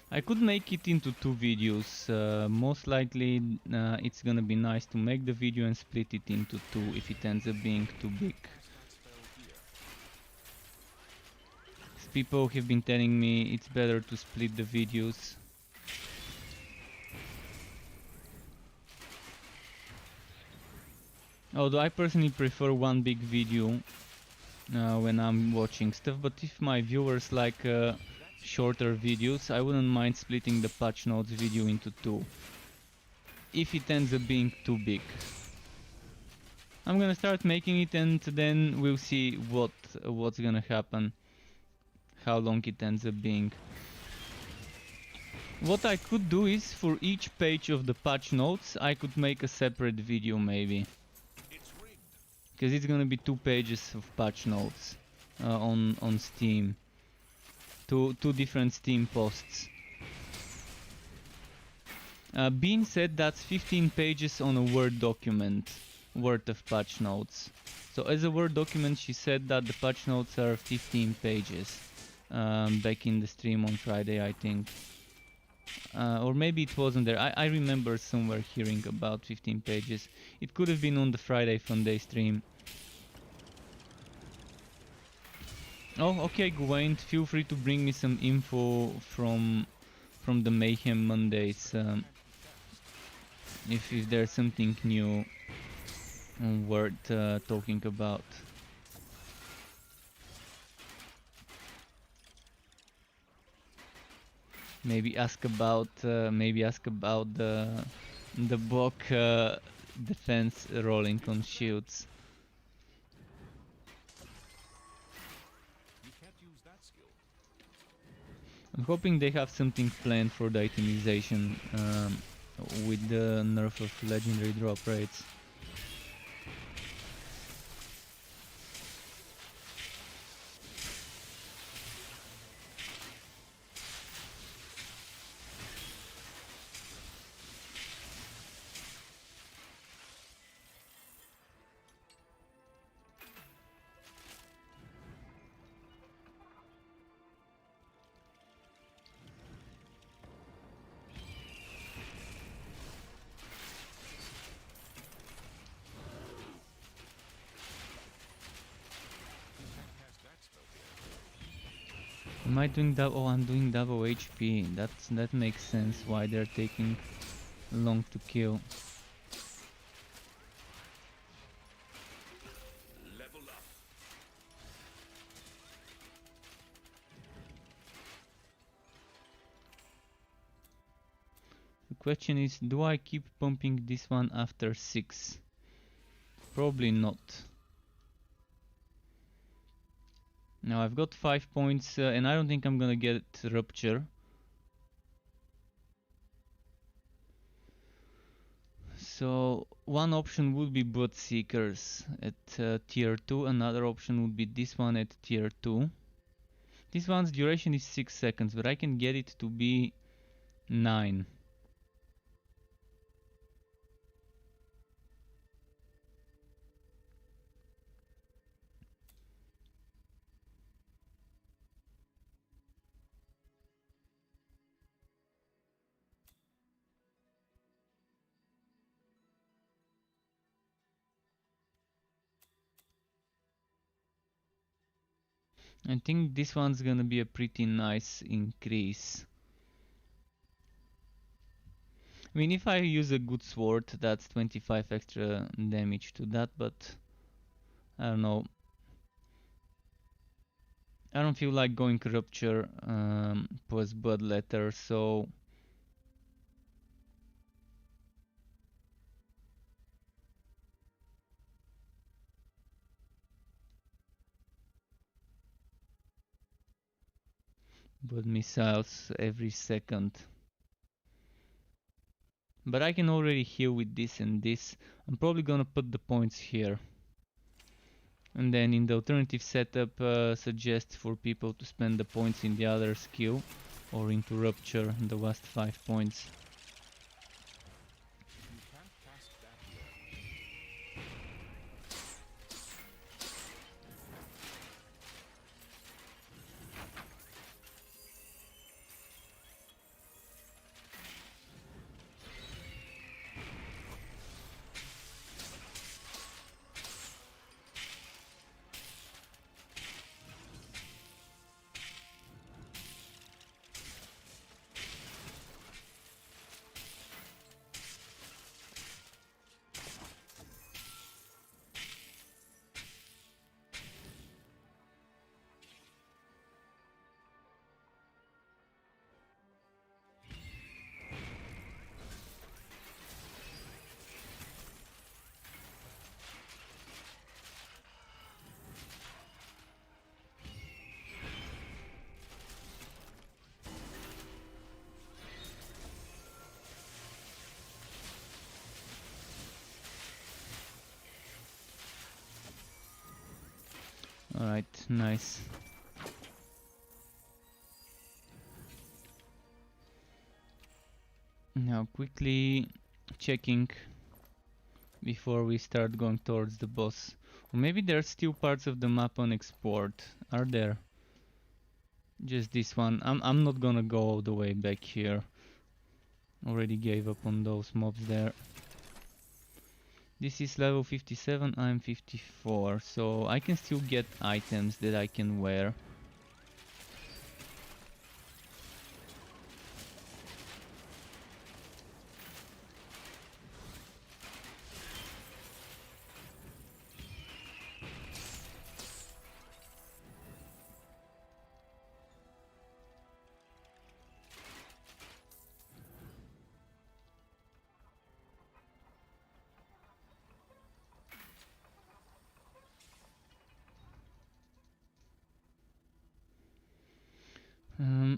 I could make it into 2 videos. Most likely it's gonna be nice to make the video and split it into 2 if it ends up being too big. People have been telling me it's better to split the videos. Although I personally prefer one big video when I'm watching stuff, but if my viewers like shorter videos, I wouldn't mind splitting the patch notes video into 2. If it ends up being too big. I'm gonna start making it and then we'll see what's gonna happen. How long it ends up being. What I could do is for each page of the patch notes I could make a separate video maybe. Because it's gonna be 2 pages of patch notes on Steam. Two different Steam posts. Bean said that's 15 pages on a Word document worth of patch notes. So as a Word document she said that the patch notes are 15 pages. Back in the stream on Friday, I think. Or maybe it wasn't there. I remember somewhere hearing about 15 pages. It could have been on the Friday Funday stream. Oh, okay, Gwaine, feel free to bring me some info from the Mayhem Mondays. If there's something new worth talking about. Maybe ask about the block defense rolling on shields. You can't use that skill. I'm hoping they have something planned for the itemization with the nerf of legendary drop rates. Am I doing double? Oh, I'm doing double HP. That makes sense why they're taking long to kill. Level up. The question is, do I keep pumping this one after 6? Probably not. Now I've got 5 points and I don't think I'm gonna get Rupture. So one option would be Bloodseekers at tier 2, another option would be this one at tier 2. This one's duration is 6 seconds, but I can get it to be 9. I think this one's gonna be a pretty nice increase. I mean, if I use a good sword, that's 25 extra damage to that, but I don't know. I don't feel like going Rupture plus Bloodletter, so Blood missiles every second. But I can already heal with this and this. I'm probably gonna put the points here. And then in the alternative setup, suggest for people to spend the points in the other skill or into Rupture, the last 5 points. You can't cast that yet. Alright, nice. Now quickly checking before we start going towards the boss. Or maybe there are still parts of the map on export. Are there? Just this one. I'm not gonna go all the way back here. Already gave up on those mobs there. This is level 57, I'm 54, so I can still get items that I can wear.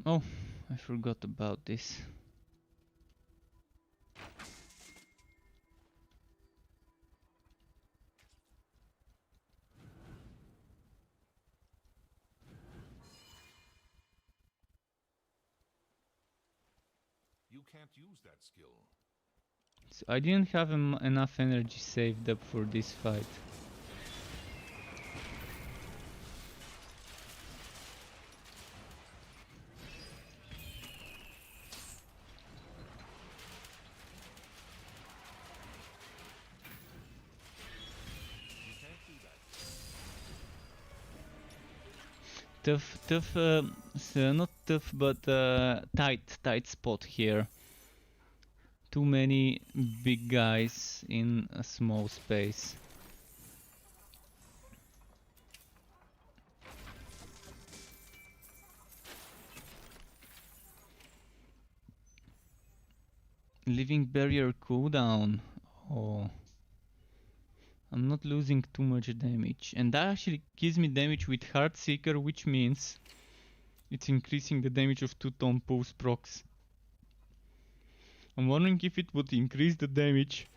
Oh, I forgot about this. You can't use that skill. So I didn't have enough energy saved up for this fight. You can't do that. tough, not tough, but tight spot here. Too many big guys in a small space. Living barrier cooldown. Oh. I'm not losing too much damage. And that actually gives me damage with Heartseeker, which means it's increasing the damage of 2-tone pulse procs. I'm wondering if it would increase the damage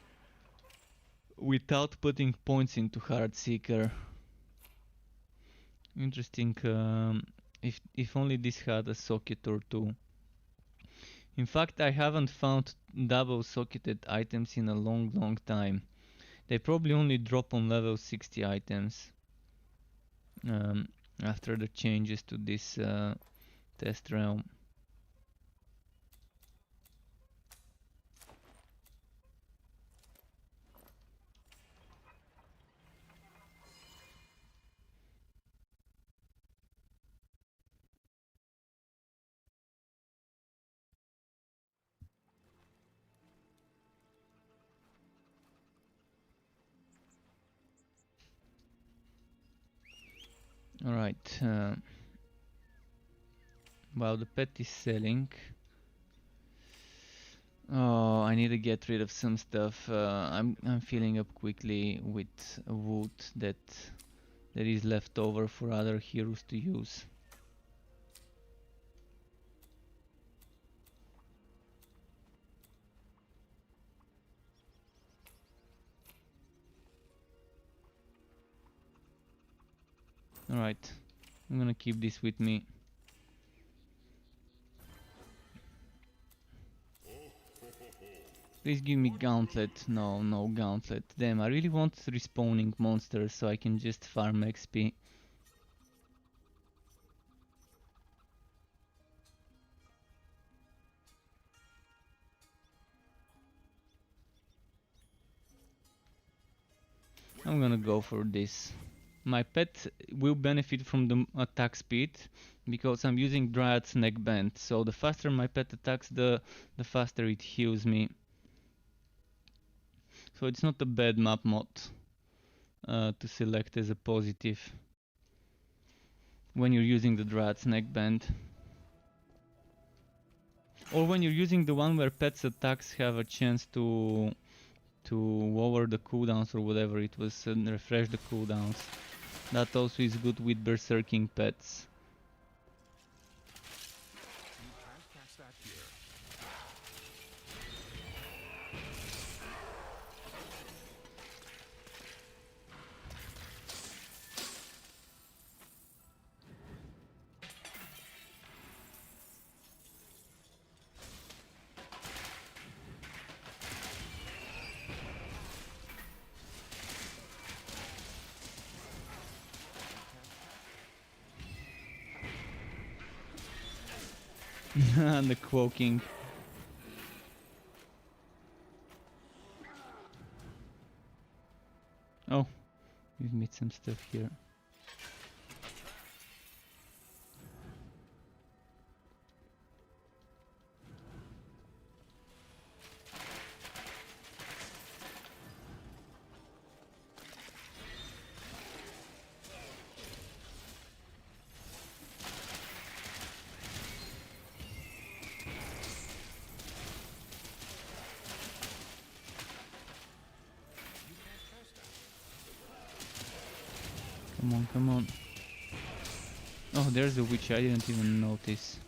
without putting points into Heartseeker. Interesting. If only this had a socket or two. In fact, I haven't found double socketed items in a long time. They probably only drop on level 60 items after the changes to this test realm. Alright, while the pet is selling, oh, I need to get rid of some stuff. I'm filling up quickly with wood that is left over for other heroes to use. Alright, I'm gonna keep this with me. Please give me gauntlet. No, no gauntlet. Damn, I really want respawning monsters so I can just farm XP. I'm gonna go for this. My pet will benefit from the attack speed because I'm using Dryad's neckband. So the faster my pet attacks, the faster it heals me. So it's not a bad map mod to select as a positive when you're using the Dryad's neckband. Or when you're using the one where pet's attacks have a chance to lower the cooldowns or whatever it was, and refresh the cooldowns. That also is good with berserking pets. You can't catch that here. And the cloaking. Oh, we've made some stuff here. Come on, come on. Oh, there's a witch, I didn't even notice.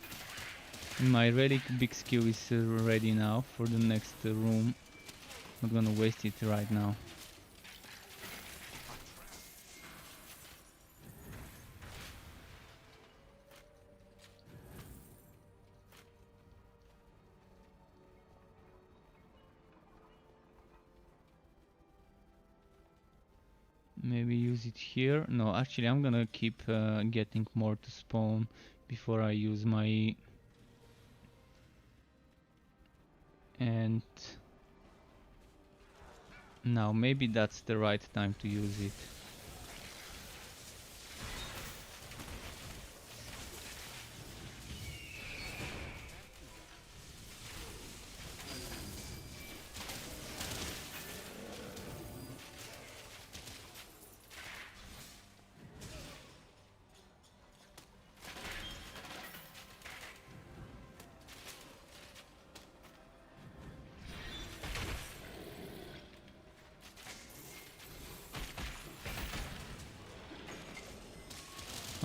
My relic big skill is ready now for the next room. Not gonna waste it right now. Maybe use it here. No, actually I'm gonna keep getting more to spawn before I use my... And now maybe that's the right time to use it.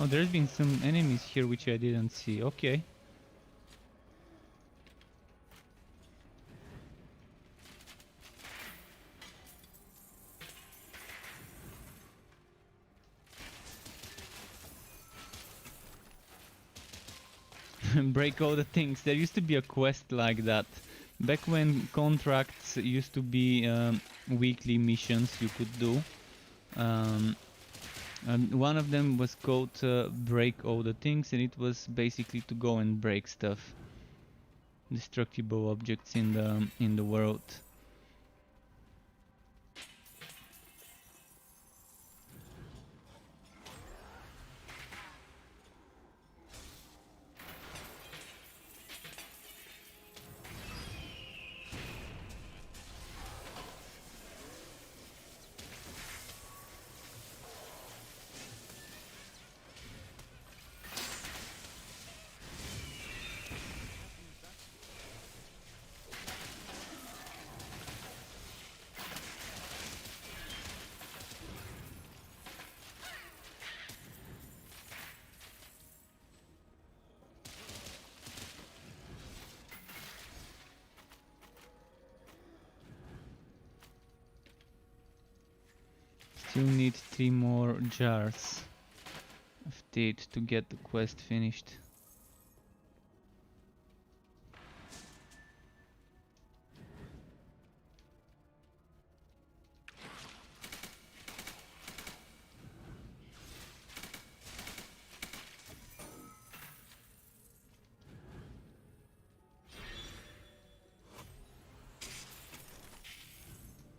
Oh, there's been some enemies here which I didn't see. Okay. Break all the things. There used to be a quest like that. Back when contracts used to be weekly missions you could do. And one of them was called Break All the Things, and it was basically to go and break stuff. Destructible objects in the world. Still need 3 more jars of teeth to get the quest finished.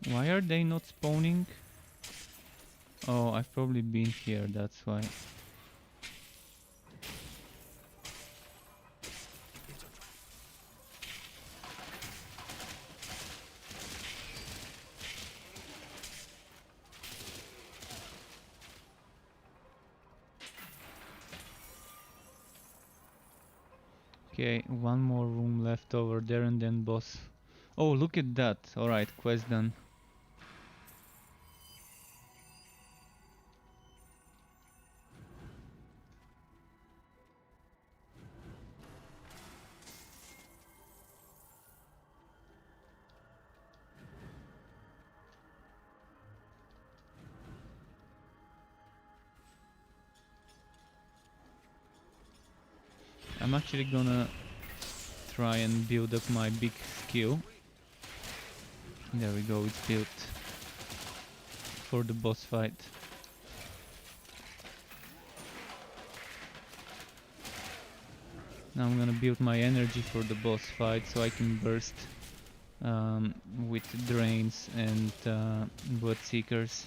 Why are they not spawning? Oh, I've probably been here, that's why. Okay, one more room left over there and then boss. Oh, look at that. Alright, quest done. I'm actually gonna try and build up my big skill. There we go, it's built for the boss fight. Now I'm gonna build my energy for the boss fight so I can burst with drains and blood seekers.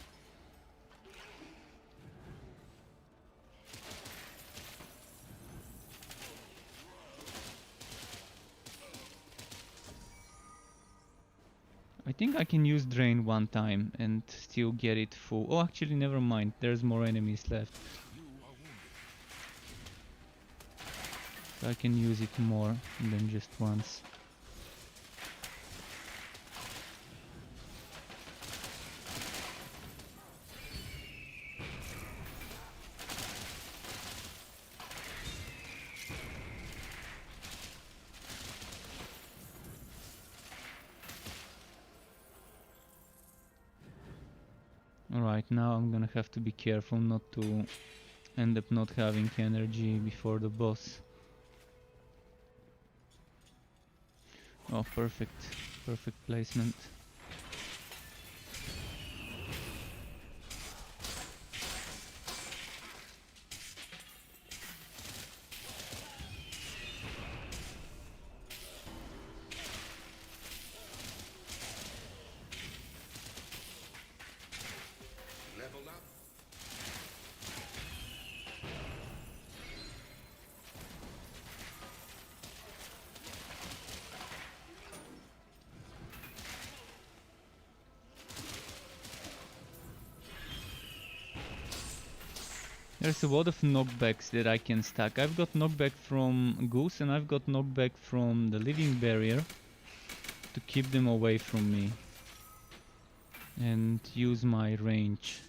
I think I can use drain one time and still get it full. Oh, actually never mind, there's more enemies left. So I can use it more than just once. Alright, now I'm gonna have to be careful not to end up not having energy before the boss. Oh, perfect. Perfect placement. Level up. There's a lot of knockbacks that I can stack. I've got knockback from Goose and I've got knockback from the living barrier to keep them away from me and use my range.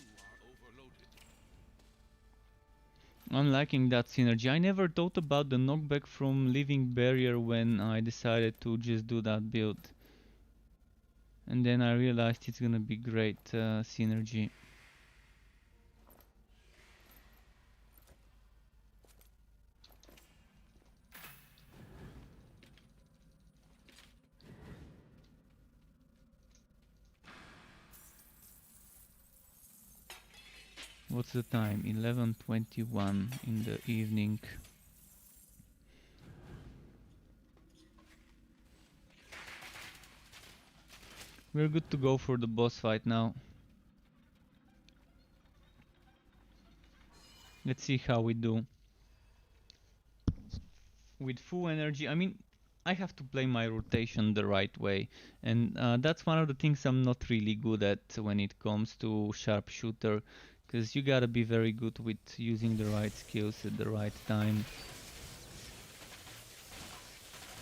I'm liking that synergy. I never thought about the knockback from Living Barrier when I decided to just do that build. And then I realized it's gonna be great synergy. What's the time? 11:21 in the evening. We're good to go for the boss fight now. Let's see how we do. With full energy, I mean, I have to play my rotation the right way, and that's one of the things I'm not really good at when it comes to sharpshooter, because you gotta be very good with using the right skills at the right time.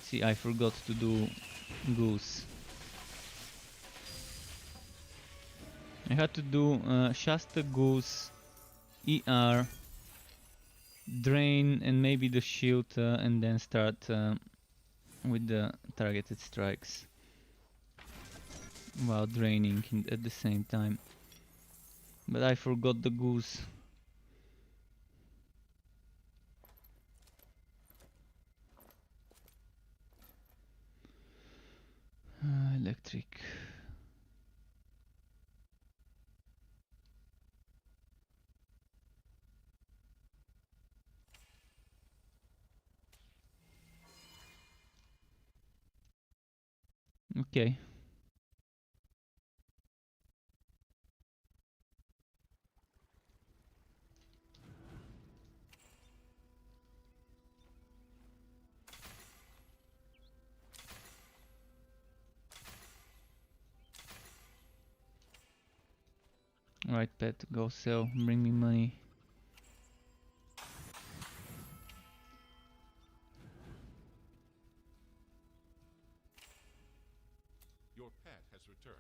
See, I forgot to do Goose. I had to do Shasta, Goose, ER, Drain, and maybe the shield, and then start with the targeted strikes while draining at the same time. But I forgot the Goose. Electric. Okay. Alright, pet, go sell, bring me money. Your pet has returned.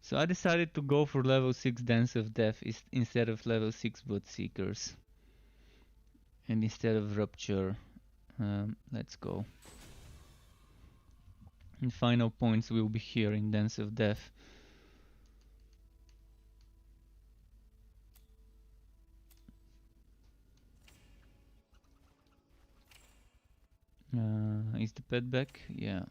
So I decided to go for level 6 Dance of Death instead of level 6 Blood Seekers. And instead of Rupture, let's go. And final points will be here in Dance of Death. Is the pet back? Yeah.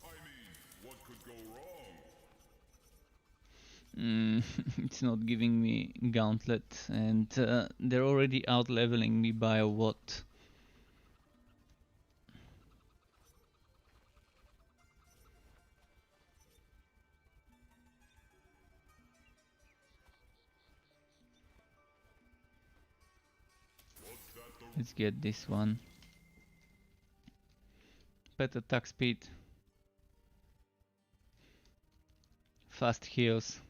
I mean, what could go wrong? It's not giving me Gauntlet, and they're already out leveling me by a what? What's that the Let's get this one. Pet attack speed. Fast heals.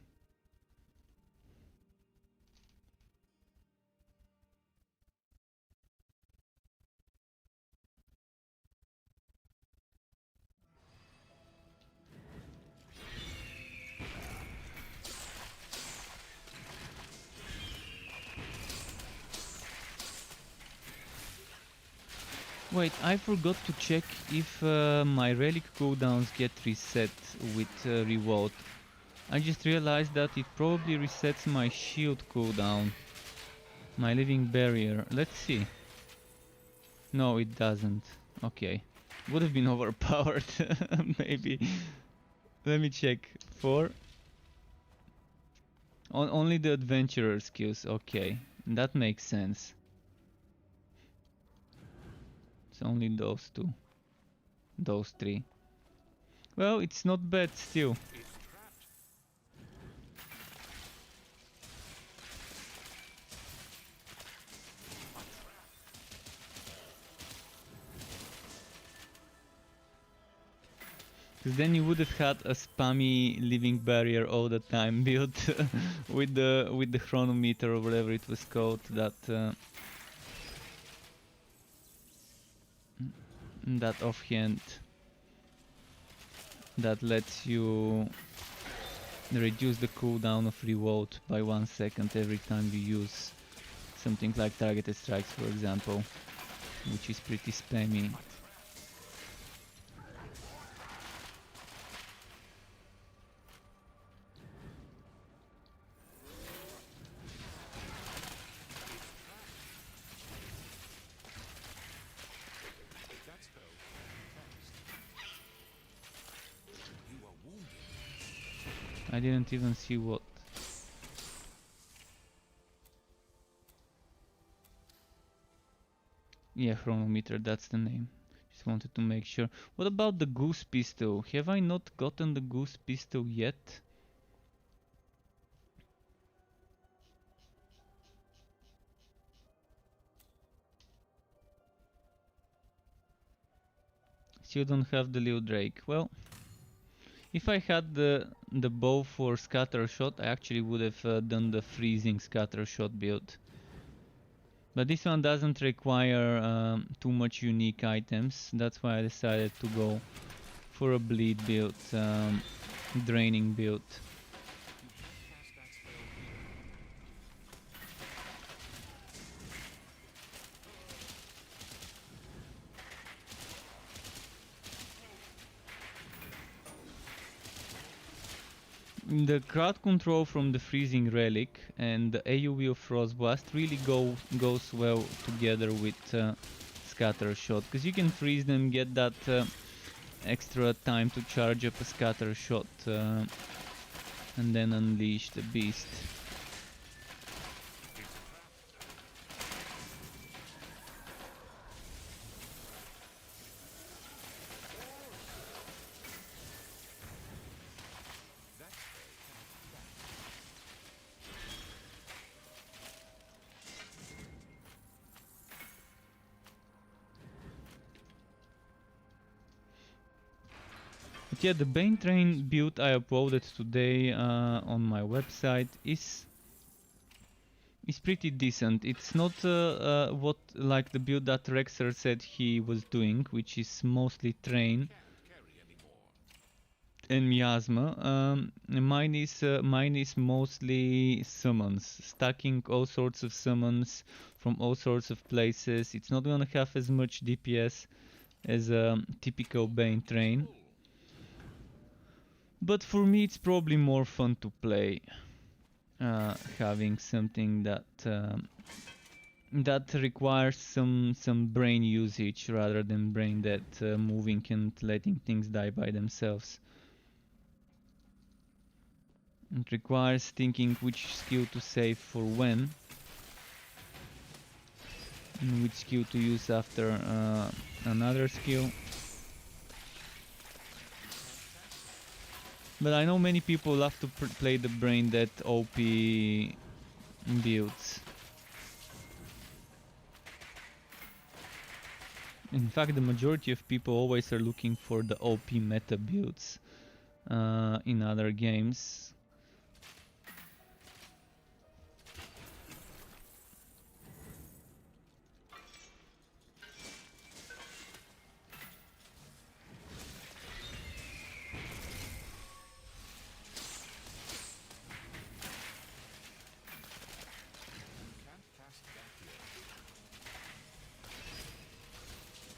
Wait, I forgot to check if my relic cooldowns get reset with revolt. I just realized that it probably resets my shield cooldown. My living barrier. Let's see. No, it doesn't. Okay. Would have been overpowered, maybe. Let me check. 4. Only the adventurer skills. Okay, that makes sense. It's only those 2. Those 3. Well, it's not bad still. It's trapped. Because then you would have had a spammy living barrier all the time built with the chronometer or whatever it was called, that offhand that lets you reduce the cooldown of reload by 1 second every time you use something like targeted strikes, for example, which is pretty spammy. That's so fast. You are wounded. I didn't even see what. Yeah, chronometer, that's the name. Just wanted to make sure. What about the goose pistol? Have I not gotten the goose pistol yet? Still don't have the Lil Drake. Well, if I had the bow for scatter shot, I actually would have done the freezing scatter shot build. But this one doesn't require too much unique items. That's why I decided to go for a bleed build, draining build. You can't cast that spell here. The crowd control from the freezing relic and the AoE of Frostblast really goes well together with scatter shot, because you can freeze them, get that extra time to charge up a scatter shot, and then unleash the beast. But yeah, the Bane Train build I uploaded today on my website is pretty decent. It's not what like the build that Rexer said he was doing, which is mostly train and miasma. Mine is mostly summons, stacking all sorts of summons from all sorts of places. It's not gonna have as much DPS as a typical Bane Train, but for me it's probably more fun to play, having something that that requires some brain usage rather than brain dead, moving and letting things die by themselves. It requires thinking which skill to save for when, and which skill to use after another skill. But I know many people love to play the brain dead OP builds. In fact, the majority of people always are looking for the OP meta builds in other games.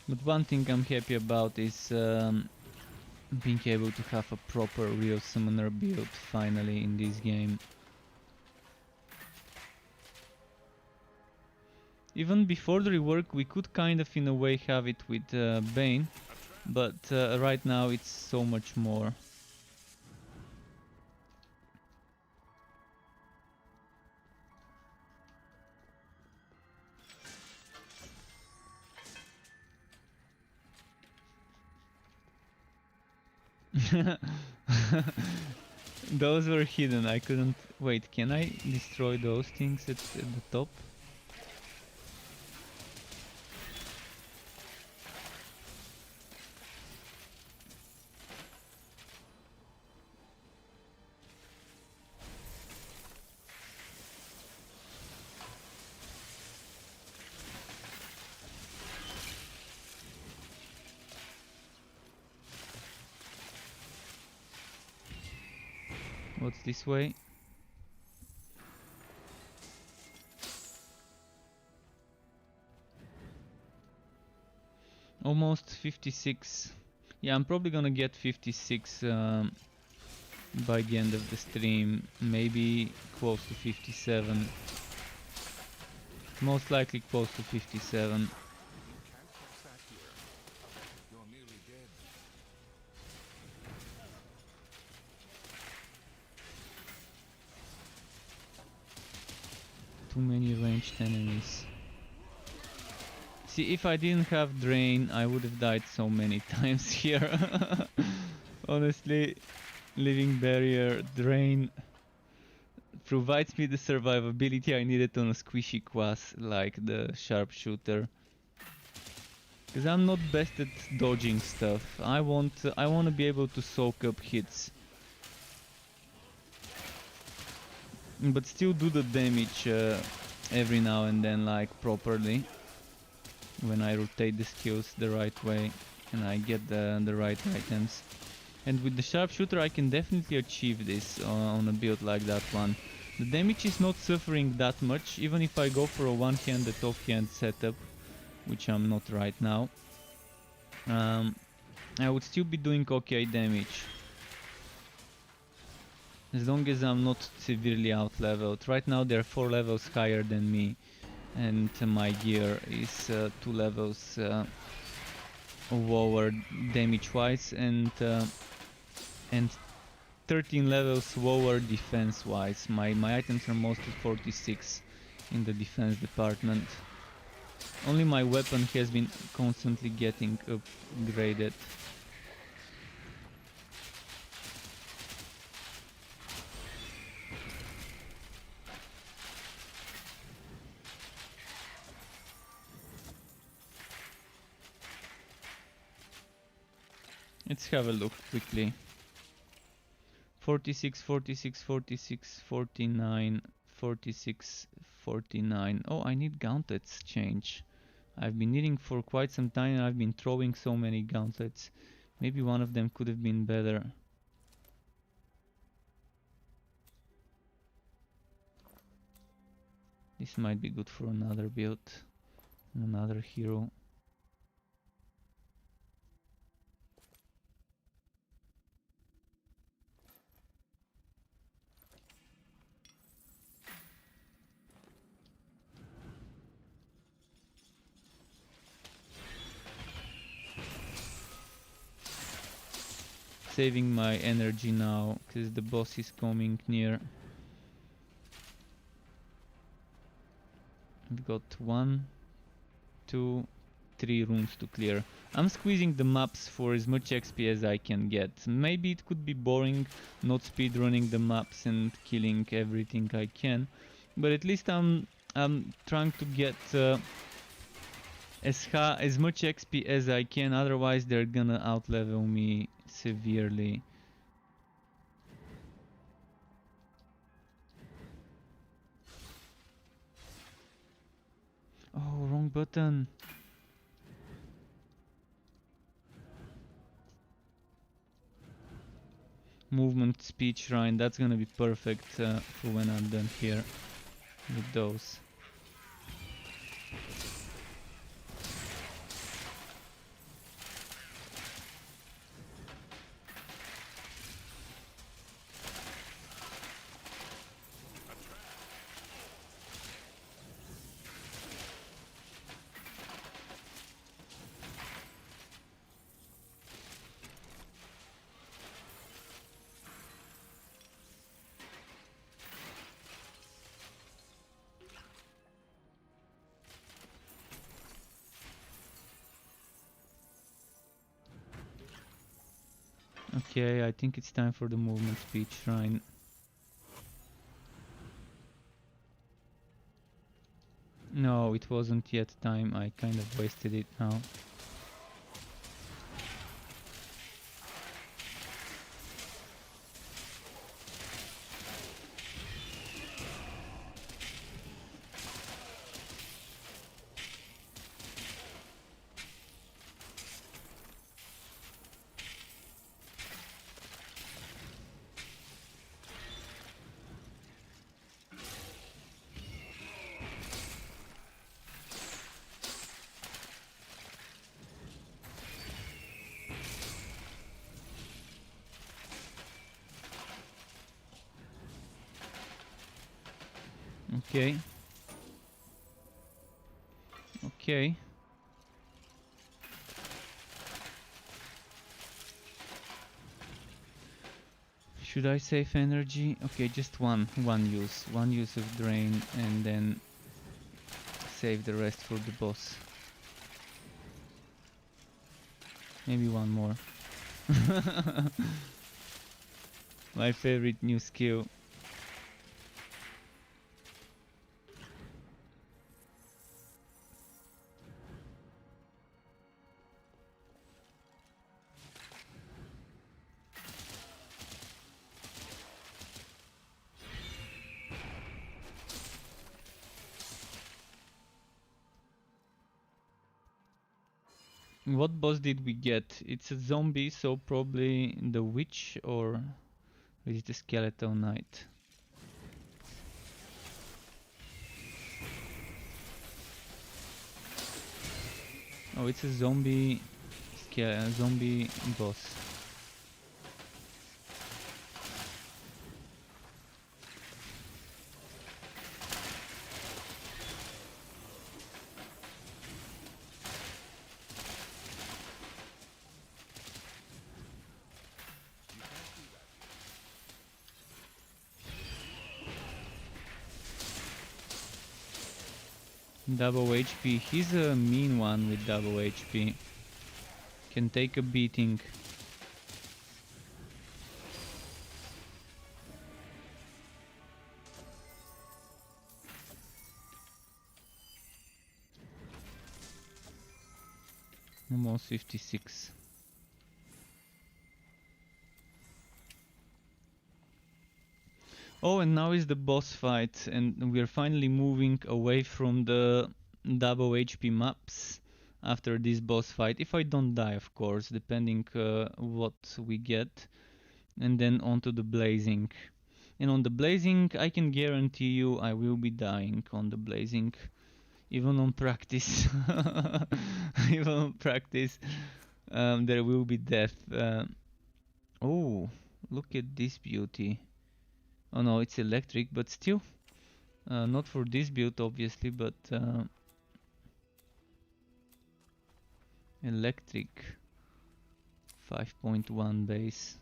But one thing I'm happy about is being able to have a proper real summoner build finally in this game. Even before the rework we could kind of in a way have it with Bane, but right now it's so much more. Those were hidden, I couldn't... Wait, can I destroy those things at the top? What's this way? Almost 56. Yeah, I'm probably gonna get 56 by the end of the stream. Maybe close to 57. Most likely close to 57. You can't catch that here. You're nearly dead. Too many ranged enemies. See, if I didn't have Drain, I would have died so many times here. Honestly, Living Barrier, Drain provides me the survivability I needed on a squishy class like the Sharpshooter. Because I'm not best at dodging stuff. I want to be able to soak up hits. But still do the damage every now and then, like properly. When I rotate the skills the right way and I get the right items. And with the Sharpshooter I can definitely achieve this on a build like that one. The damage is not suffering that much, even if I go for a one-handed offhand setup, which I'm not right now. I would still be doing okay damage. As long as I'm not severely out-leveled. Right now they're 4 levels higher than me. And my gear is 2 levels lower damage-wise and 13 levels lower defense-wise. My items are mostly 46 in the defense department. Only my weapon has been constantly getting upgraded. Let's have a look quickly. 46, 46, 46, 49, 46, 49. Oh, I need gauntlets change. I've been needing for quite some time and I've been throwing so many gauntlets. Maybe one of them could have been better. This might be good for another build. Another hero. Saving my energy now, because the boss is coming near. I've got 1, 2, 3 rooms to clear. I'm squeezing the maps for as much XP as I can get. Maybe it could be boring not speedrunning the maps and killing everything I can, but at least I'm trying to get as much XP as I can, otherwise they're gonna outlevel me severely. Oh, wrong button. Movement speed shrine, that's gonna be perfect for when I'm done here with those. Okay, I think it's time for the movement speed shrine. No, it wasn't yet time, I kind of wasted it now. Okay. Okay. Should I save energy? Okay, just one use of drain, and then save the rest for the boss. Maybe one more. My favorite new skill. What boss did we get? It's a zombie, so probably the witch, or is it the skeleton knight? Oh, it's a zombie zombie boss. Double HP. He's a mean one with double HP. Can take a beating. Almost 56. Oh, and now is the boss fight, and we're finally moving away from the double HP maps after this boss fight. If I don't die, of course, depending what we get. And then onto the blazing. And on the blazing, I can guarantee you I will be dying on the blazing. Even on practice. Even on practice, there will be death. Oh, look at this beauty. Oh no, it's electric, but still. Not for this build, obviously, but electric 5.1 base.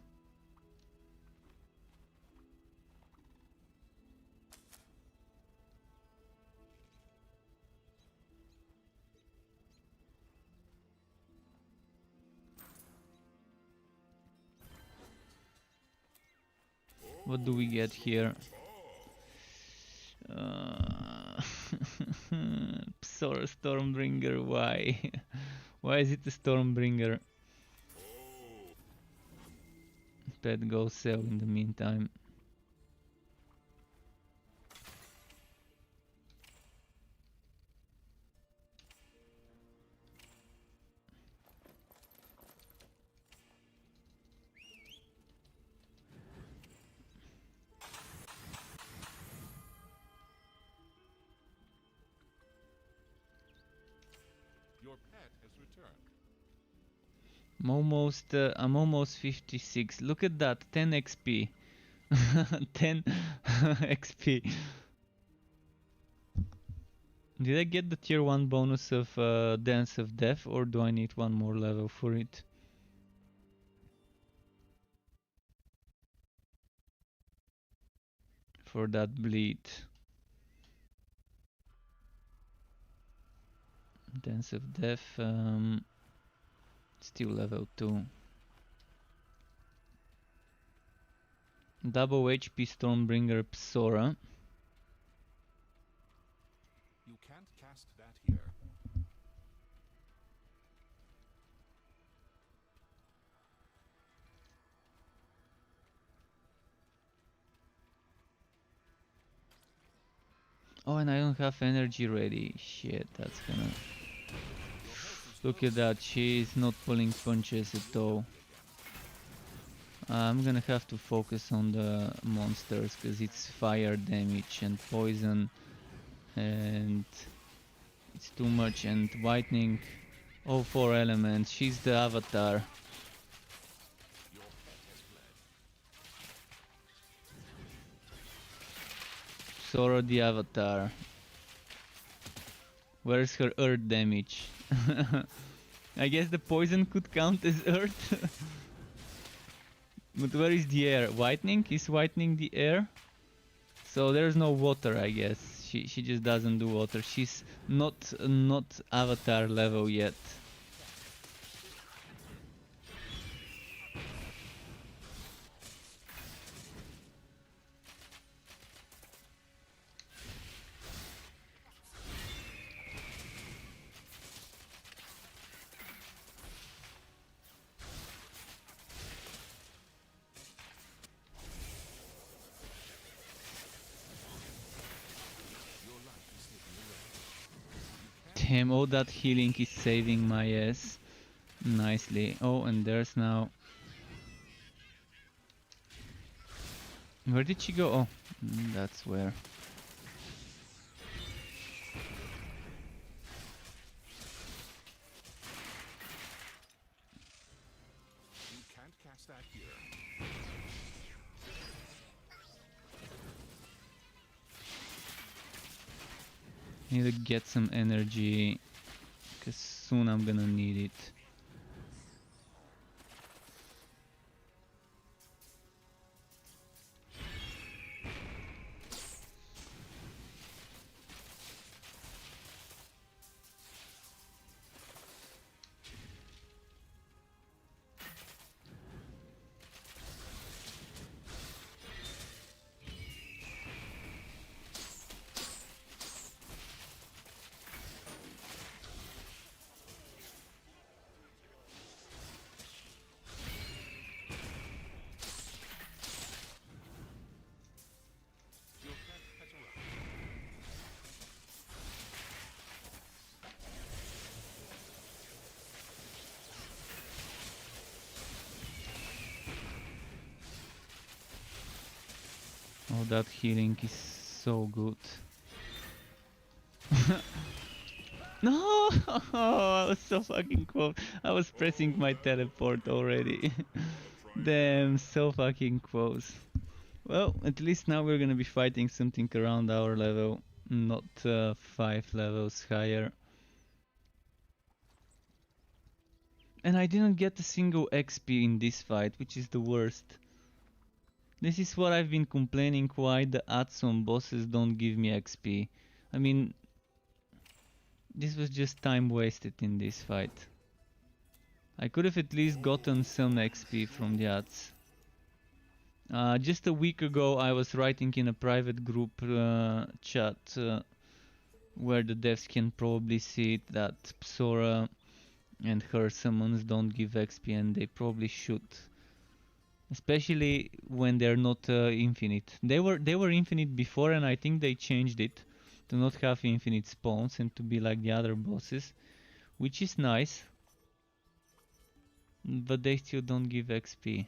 What do we get here? Psor Stormbringer, why? Why is it a Stormbringer? Pet go sell in the meantime. Your pet has returned. I'm almost 56. Look at that, 10 XP. 10 XP. Did I get the tier 1 bonus of Dance of Death, or do I need one more level for it? For that bleed. Dance of Death, still level 2. Double HP Stormbringer Psora. You can't cast that here. Oh, and I don't have energy ready. Shit, that's gonna... Look at that, she's not pulling punches at all. I'm gonna have to focus on the monsters, because it's fire damage and poison, and it's too much, and whitening. All 4 elements, she's the avatar. Sora the Avatar. Where's her earth damage? I guess the poison could count as earth. But where is the air? Whitening? Is whitening the air? So there's no water, I guess. She just doesn't do water. She's not Avatar level yet. Damn, all that healing is saving my ass nicely. Oh, and there's now... Where did she go? Oh, that's where. You can't cast that here. Need to get some energy, cause soon I'm gonna need it. Your pet has arrived. Oh, that healing is so good. No! I was so fucking close. I was pressing my teleport already. Damn, so fucking close. Well, at least now we're gonna be fighting something around our level, not 5 levels higher. And I didn't get a single XP in this fight, which is the worst. This is what I've been complaining, why the Atsun bosses don't give me XP. I mean, this was just time wasted in this fight. I could have at least gotten some XP from the Ats. Just a week ago I was writing in a private group chat where the devs can probably see it, that Psora and her summons don't give XP, and they probably should. Especially when they're not infinite. They were infinite before, and I think they changed it to not have infinite spawns and to be like the other bosses, which is nice. But they still don't give XP.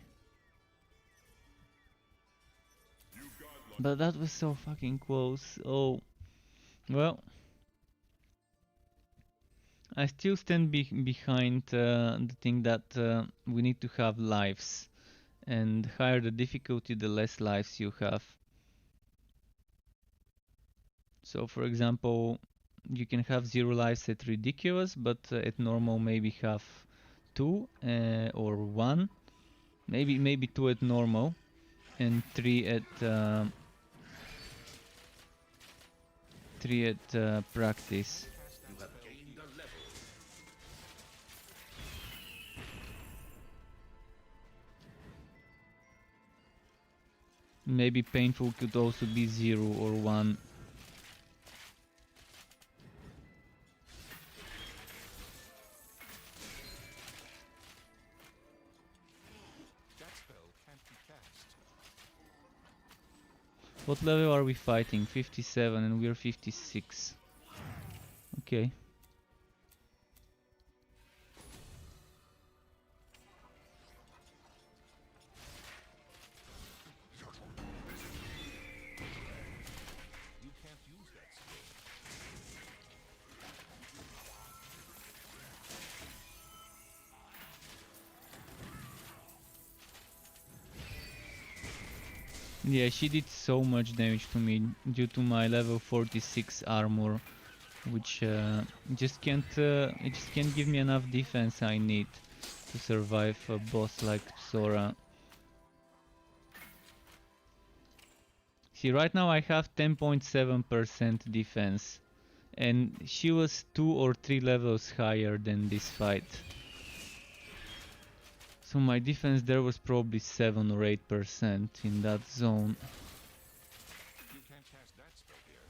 But that was so fucking close. Oh, well. I still stand behind the thing that we need to have lives. And higher the difficulty, the less lives you have. So for example, you can have 0 lives at ridiculous, but at normal maybe have 2 or 1. Maybe 2 at normal and 3 at practice. You have gained a level. Maybe painful could also be 0 or 1. That spell can't be cast. What level are we fighting? 57 and we're 56. Okay. You can't use that skill. Yeah, she did so much damage to me due to my level 46 armor, which it just can't give me enough defense I need to survive a boss like Sora. See, right now I have 10.7% defense, and she was 2 or 3 levels higher than this fight. So my defense there was probably 7 or 8% in that zone. You can't cast that spell here.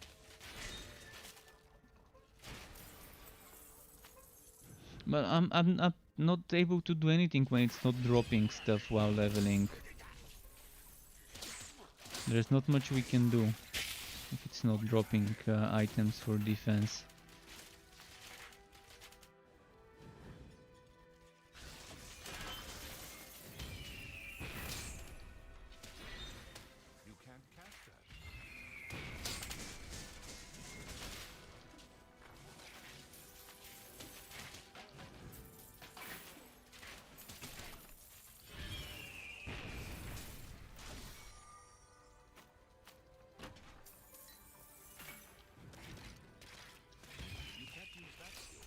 But I'm not able to do anything when it's not dropping stuff while leveling. There's not much we can do if it's not dropping items for defense. You can't cast that. You can't use that skill.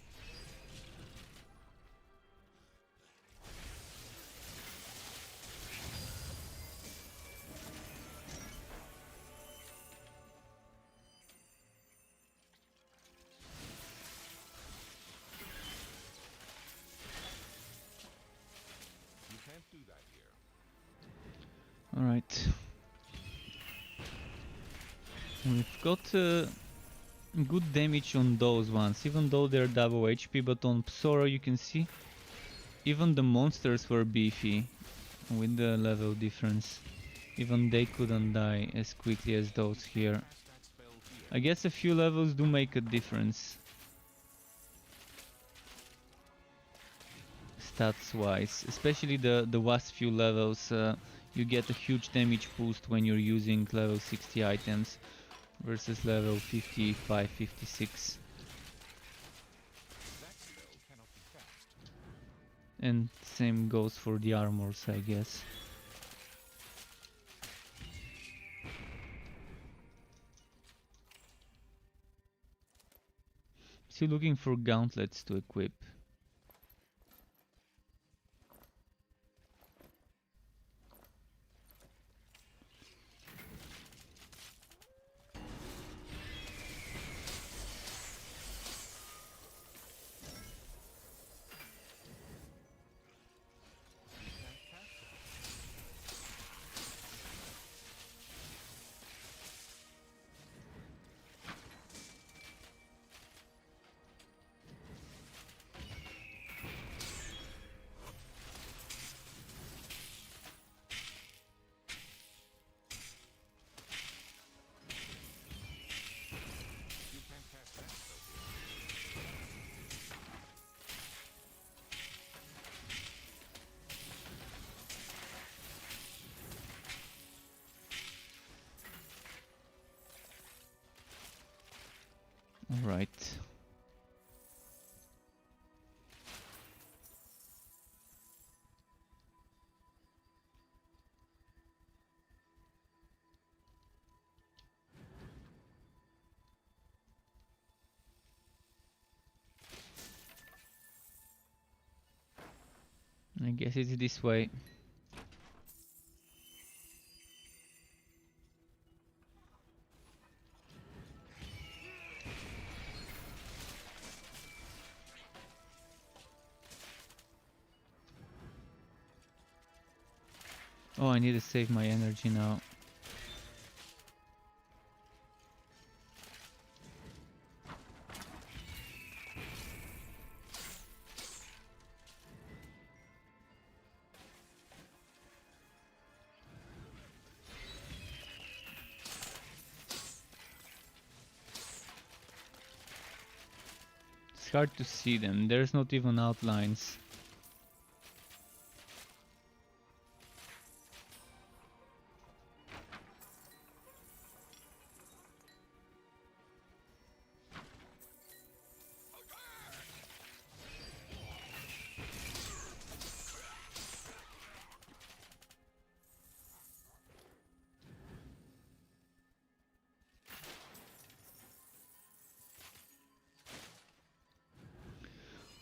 You can't do that here. Alright. We've got good damage on those ones, even though they're double HP, but on Psora you can see even the monsters were beefy with the level difference. Even they couldn't die as quickly as those here. Cast that spell here. I guess a few levels do make a difference. Stats wise, especially the last few levels, you get a huge damage boost when you're using level 60 items versus level 55, 56. That spell cannot be cast. And same goes for the armors, I guess. Still looking for gauntlets to equip. You can't cast that. You can't cast that spell here. Alright. I guess it's this way. Oh, I need to save my energy now. It's hard to see them, there's not even outlines.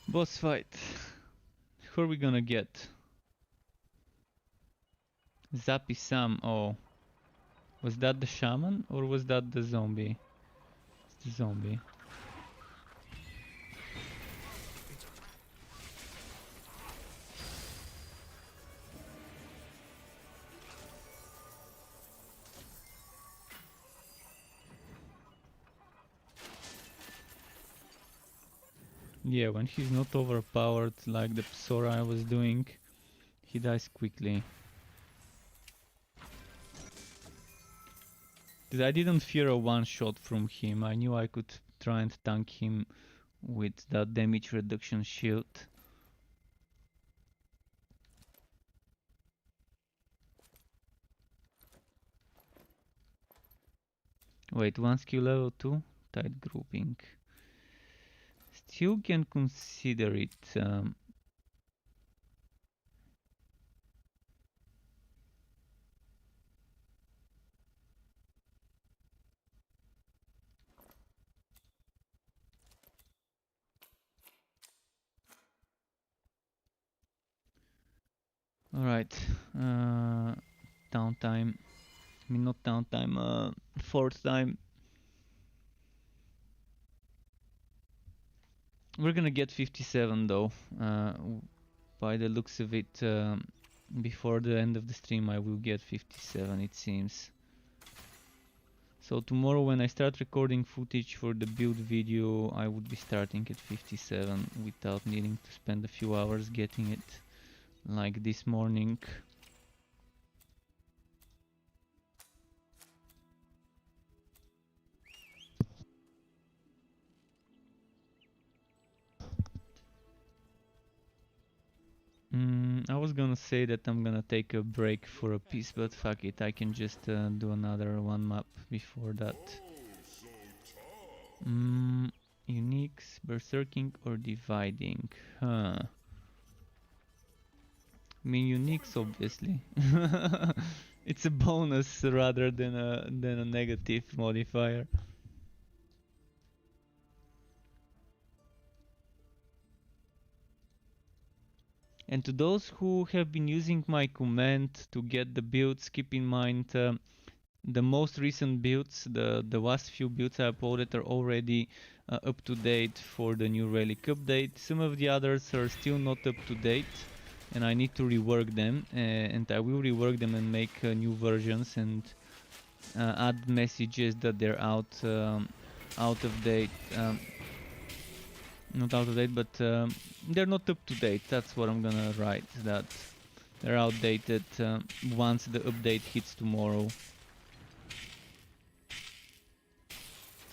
Boss fight. Who are we gonna get? Zappy Sam. Oh. Was that the shaman or was that the zombie? It's the zombie. Yeah, when he's not overpowered like the Psora I was doing, he dies quickly. I didn't fear a one-shot from him. I knew I could try and tank him with that damage reduction shield. Wait, one skill level 2? Tight grouping. Still can consider it. Alright. Downtime. I mean, not downtime, fourth time. We're gonna get 57 though. By the looks of it, before the end of the stream I will get 57 it seems. So tomorrow when I start recording footage for the build video, I would be starting at 57 without needing to spend a few hours getting it, like this morning. I was gonna say that I'm gonna take a break for a piece, but fuck it, I can just do another one map before that. Uniques, berserking or dividing? Huh. I mean uniques obviously. It's a bonus rather than a negative modifier. And to those who have been using my command to get the builds, keep in mind the most recent builds, the last few builds I uploaded are already up to date for the new relic update. Some of the others are still not up to date and I need to rework them, and I will rework them and make new versions and add messages that they're out of date. Not out of date, but they're not up to date. That's what I'm gonna write, that they're outdated once the update hits tomorrow.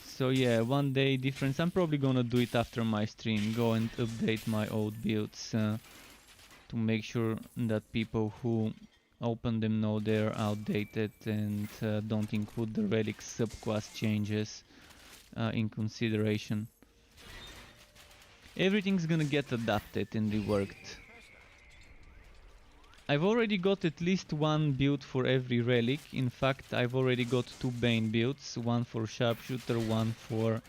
So yeah, 1 day difference. I'm probably gonna do it after my stream, go and update my old builds to make sure that people who open them know they're outdated and don't include the relics subclass changes in consideration. Everything's gonna get adapted and reworked. I've already got at least one build for every relic. In fact, I've already got 2 Bane builds, one for Sharpshooter, one for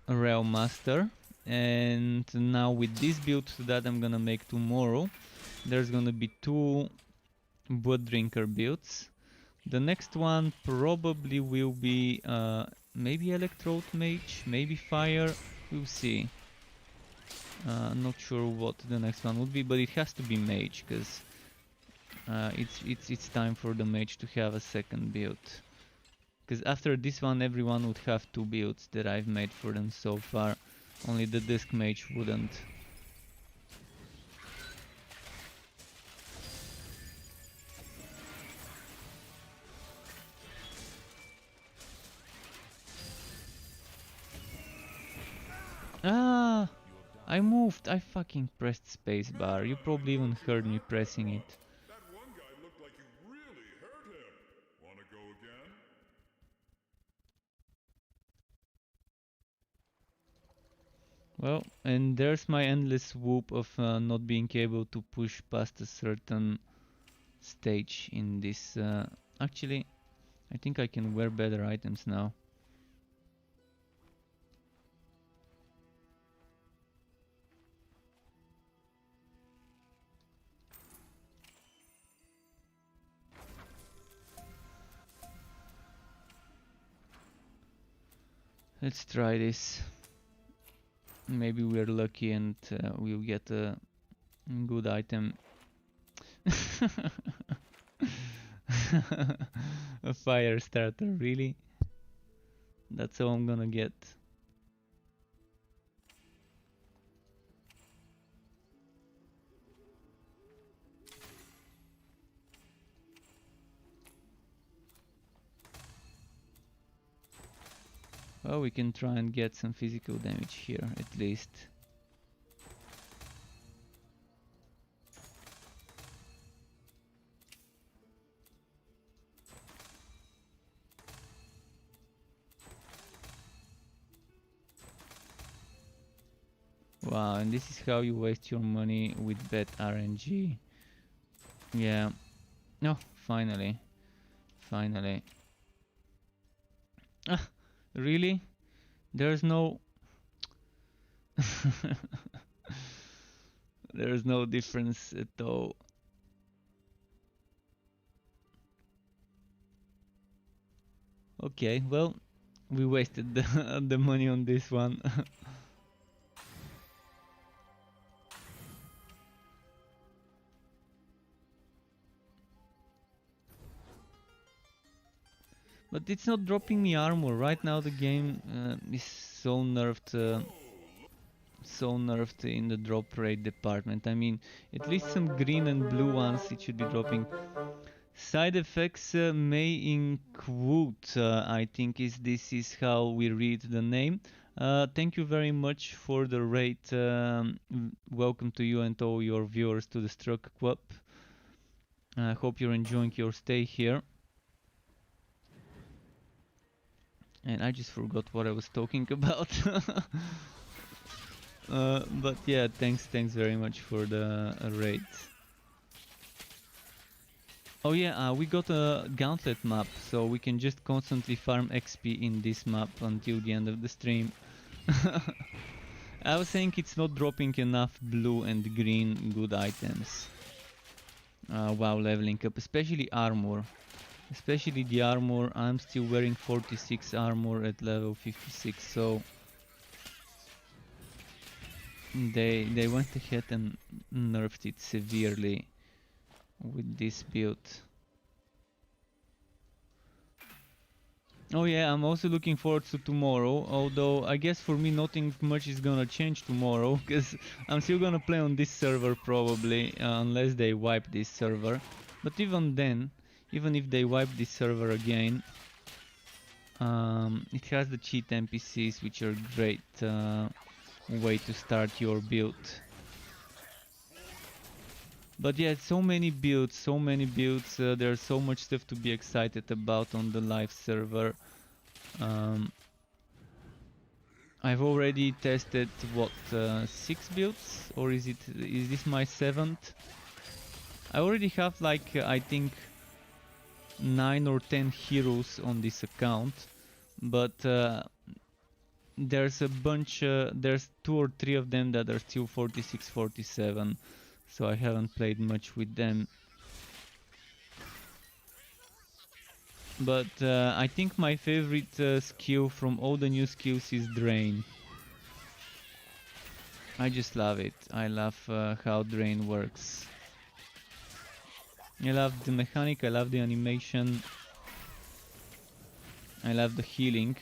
Realm Master. And now with this build that I'm gonna make tomorrow, there's gonna be 2 Blood Drinker builds. The next one probably will be maybe Electrode Mage, maybe Fire, we'll see. Not sure what the next one would be, but it has to be Mage, because it's time for the Mage to have a second build. Because after this one, everyone would have 2 builds that I've made for them so far. Only the Disc Mage wouldn't. Ah! I moved! I fucking pressed spacebar. You probably even heard me pressing it. That one guy looked like you really hurt him. Wanna go again? Well, and there's my endless swoop of not being able to push past a certain stage in this. Actually, I think I can wear better items now. Let's try this. Maybe we're lucky and we'll get a good item. A fire starter, really? That's all I'm gonna get. Well, we can try and get some physical damage here, at least. Wow, and this is how you waste your money with bad RNG. Yeah. No, finally. Finally. Ah, really? There's no... There's no difference at all. Okay, well, we wasted the money on this one. But it's not dropping me armor. Right now the game is so nerfed in the drop rate department. I mean, at least some green and blue ones it should be dropping. Side effects may include, I think this is how we read the name. Thank you very much for the rate. Welcome to you and all your viewers to the Struck Club. I hope you're enjoying your stay here. And I just forgot what I was talking about. But yeah, thanks very much for the rate. Oh yeah, we got a gauntlet map, so we can just constantly farm XP in this map until the end of the stream. I was saying it's not dropping enough blue and green good items while leveling up, especially armor. Especially the armor. I'm still wearing 46 armor at level 56, so they went ahead and nerfed it severely with this build. Oh yeah, I'm also looking forward to tomorrow, although I guess for me nothing much is gonna change tomorrow, because I'm still gonna play on this server probably, unless they wipe this server. But even then, even if they wipe this server again, it has the cheat NPCs, which are great way to start your build. But yeah, so many builds, there's so much stuff to be excited about on the live server. I've already tested what 6 builds, or is this my 7th? I already have like I think 9 or 10 heroes on this account, but there's a bunch, there's 2 or 3 of them that are still 46, 47, so I haven't played much with them. But I think my favorite skill from all the new skills is Drain. I just love it. I love how Drain works. I love the mechanic, I love the animation, I love the healing.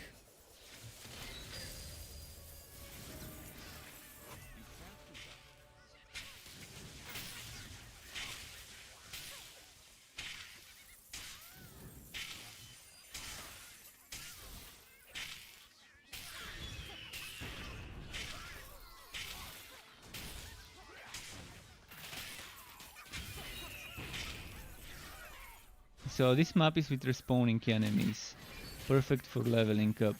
So this map is with respawning enemies, perfect for leveling up,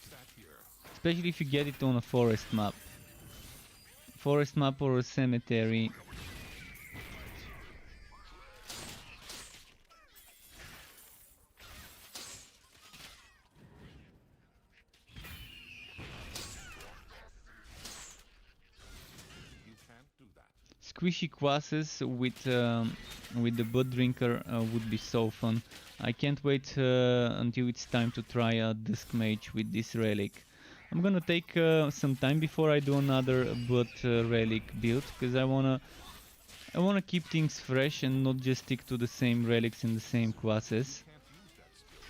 especially if you get it on a forest map or a cemetery. Squishy quasses with the Blood Drinker would be so fun. I can't wait until it's time to try a Dusk Mage with this relic. I'm gonna take some time before I do another Blood Relic build, because I wanna keep things fresh and not just stick to the same relics and the same classes. Can't use that skill.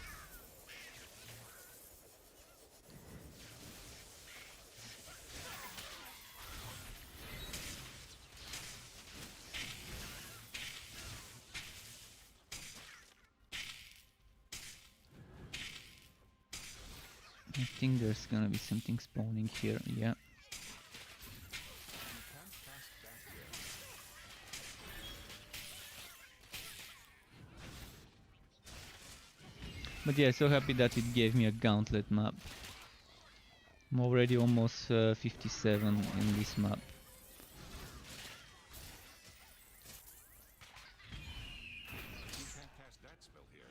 I think there's gonna be something spawning here, yeah. You can't cast that here. But yeah, so happy that it gave me a gauntlet map. I'm already almost 57 in this map. You can't cast that spell here.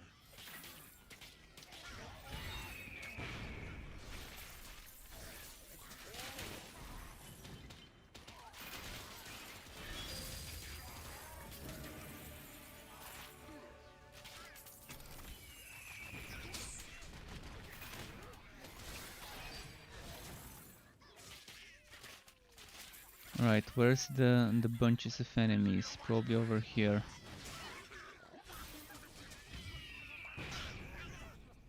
Alright, where's the bunches of enemies? Probably over here.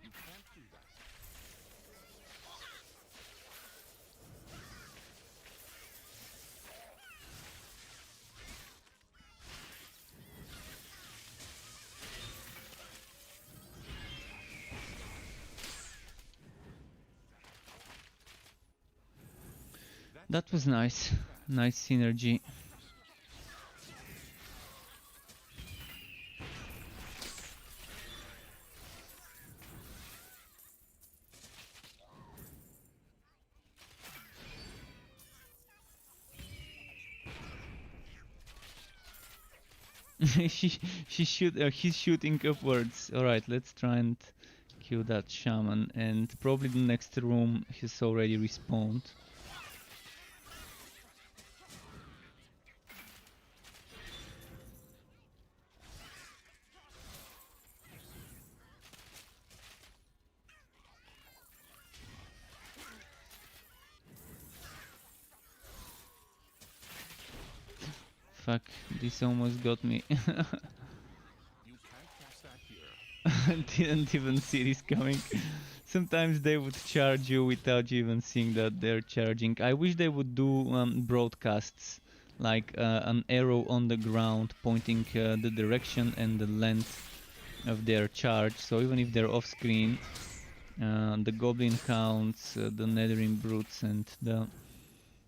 You can't do that. That was nice. Nice synergy. He's shooting upwards. Alright, let's try and kill that shaman, and probably the next room he's already respawned. Fuck, this almost got me. You can't cast that here. Didn't even see this coming. Sometimes they would charge you without you even seeing that they're charging. I wish they would do broadcasts, like an arrow on the ground pointing the direction and the length of their charge. So even if they're off screen, the goblin counts, the nethering brutes, and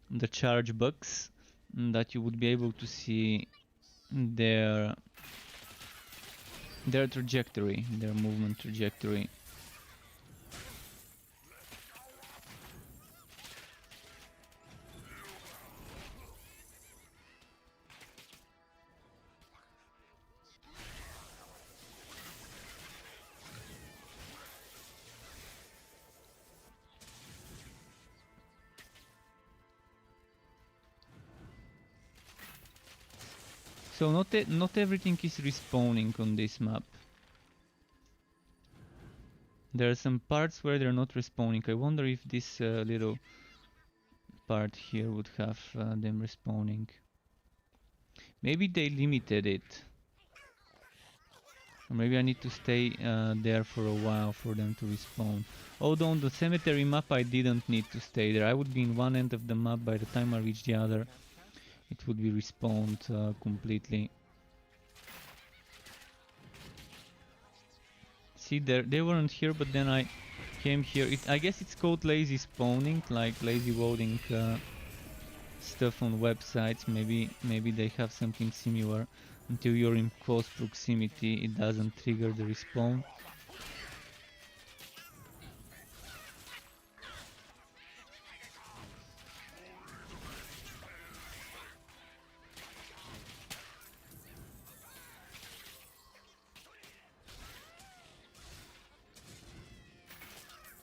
the charge bugs, that you would be able to see their trajectory, their movement trajectory. So not everything is respawning on this map. There are some parts where they're not respawning. I wonder if this little part here would have them respawning. Maybe they limited it. Or maybe I need to stay there for a while for them to respawn. Although on the cemetery map I didn't need to stay there. I would be in one end of the map. By the time I reach the other, it would be respawned completely. See, they weren't here, but then I came here. I guess it's called lazy spawning, like lazy loading stuff on websites. Maybe they have something similar. Until you're in close proximity, it doesn't trigger the respawn.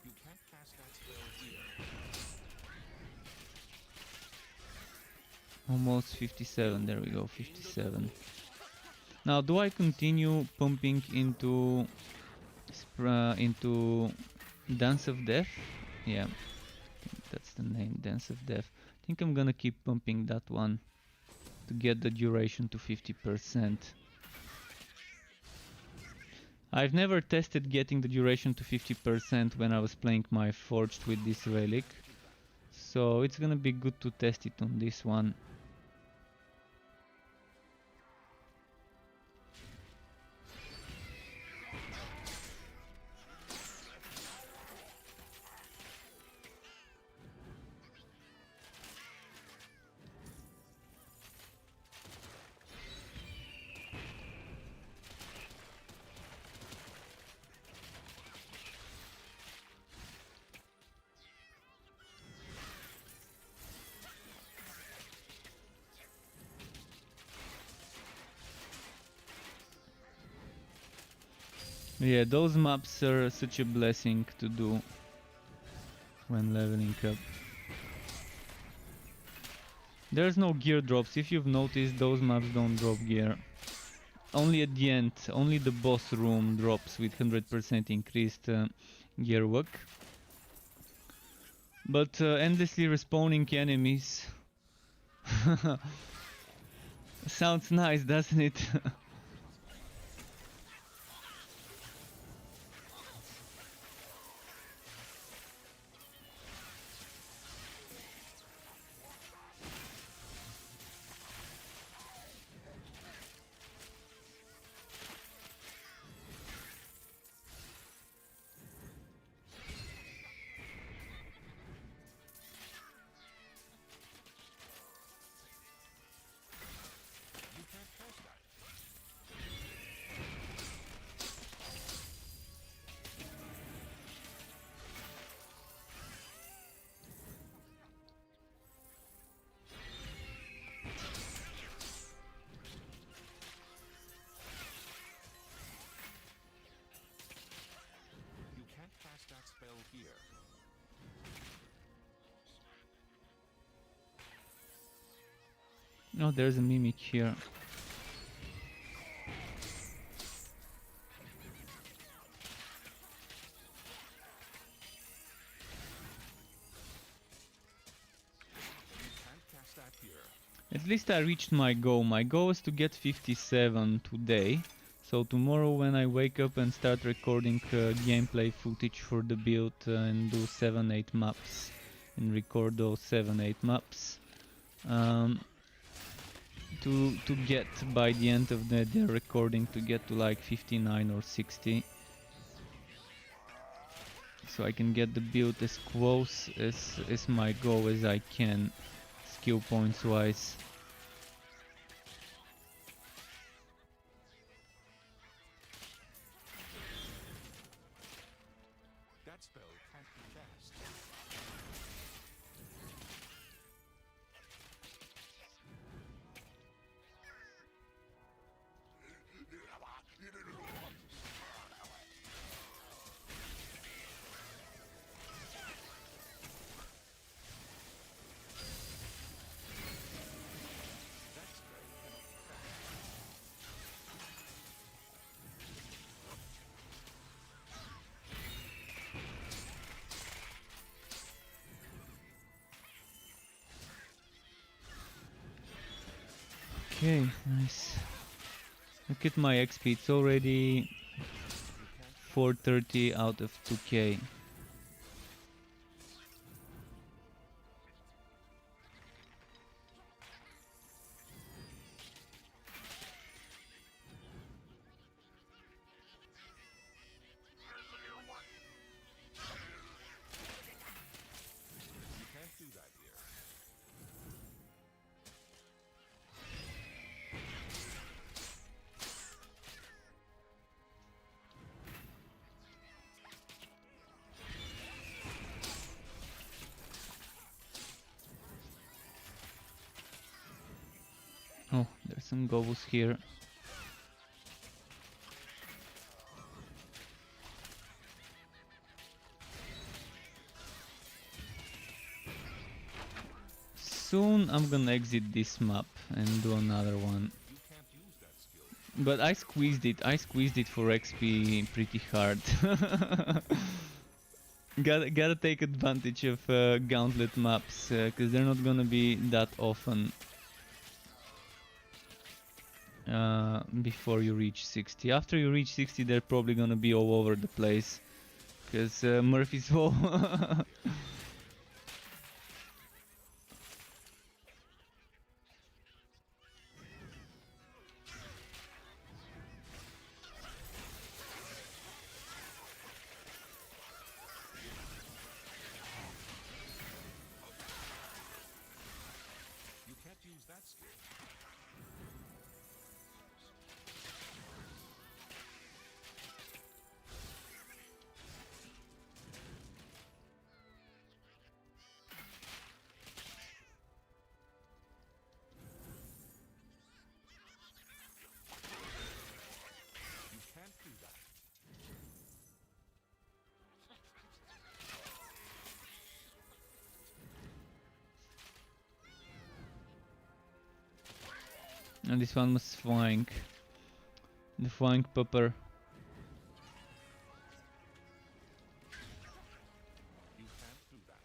You can't cast that spell here. Almost 57, there we go, 57. Now, do I continue pumping into Dance of Death? Yeah, the name? Dance of Death. I think I'm gonna keep pumping that one to get the duration to 50%. I've never tested getting the duration to 50% when I was playing my Forged with this relic, so it's gonna be good to test it on this one. Yeah, those maps are such a blessing to do when leveling up. There's no gear drops. If you've noticed, those maps don't drop gear. Only at the end, only the boss room drops with 100% increased gear work. But endlessly respawning enemies sounds nice, doesn't it? You can't cast that. You can't cast that spell here. Oh, there's a mimic here. You can't cast that here. At least I reached my goal. My goal is to get 57 today. So tomorrow when I wake up and start recording gameplay footage for the build and do 7-8 maps and record those 7-8 maps, to get by the end of the recording to get to like 59 or 60, so I can get the build as close as my goal as I can, skill points wise. That spell can't be cast. That spell cannot be cast. Okay, nice. Look at my XP, it's already 430 out of 2k. You can't do that here. Oh, there's some gobbles here. Soon I'm gonna exit this map and do another one. You can't use that skill. But I squeezed it for XP pretty hard. Gotta take advantage of gauntlet maps, cause they're not gonna be that often before you reach 60. After you reach 60, they're probably gonna be all over the place, cause Murphy's Law. You can't use that skill. You can't do that. And this one was flying. The flying pupper. You can't do that.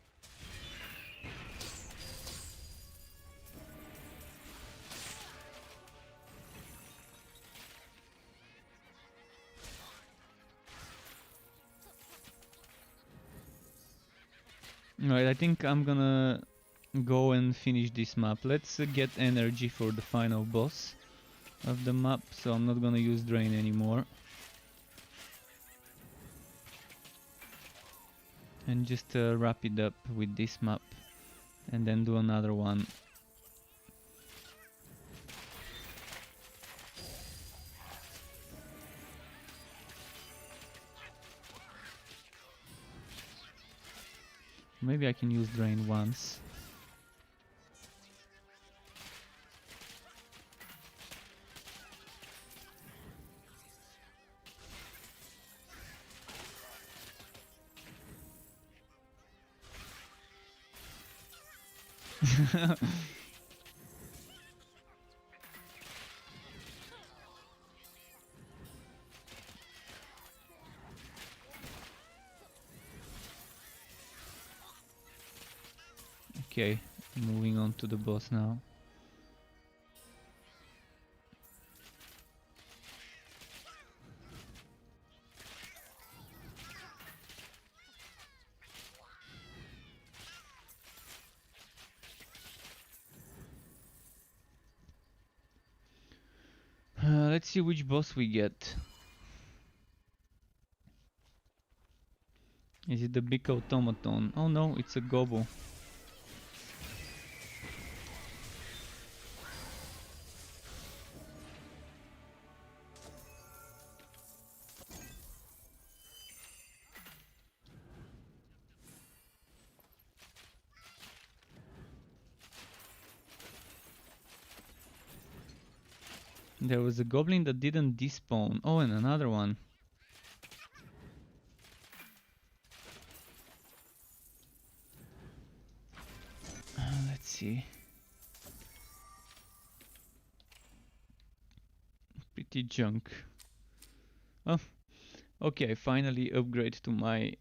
Right, I think I'm gonna go and finish this map. Let's get energy for the final boss of the map, so I'm not gonna use drain anymore. And just wrap it up with this map and then do another one. Maybe I can use drain once. Okay, moving on to the boss now. Let's see which boss we get. Is it the big automaton? Oh no, it's a gobble. There was a goblin that didn't despawn. Oh, and another one. Let's see. Pretty junk. Oh, okay, finally upgrade to my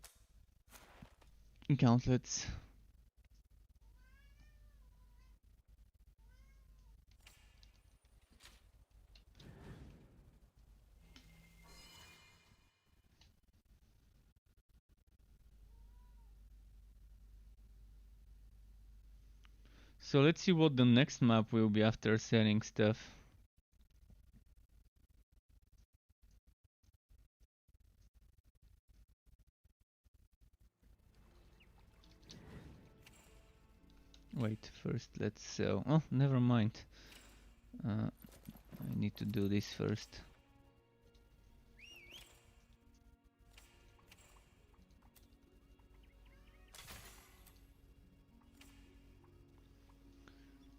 gauntlets. So let's see what the next map will be after selling stuff. Wait, first let's sell. Oh, never mind. I need to do this first.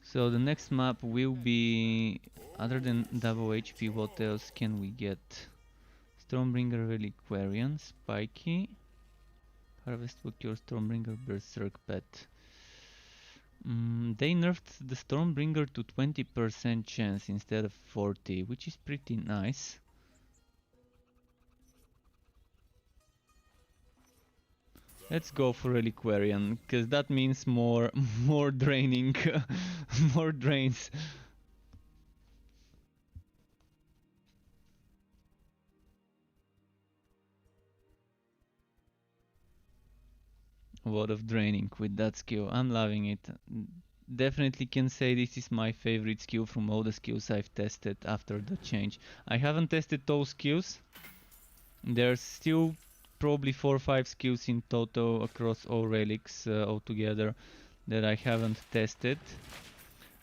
So the next map will be, other than double HP, what else can we get? Stormbringer Reliquarian, Spiky, Harvest Book, your Stormbringer Berserk Pet. They nerfed the Stormbringer to 20% chance instead of 40, which is pretty nice. Let's go for Reliquarian, because that means more more draining, more drains. A lot of draining with that skill. I'm loving it. Definitely can say this is my favorite skill from all the skills I've tested after the change. I haven't tested those skills. There's still probably 4 or 5 skills in total across all relics altogether that I haven't tested.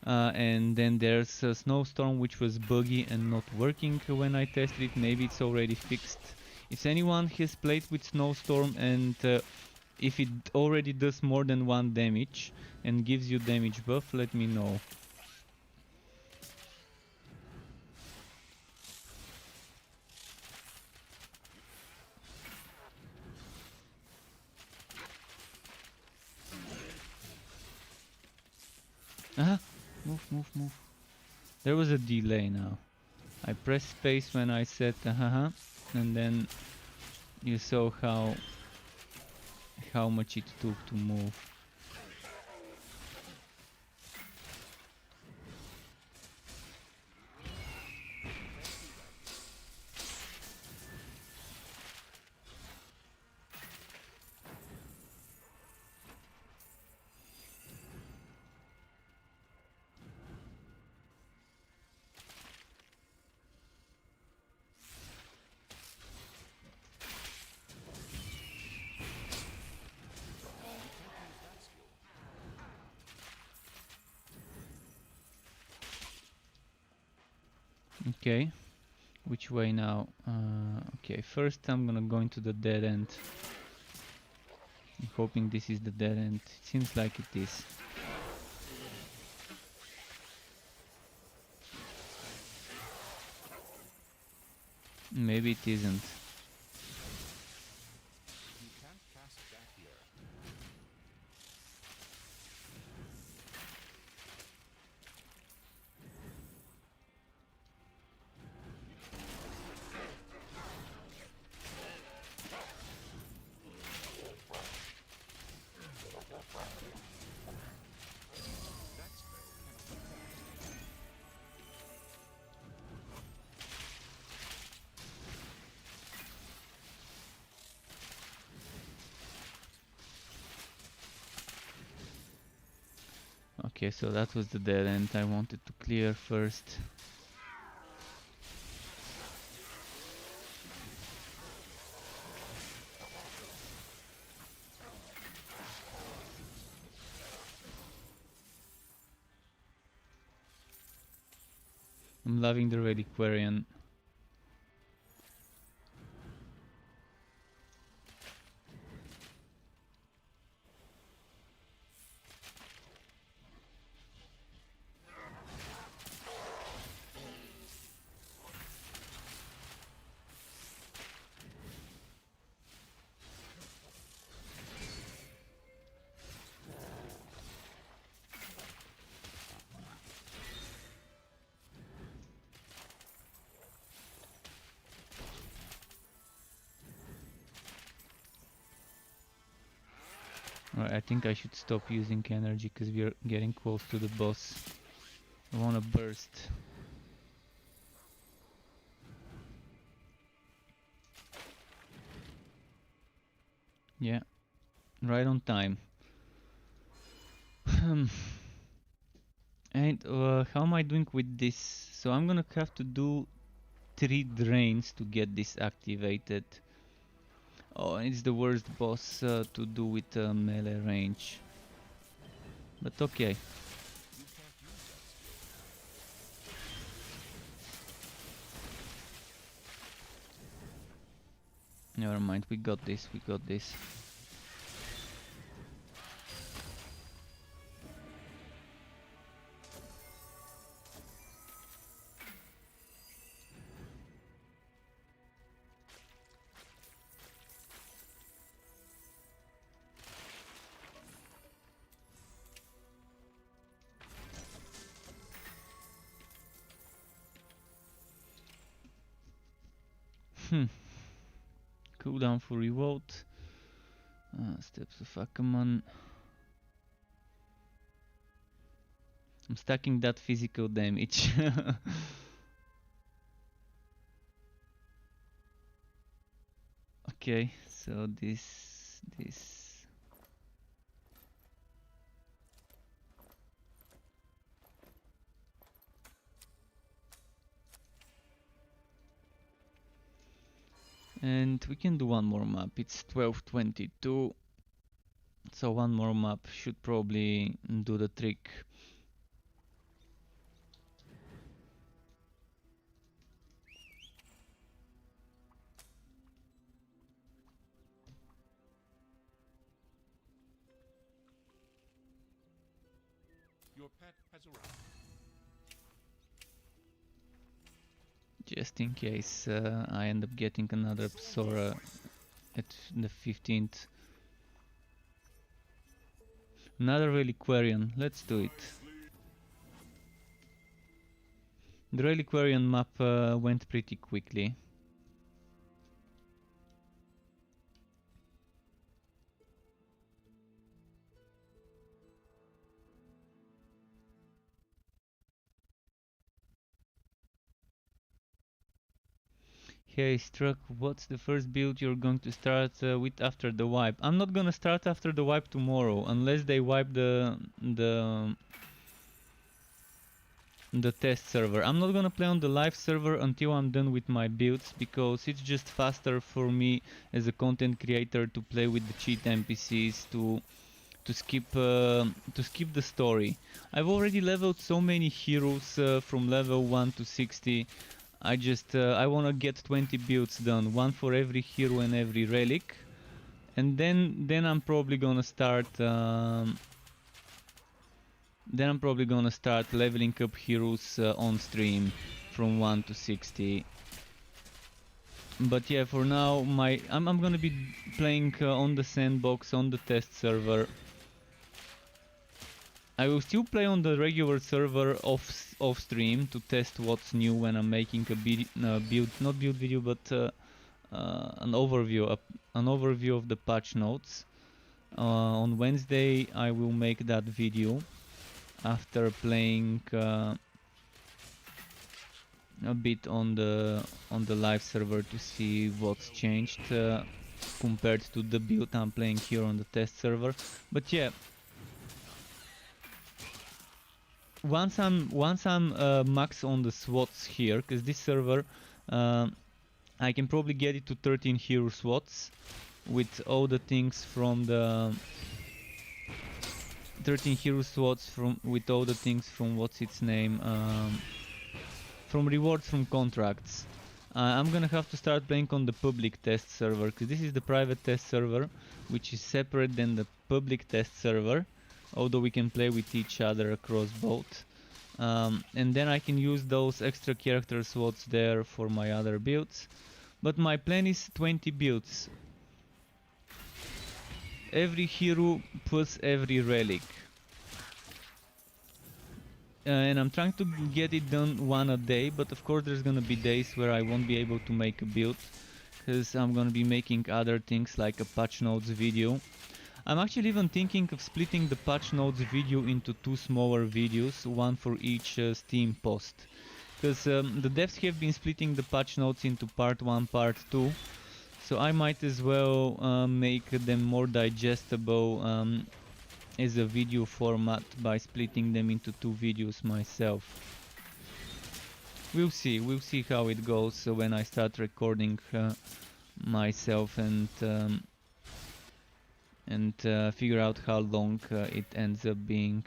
And then there's a snowstorm which was buggy and not working when I tested it. Maybe it's already fixed. If anyone has played with snowstorm and if it already does more than 1 damage and gives you damage buff, let me know. Ah! Move, move, move. There was a delay now. I pressed space when I said and then you saw how much it took to move. Okay, which way now? Okay, first I'm gonna go into the dead end. I'm hoping this is the dead end. It seems like it is. Maybe it isn't. You can't cast that here. Okay, so that was the dead end I wanted to clear first. I'm loving the Reliquarian. Alright, I think I should stop using energy because we are getting close to the boss. I wanna burst. Yeah, right on time. And how am I doing with this? So I'm gonna have to do 3 drains to get this activated. Oh, it's the worst boss to do with melee range. But okay. Never mind, we got this, we got this. Cooldown for revolt. Steps of Ackerman. I'm stacking that physical damage. Okay, so this. And we can do one more map. It's 12:22. So one more map should probably do the trick. Your pet has arrived. Just in case I end up getting another Sora at the 15th. Another Reliquarian, let's do it. The Reliquarian map went pretty quickly. Hey Struck, what's the first build you're going to start with after the wipe? I'm not gonna start after the wipe tomorrow, unless they wipe the test server. I'm not gonna play on the live server until I'm done with my builds, because it's just faster for me as a content creator to play with the cheat NPCs to skip the story. I've already leveled so many heroes from level 1 to 60. I wanna get 20 builds done, one for every hero and every relic, and then I'm probably gonna start. Then I'm probably gonna start leveling up heroes on stream from 1 to 60. But yeah, for now I'm gonna be playing on the sandbox, on the test server. I will still play on the regular server off stream to test what's new when I'm making a build, not build video, but an overview of the patch notes. On Wednesday I will make that video after playing a bit on the live server to see what's changed compared to the build I'm playing here on the test server. But yeah, once I'm max on the SWATs here, because this server I can probably get it to 13 hero SWATs with all the things from the 13 hero SWATs with all the things from what's its name, from rewards from contracts. I'm gonna have to start playing on the public test server, because this is the private test server, which is separate than the public test server, although we can play with each other across both. And then I can use those extra character slots there for my other builds. But my plan is 20 builds. Every hero plus every relic. And I'm trying to get it done one a day, but of course there's gonna be days where I won't be able to make a build, because I'm gonna be making other things like a patch notes video. I'm actually even thinking of splitting the patch notes video into 2 smaller videos, one for each Steam post. Because the devs have been splitting the patch notes into part 1, part 2. So I might as well make them more digestible as a video format by splitting them into 2 videos myself. We'll see how it goes when I start recording myself and figure out how long it ends up being.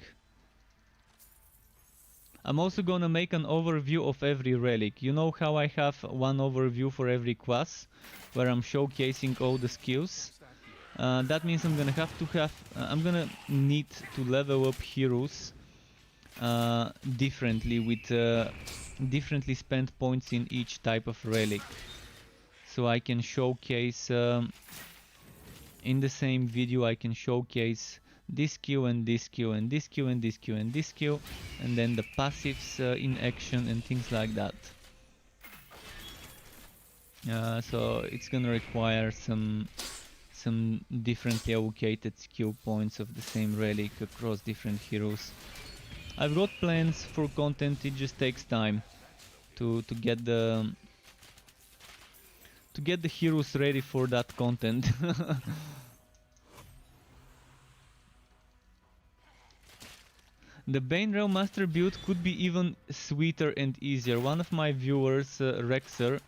I'm also gonna make an overview of every relic. You know how I have one overview for every class, where I'm showcasing all the skills? That means I'm gonna need to level up heroes differently, with differently spent points in each type of relic. So I can showcase in the same video, I can showcase this skill and this skill and this skill and this skill and this skill, and then the passives in action and things like that. So it's gonna require some some differently allocated skill points of the same relic across different heroes. I've got plans for content, it just takes time to get the heroes ready for that content. The Bane Realm Master build could be even sweeter and easier. One of my viewers, Rexer,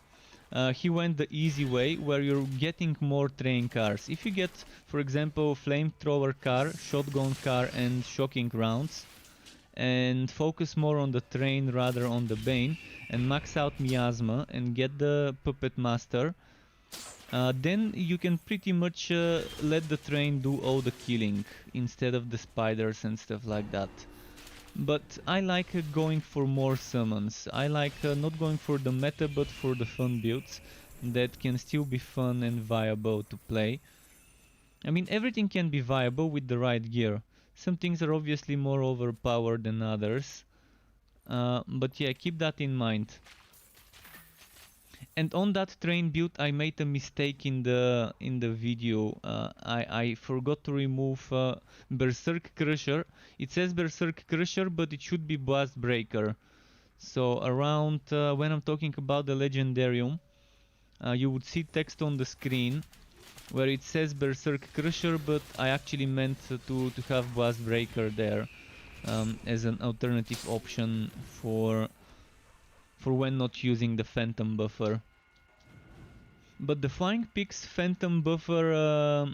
he went the easy way, where you're getting more train cars. If you get, for example, flamethrower car, shotgun car and shocking rounds, and focus more on the train rather on the Bane, and max out Miasma and get the Puppet Master, then you can pretty much let the train do all the killing instead of the spiders and stuff like that. But I like going for more summons. I like not going for the meta but for the fun builds that can still be fun and viable to play. I mean, everything can be viable with the right gear. Some things are obviously more overpowered than others. But yeah, keep that in mind. And on that train build, I made a mistake in the video. I forgot to remove Berserk Crusher. It says Berserk Crusher, but it should be Blast Breaker. So around when I'm talking about the Legendarium, you would see text on the screen where it says Berserk Crusher, but I actually meant to have Blast Breaker there as an alternative option for when not using the Phantom Buffer. But the Flying Pig's Phantom Buffer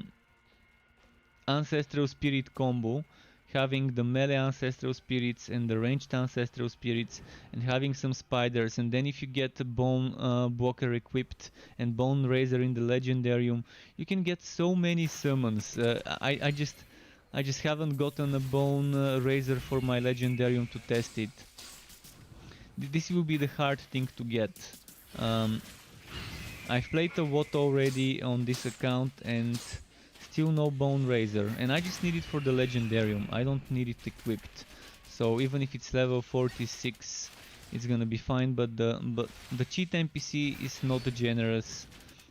Ancestral Spirit combo, having the melee Ancestral Spirits and the ranged Ancestral Spirits, and having some spiders, and then if you get a Bone Blocker equipped and Bone Razor in the Legendarium, you can get so many summons. I just haven't gotten a Bone Razor for my Legendarium to test it. This will be the hard thing to get. I've played a lot already on this account and still no Bone Razor, and I just need it for the Legendarium. I don't need it equipped, so even if it's level 46 it's gonna be fine, but the cheat NPC is not generous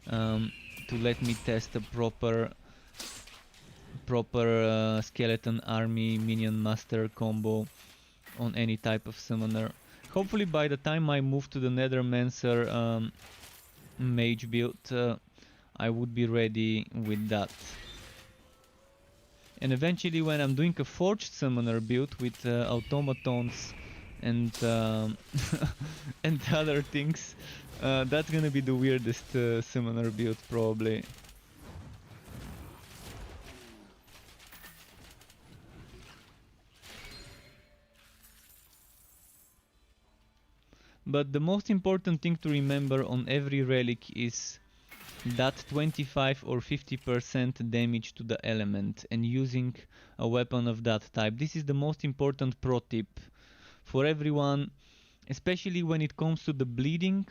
to let me test a proper skeleton army minion master combo on any type of summoner. Hopefully by the time I move to the Nethermancer mage build, I would be ready with that. And eventually when I'm doing a forged summoner build with automatons and and other things, that's gonna be the weirdest summoner build probably. But the most important thing to remember on every relic is that 25 or 50% damage to the element and using a weapon of that type. This is the most important pro tip for everyone, especially when it comes to the bleeding,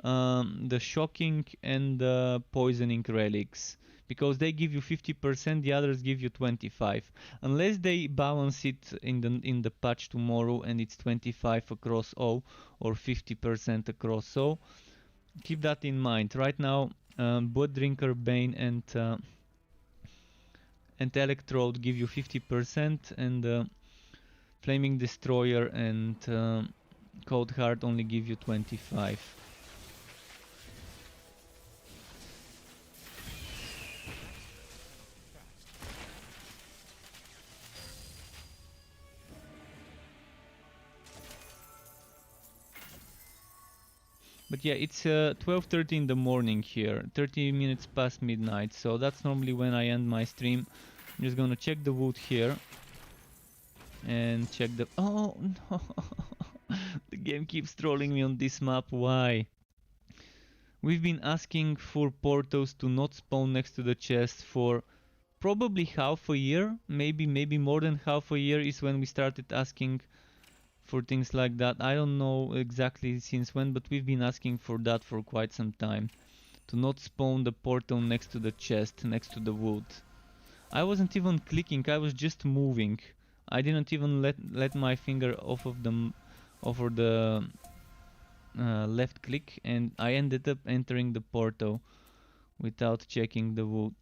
the shocking and the poisoning relics, because they give you 50%, the others give you 25. Unless they balance it in the patch tomorrow and it's 25 across all or 50% across all. Keep that in mind. Right now, Blood Drinker, Bane and Electrode give you 50%, and Flaming Destroyer and Cold Heart only give you 25. But yeah, it's 12:30 in the morning here, 30 minutes past midnight, so that's normally when I end my stream. I'm just gonna check the wood here and check the... Oh no! The game keeps trolling me on this map, why? We've been asking for portals to not spawn next to the chest for probably half a year, maybe more than half a year is when we started asking for things like that. I don't know exactly since when, but we've been asking for that for quite some time. To not spawn the portal next to the chest, next to the wood. I wasn't even clicking, I was just moving. I didn't even let my finger off of the left click, and I ended up entering the portal without checking the wood.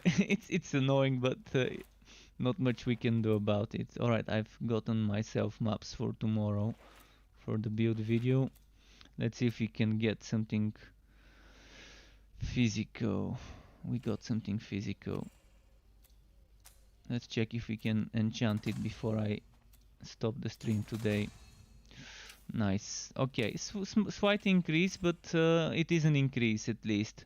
It's annoying, but not much we can do about it. Alright, I've gotten myself maps for tomorrow for the build video. Let's see if we can get something physical. We got something physical. Let's check if we can enchant it before I stop the stream today. Nice. Okay, slight increase, but it is an increase at least.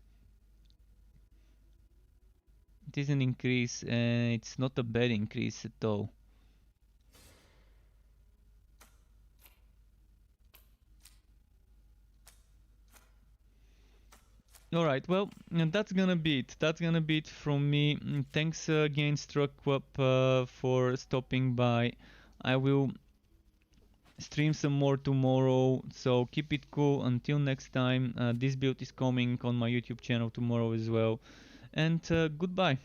It is an increase, and it's not a bad increase at all. Alright, well, that's gonna be it. That's gonna be it from me. Thanks again, Struckwap, for stopping by. I will stream some more tomorrow, so keep it cool until next time. This build is coming on my YouTube channel tomorrow as well. And goodbye.